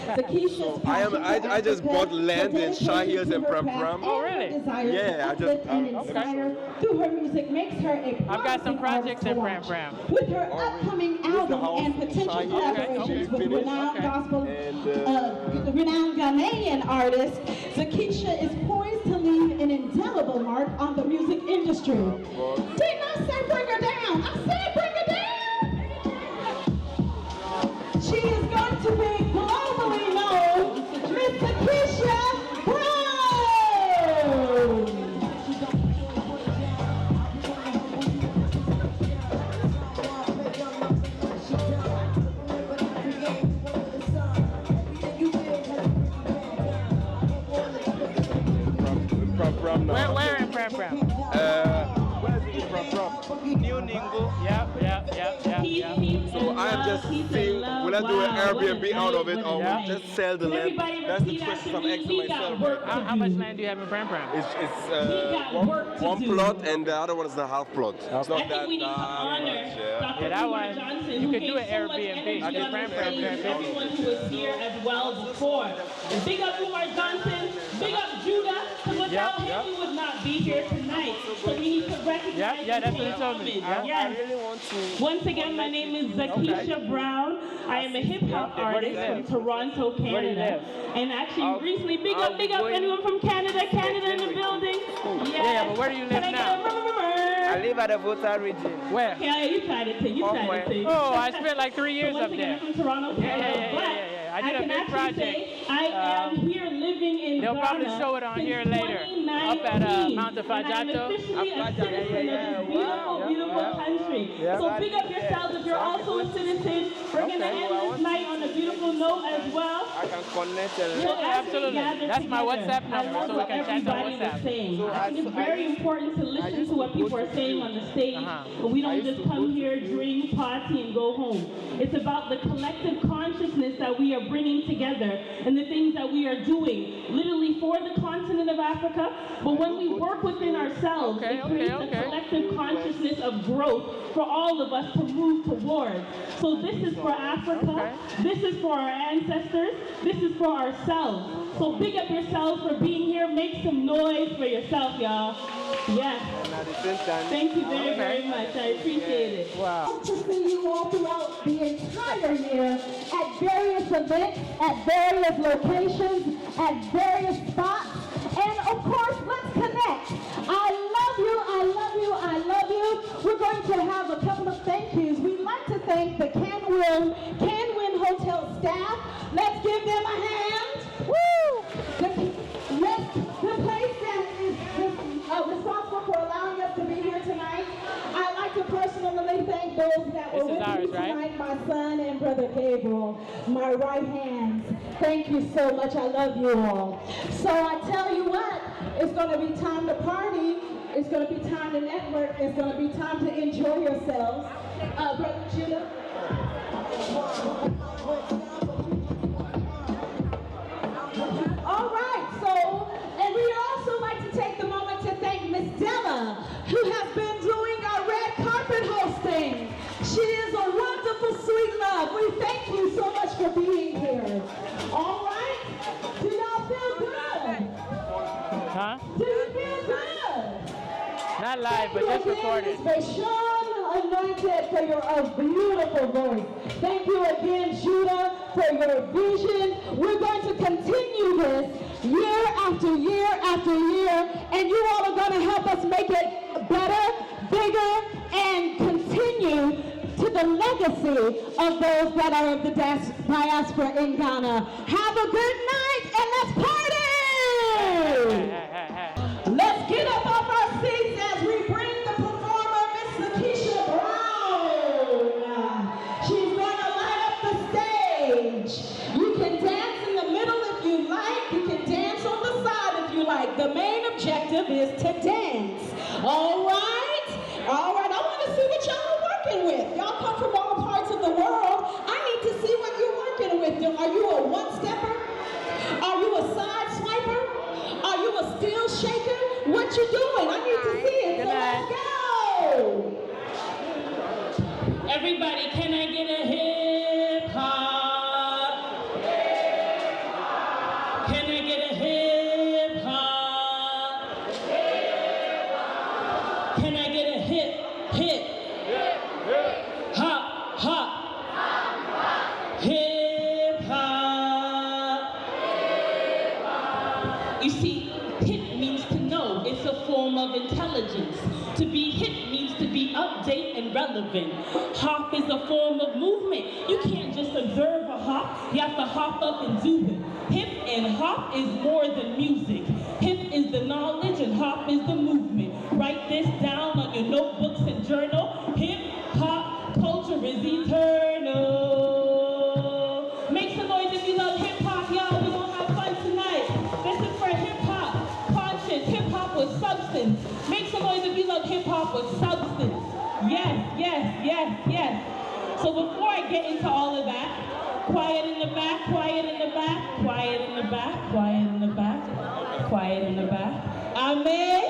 Shakisha's I just bought land in Shah Hills and Pram Pram. Oh, really? Yeah, I just. Inspire through her music makes her a I've got some projects in Pram Pram. with her upcoming album and potential collaborations with renowned gospel, renowned Ghanaian artist, Shakisha is poised to leave an indelible mark on the music industry. Didn't I say bring her down? I said bring her down. She is going to be globally known, Miss Shakisha Brown. Where in Pram Pram? Where is it from? New Ningo. Yep. So I'm just saying, will I do an Airbnb out of it or will I just sell the land? That's the twist I'm asking myself. How much land do you have in Pram Pram? It's one plot and the other one is a half plot. It's not that Yeah, that one, you could do an Airbnb. Pram Pram Everyone who was here as well before. Big up Umar Johnson, big up Judah, because without him we would not be here tonight. So we need to recognize that's what he told me. Yes. Once again, my name is Shakisha Brown. I am a hip-hop artist from Toronto, Canada. And actually recently, big up anyone from Canada in the building. Yeah, but where do you live now? I live at the Volta region. Where? Yeah, you tried it too. Oh, I spent like 3 years up there. From Toronto, Canada. I did a big project. I am here living in They'll Ghana. probably show it on here later. Up at Mount Fajato. Beautiful country. So big up yourselves if you're also a citizen. We're going to end this night on a beautiful note as well. I can connect. Absolutely. That's my WhatsApp number, so we can chat on WhatsApp. I think it's very important to listen to what people are saying on the stage, but we don't just come here, drink, party, and go home. It's about the collective consciousness that we are bringing together and the things that we are doing, literally for the continent of Africa. But when we work within ourselves, it creates a collective consciousness of growth for all of us to move towards. So this is for Africa, this is for our ancestors, this is for ourselves. So big up yourselves for being here. Make some noise for yourself, y'all. Yes. Thank you very, very much. I appreciate it. Wow. To see you all throughout the entire year at various events, at various locations, at various spots. And of course, let's connect. I love you, I love you, I love you. We're going to have a couple of thank yous. We'd like to thank the Canwin Hotel staff. Let's give them a hand. Woo! The place that is responsible for allowing us to be here tonight. I'd like to personally thank those that were with me tonight, my son and brother Gabriel, my right hands. Thank you so much. I love you all. So I tell you what, it's going to be time to party. It's going to be time to network. It's going to be time to enjoy yourselves. Brother Judah. All right, so, and we'd also like to take the moment to thank Miss Della, who has been doing our red carpet hosting. She is a wonderful, sweet love. We thank you so much for being here. All right, do y'all feel good? Huh? Do you feel good? Not live, but just recorded. Sean Anointed for your beautiful voice. Thank you again, Judah, for your vision. We're going to continue this year after year after year, and you all are going to help us make it better, bigger, and continue to the legacy of those that are of the diaspora in Ghana. Have a good night, and let's party! Let's get up off our seats as we bring the performer, Miss Shakisha Brown. She's going to light up the stage. You can dance in the middle if you like. You can dance on the side if you like. The main objective is to dance. All right? what you're doing. I need to see it. So let's go. Everybody, can I get a hip hop? Can I get a hip hop? Can I get a hip hop hop? Hip hop. You see, hip means to know. It's a form of intelligence. To be hip means to be update and relevant. Hop is a form of movement. You can't just observe a hop. You have to hop up and do it. Hip and hop is more than music. Hip is the knowledge and hop is the movement. Write this down on your notebooks and journal. Hip hop culture is eternal. Make some noise if you love hip hop, y'all. We're gonna have fun tonight. This is for hip hop conscience, hip hop with substance. Make some noise if you love hip hop with substance. Yes, yes, yes, yes. So before I get into all of that, quiet in the back, quiet in the back, quiet in the back, quiet in the back, quiet in the back. Amen.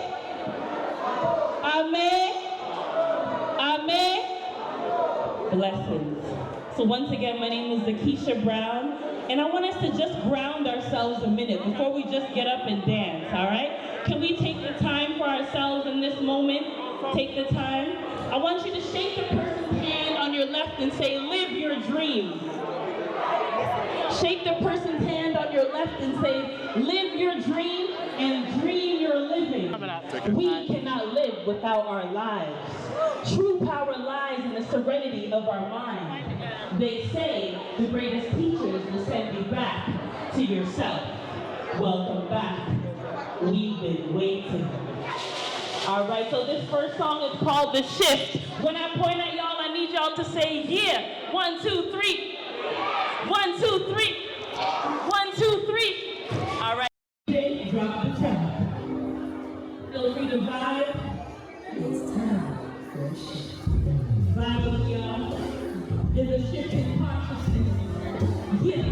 Amen. Amen. Blessings. So once again, my name is Zakisha Brown, and I want us to just ground ourselves a minute before we just get up and dance, all right? Can we take the time for ourselves in this moment? Take the time. I want you to shake the person's hand on your left and say, live your dream. Shake the person's hand on your left and say, live your dream and dream your living. We cannot live without our lives. True power lies in the serenity of our mind. They say the greatest teachers will send you back to yourself. Welcome back. We've been waiting. All right, so this first song is called The Shift. When I point at y'all, I need y'all to say, yeah. 1, 2, 3. 1, 2, 3. 1, 2, 3. All right. Drop the track. Feel free to vibe. It's time for a shift. Vibe with y'all. There's a shift in consciousness. Yeah.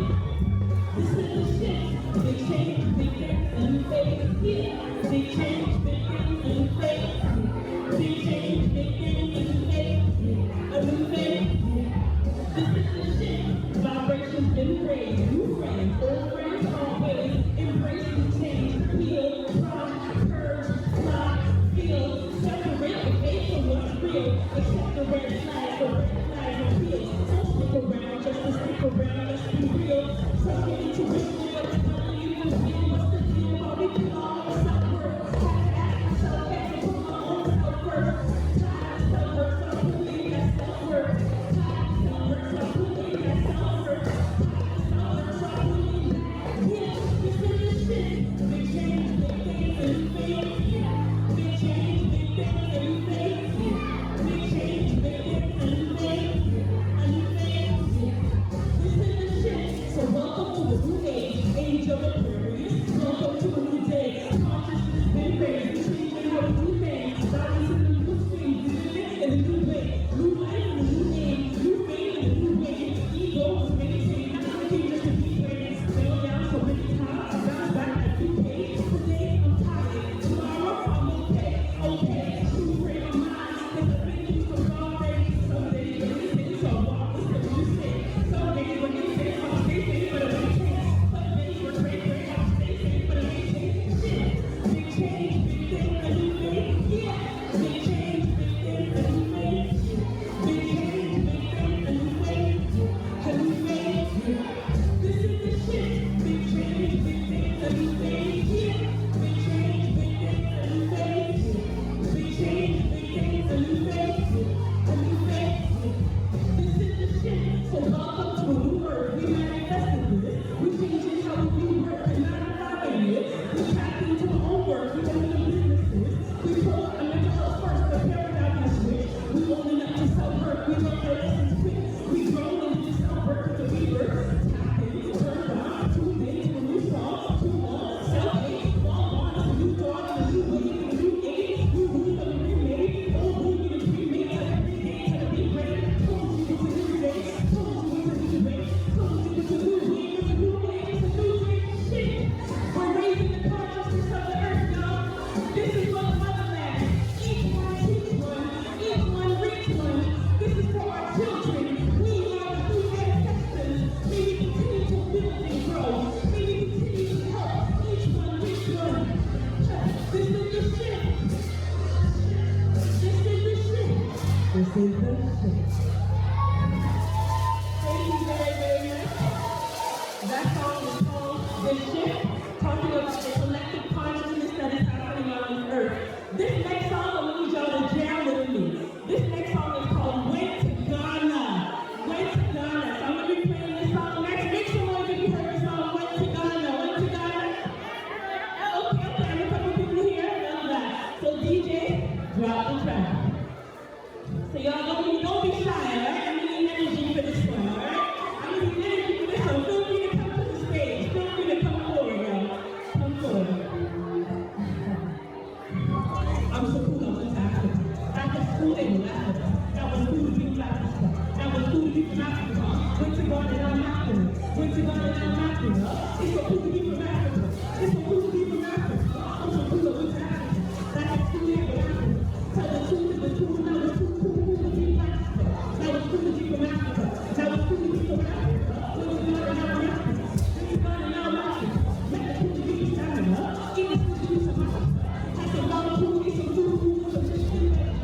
This is the shift. They change, they dance, and fade. Yeah. They change, they dance, and fade. They change, they dance, and fade. A new fade. This is the shift. Vibrations been raised. New friends, old friends, always. Embrace the change. Heal, pride, curve, fly, feel. Separate the fake from what's real. Accept the red flag, the red flag reveals. Don't stick around just to stick around. Let's be real. Thank you very, very much. That song is called The Shift, talking about the collective consciousness that is happening on this earth. This next song, I'm going to need y'all to jam with me. This next song is called Went to Ghana. Went to Ghana. So I'm going to be playing this song next. Make some noise if you heard the song Went to Ghana. Went to Ghana. Okay, I have a couple people here. Love that. So DJ, drop the track. So y'all don't be shy, alright? I'm gonna need energy for this one, alright? I'm gonna need energy for this one. Feel free to come to the stage. Feel free to come forward, y'all. Come forward. I'm so cool on this Africa. After school, they will laugh at us. That was cool to be from Africa. That was cool to be from Africa. Went to God and I'm Africa. Went to God and I'm Africa. It's so cool to be from Africa. It's so cool to be from Africa. I'm so cool to be from Africa. That was cool to be from Africa. Tell the truth is the truth. Now it's too cool to be from Africa. That was cool to be from Africa. That was cool to be from Africa. Went to God and I'm Africa. Went to God and I'm Africa. That was cool to be from Africa. It is cool to be from Africa. Had some long food, eat some food, some fish, some time.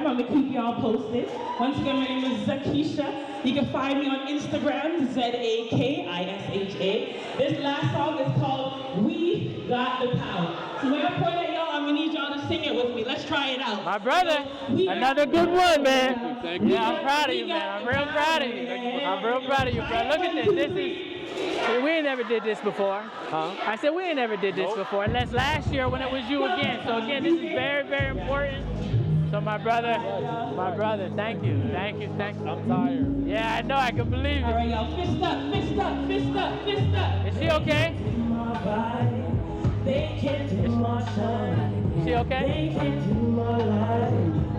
I'm gonna keep y'all posted. Once again, my name is Zakisha. You can find me on Instagram, ZAKISHA. This last song is called We Got the Power. So when I point at y'all, I'm gonna need y'all to sing it with me. Let's try it out. My brother, another good one, man. Yeah, I'm proud of you, man. I'm real proud of you. I'm real proud of you, bro. Look at this. This is, we ain't never did this before. Huh? I said we ain't never did this before, unless last year when it was you again. So again, this is very, very important. So my brother, thank you. I'm tired. Yeah, I know, I can believe it. All right, y'all, fist up, fist up, fist up, fist up. Is she okay? They can't do my shine. Is she okay? They can't do my life.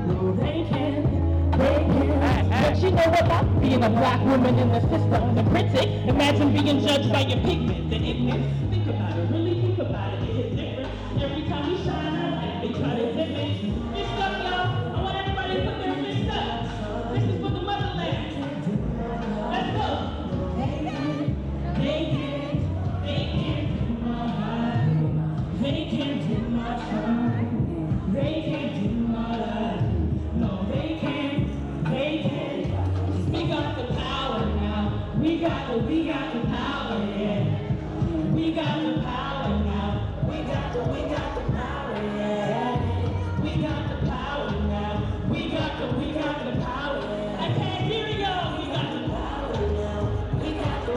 No, they can't. But you know what? That's being a black woman in the system, the critic. Imagine being judged by your pigment, the ignorant. Think about it, really think about it. It's different. Every time we shine out, they try to dip it. Fist up, y'all. I want everybody to put their fist up. This is for the motherland. Let's go. They can't do my life. They can't do my shine. They can't do my life. No, they can't. They can't. We got the power now. We got the power, yeah. We got the power now. We got the power, yeah. We got the power now. We got the power. I can't hear y'all. We got the power now. We got the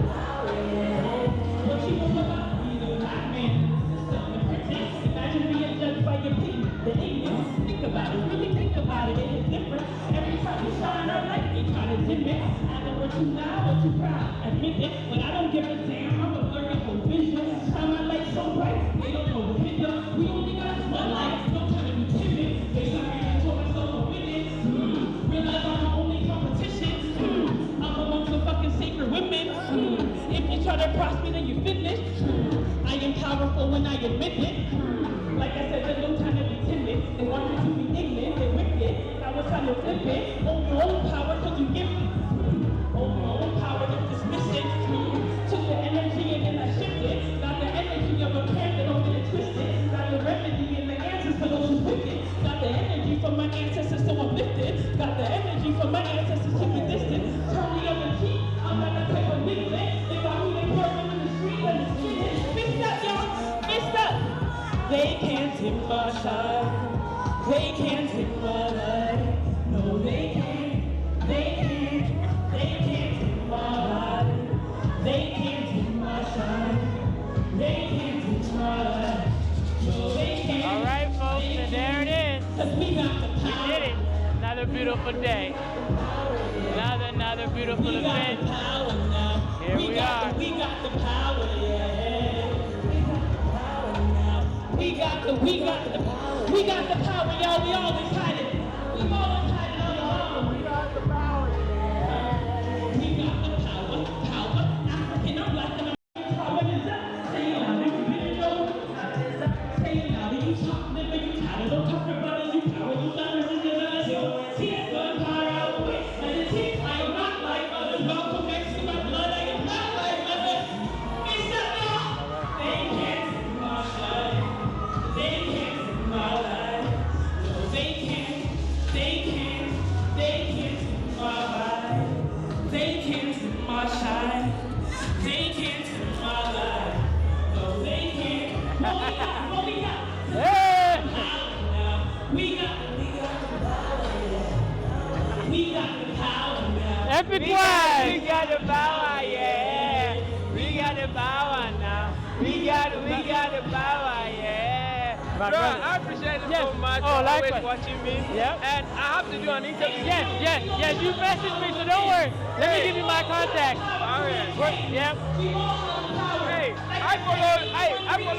power, yeah. What you know about being a black man in the system and pretend? Imagine being judged by your people, the ignorance. Think about it, really think about it. It is different. Every time you shine our light, they try to dim it. I know we're too loud or too proud. Admit it, but I don't give a damn. I'm a blurry for vision. Shine my light so bright, they don't know what hit them. We only got this one light. Don't try to be timid. They start getting told myself I'm winning. Realize I'm the only competition. I'm amongst the fucking sacred women. If you try to cross me, then you're finished. I am powerful when I admit it. Like I said, there's no time to be timid. They want you to be ignorant, they're wicked. I was trying to flip it. Hold your own power, cause you give it. Hold your own power, just dismiss it. Took the energy and then I shift it. Got the energy of a parent, don't get it twisted. Got the remedy and the answers for those who's wicked. Got the energy from my ancestors, so I'm lifted. Got the energy from my ancestors, keep it distant. Turn the other cheek, I'm not gonna take a nigga. They got me, they pour them in the street, and it's street. Mixed up, y'all, mixed up. They can't dim my shine. They can't dim my light. No, they can't. They can't. They can't dim my light. They can't dim my shine. They can't dim my light. No, they can't. All right, folks, and there it is. We did it. Another beautiful day. Another beautiful event. Here we are. We got the power, yeah. We got the power, y'all. We always had it. We've always had it all along. We got the power, yeah. We got the power. African, I'm black, and I'm power is up. Say it loud, you really know. Say it loud, you talk, never you tired. Don't talk about it, you power, you not original. Tears going far out away. And the tears, I am not like others. Welcome back to my blood, I am not like others. It's not y'all. They can't see my shine. They can't see my light. No, they can't. They can't. They can't see my light. They can't see my shine. They can't see my light. No, they can't. What we got? Hey! We got the power, yeah. We got the power now. Epic We got the power, yeah. We got the power now. We got the power, yeah. My Bro, brother. I appreciate it Yes. so much Oh, for always likewise. watching me. Yep. And I have to do an interview. Yes, you messaged me, so don't worry. Let me give you my contact. All right. Yep. Hey, I follow